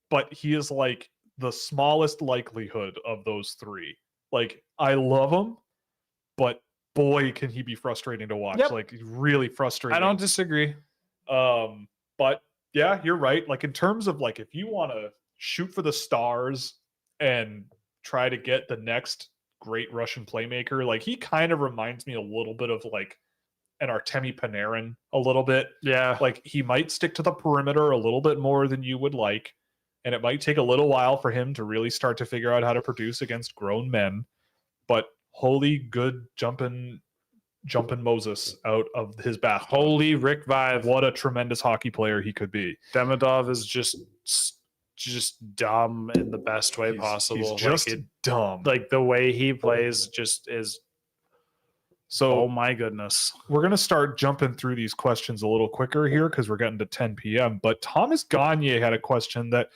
but he is like the smallest likelihood of those three. Like, I love him, but boy, can he be frustrating to watch. Like, really frustrating. I don't disagree. But yeah, you're right. Like, in terms of like, if you want to shoot for the stars and try to get the next great Russian playmaker, like, he kind of reminds me a little bit of like an Artemi Panarin a little bit. Yeah. Like, he might stick to the perimeter a little bit more than you would like. And it might take a little while for him to really start to figure out how to produce against grown men. But holy good jumping Moses out of his bathtub. Holy Rick Vive. What a tremendous hockey player he could be. Demidov is just dumb in the best way possible. He's just dumb. Like the way he plays just is. So, oh my goodness. We're going to start jumping through these questions a little quicker here because we're getting to 10 p.m. But Thomas Gagne had a question that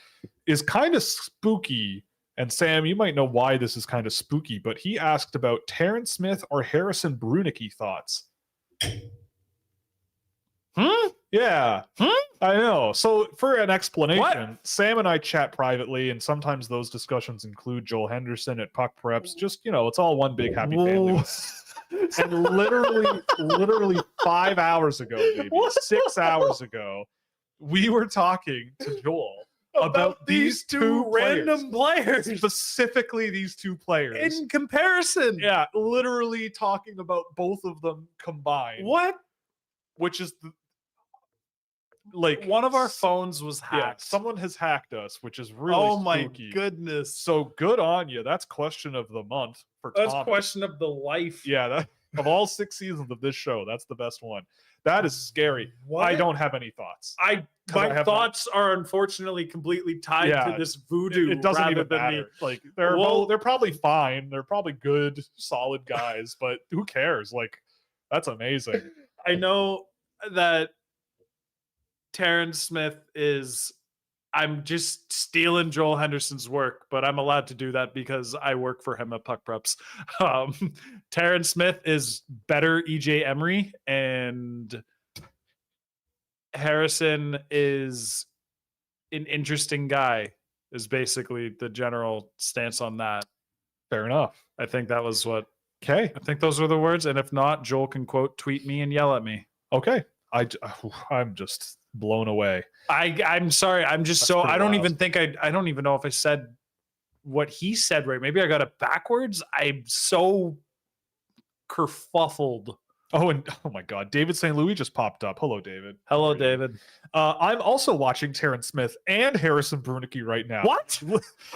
is kind of spooky. And Sam, you might know why this is kind of spooky, but he asked about Terrence Smith or Harrison Brunicky thoughts. Yeah. I know. So for an explanation, Sam and I chat privately, and sometimes those discussions include Joel Henderson at Puck Preps. Just, it's all one big happy family. And literally 5 hours ago, maybe 6 hours ago, we were talking to Joel about these two random players. Specifically these two players. In comparison. Yeah, literally talking about both of them combined. What? Which is like one of our phones was hacked. Yeah, someone has hacked us, which is really spooky. My goodness. So good on you. That's question of the month for Tom. That's question of the life. Yeah, that of all 6 seasons of this show, that's the best one. That is scary. What? I don't have any thoughts. My thoughts are unfortunately completely tied to this voodoo. It doesn't even matter. Like they're probably fine. They're probably good, solid guys, but who cares? Like, that's amazing. I know that Terrence Smith is. I'm just stealing Joel Henderson's work, but I'm allowed to do that because I work for him at Puck Preps. Terrence Smith is better EJ Emery, and Harrison is an interesting guy, is basically the general stance on that. Fair enough. I think that was what. Okay. I think those were the words. And if not, Joel can tweet me and yell at me. Okay. I'm just blown away. I'm sorry. I'm just That's so I don't wild. even think I don't even know if I said what he said right. Maybe I got it backwards. I'm so kerfuffled. Oh, and oh my God, David St. Louis just popped up. Hello, David. Hello, David. I'm also watching Terrence Smith and Harrison Brunicky right now. What?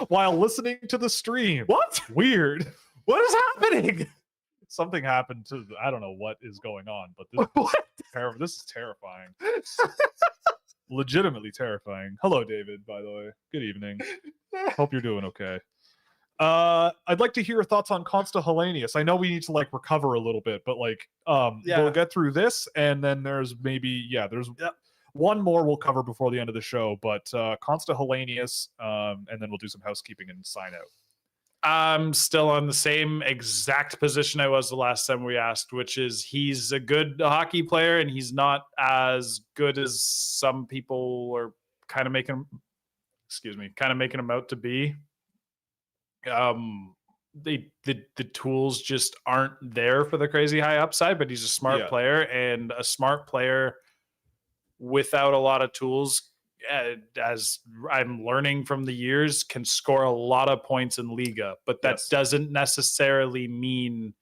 While listening to the stream. What? Weird. What is happening? Something happened to. I don't know what is going on, but this is terrifying. Legitimately terrifying. Hello, David. By the way, good evening. Hope you're doing okay. I'd like to hear your thoughts on Consta Hellenius. I know we need to like recover a little bit, but like we'll get through this, and then there's one more we'll cover before the end of the show. But Consta Hellenius, and then we'll do some housekeeping and sign out. I'm still on the same exact position I was the last time we asked, which is he's a good hockey player and he's not as good as some people are kind of making him out to be. The tools just aren't there for the crazy high upside, but he's a smart player, and a smart player without a lot of tools, as I'm learning from the years, can score a lot of points in Liga, but that doesn't necessarily mean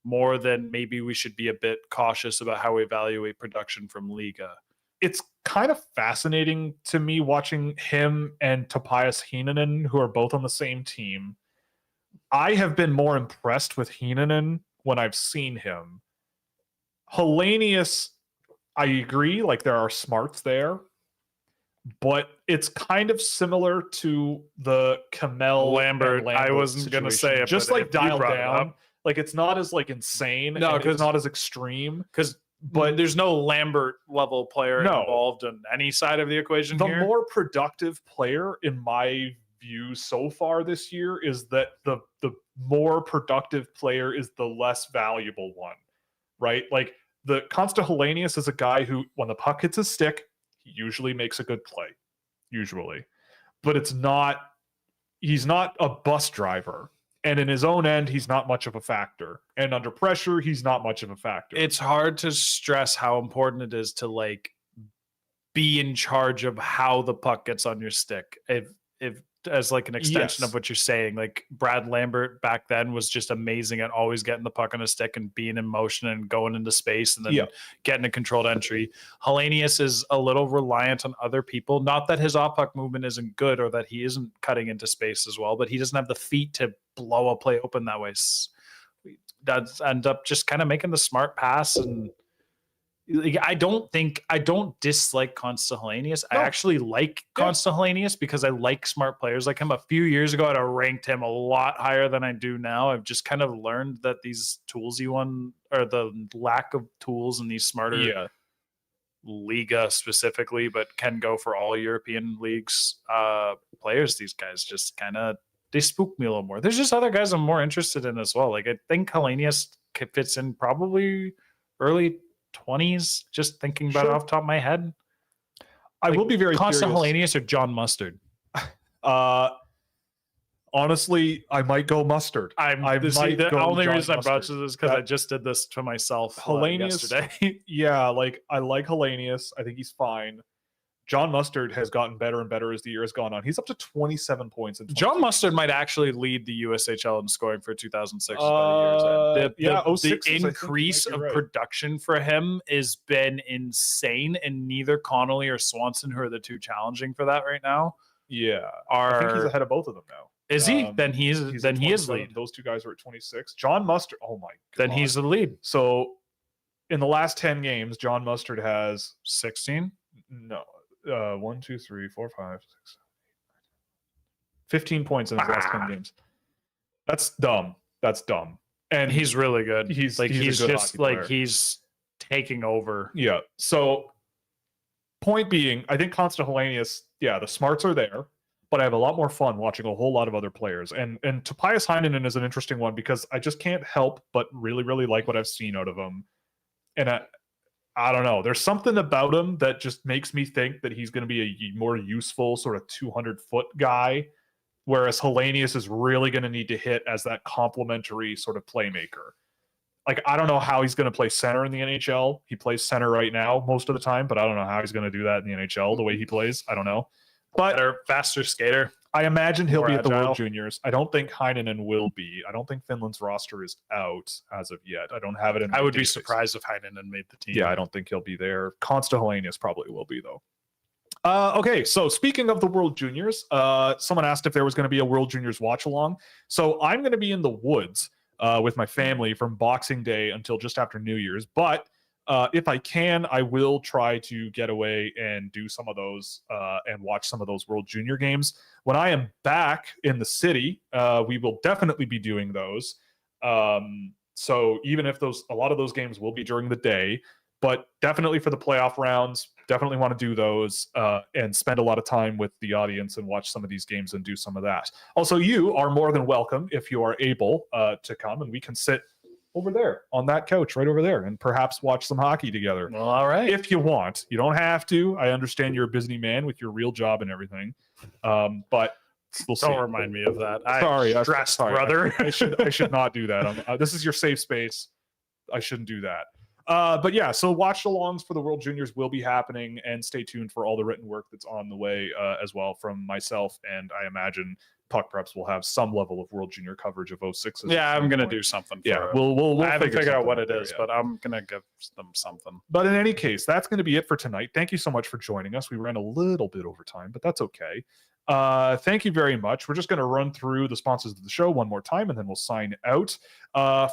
more than maybe we should be a bit cautious about how we evaluate production from Liga. It's kind of fascinating to me watching him and Topias Heinonen, who are both on the same team. I have been more impressed with Heinonen when I've seen him. Hellenius, I agree, like there are smarts there, but it's kind of similar to the Kamel Lambert. I wasn't going to say it, just like dialed down. Like it's not as like insane. No, it's not as extreme. But there's no Lambert level player involved in any side of the equation. The more productive player, in my view, so far this year is that the more productive player is the less valuable one, right? Like the Consta Hellenius is a guy who, when the puck hits his stick, he usually makes a good play, usually, but he's not a bus driver. And in his own end, he's not much of a factor. And under pressure, he's not much of a factor. It's hard to stress how important it is to like be in charge of how the puck gets on your stick. If as like an extension of what you're saying, like Brad Lambert back then was just amazing at always getting the puck on a stick and being in motion and going into space and then getting a controlled entry. Hellenius is a little reliant on other people. Not that his off puck movement isn't good or that he isn't cutting into space as well, but he doesn't have the feet to blow a play open that way. Does end up just kind of making the smart pass. And I don't dislike Consta Hellenius. I actually like Consta Hellenius because I like smart players like him. A few years ago, I'd have ranked him a lot higher than I do now. I've just kind of learned that these tools or the lack of tools in these smarter Liga specifically, but can go for all European leagues players. These guys just kind of, they spook me a little more. There's just other guys I'm more interested in as well. Like I think Hellenius fits in probably early 20s, just thinking about it off the top of my head. I will be very Consta curious. Hellenius or John Mustard? Honestly, I might go Mustard. The only reason I brought this is because I just did this to myself yesterday. Yeah, like I like Hellenius. I think he's fine. John Mustard has gotten better and better as the year has gone on. He's up to 27 points. John Mustard might actually lead the USHL in scoring for 2006. The increase of production for him has been insane, and neither Connolly or Swanson, who are the two challenging for that right now, I think he's ahead of both of them now. Is he? Then he is lead. Those two guys are at 26. John Mustard, oh my god. Then he's the lead. So in the last 10 games, John Mustard has 16? No. 1, 2, 3, 4, 5, 6, 15 points in his last 10 games. That's dumb. And he's really good. He's just like he's taking over. Yeah. So point being, I think Consta Hellenius, the smarts are there, but I have a lot more fun watching a whole lot of other players. And Topias Heinonen is an interesting one because I just can't help but really, really like what I've seen out of him. And I don't know. There's something about him that just makes me think that he's going to be a more useful sort of 200-foot guy, whereas Hellenius is really going to need to hit as that complementary sort of playmaker. Like, I don't know how he's going to play center in the NHL. He plays center right now most of the time, but I don't know how he's going to do that in the NHL the way he plays. I don't know. But faster skater. I imagine he'll be at the World Juniors. I don't think Heinonen will be. I don't think Finland's roster is out as of yet. I don't have it in. I would be surprised if Heinonen made the team. Yeah, I don't think he'll be there. Consta Hellenius probably will be though. Okay, so speaking of the World Juniors, someone asked if there was going to be a World Juniors watch along. So I'm going to be in the woods with my family from Boxing Day until just after New Year's, but if I can, I will try to get away and do some of those and watch some of those World Junior games. When I am back in the city, we will definitely be doing those. So even if a lot of those games will be during the day, but definitely for the playoff rounds, definitely want to do those and spend a lot of time with the audience and watch some of these games and do some of that. Also, you are more than welcome if you are able to come, and we can sit over there on that couch right over there and perhaps watch some hockey together. Well, all right. If you want. You don't have to. I understand you're a busy man with your real job and everything. But we'll see. Don't remind me of that. Sorry. Stressed, brother. I should not do that. This is your safe space. I shouldn't do that. But yeah, so watch alongs for the World Juniors will be happening, and stay tuned for all the written work that's on the way as well from myself and I imagine Puck Preps will have some level of World Junior coverage of 06. Yeah, I'm gonna do something. We'll I haven't figured out what it is, yet. but I'm gonna give them something. But in any case, that's going to be it for tonight. Thank you so much for joining us. We ran a little bit over time, but that's okay. Thank you very much. We're just going to run through the sponsors of the show one more time, and then we'll sign out.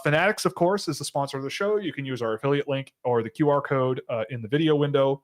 Fanatics, of course, is the sponsor of the show. You can use our affiliate link or the QR code in the video window,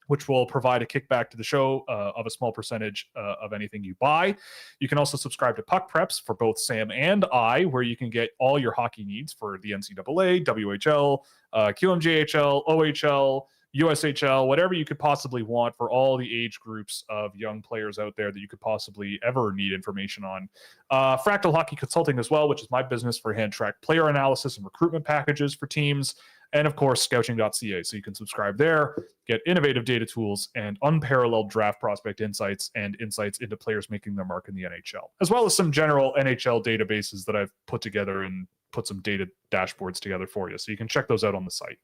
which will provide a kickback to the show of a small percentage of anything you buy. You can also subscribe to Puck Preps for both Sam and I, where you can get all your hockey needs for the NCAA, WHL, QMJHL, OHL, USHL, whatever you could possibly want for all the age groups of young players out there that you could possibly ever need information on. Fractal Hockey Consulting as well, which is my business for hand-tracked player analysis and recruitment packages for teams. And of course, Scouching.ca. So you can subscribe there, get innovative data tools and unparalleled draft prospect insights and insights into players making their mark in the NHL, as well as some general NHL databases that I've put together and put some data dashboards together for you. So you can check those out on the site.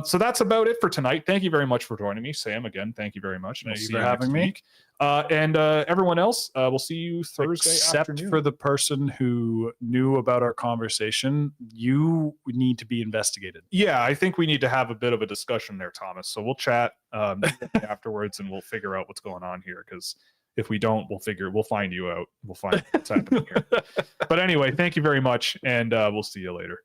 So that's about it for tonight. Thank you very much for joining me. Sam, again, thank you very much. Thank you for having me. And everyone else, we'll see you Thursday Except afternoon. for the person who knew about our conversation, you need to be investigated. Yeah, I think we need to have a bit of a discussion there, Thomas. So we'll chat afterwards and we'll figure out what's going on here, because if we don't, we'll find you out. We'll find what's happening here. But anyway, thank you very much, and we'll see you later.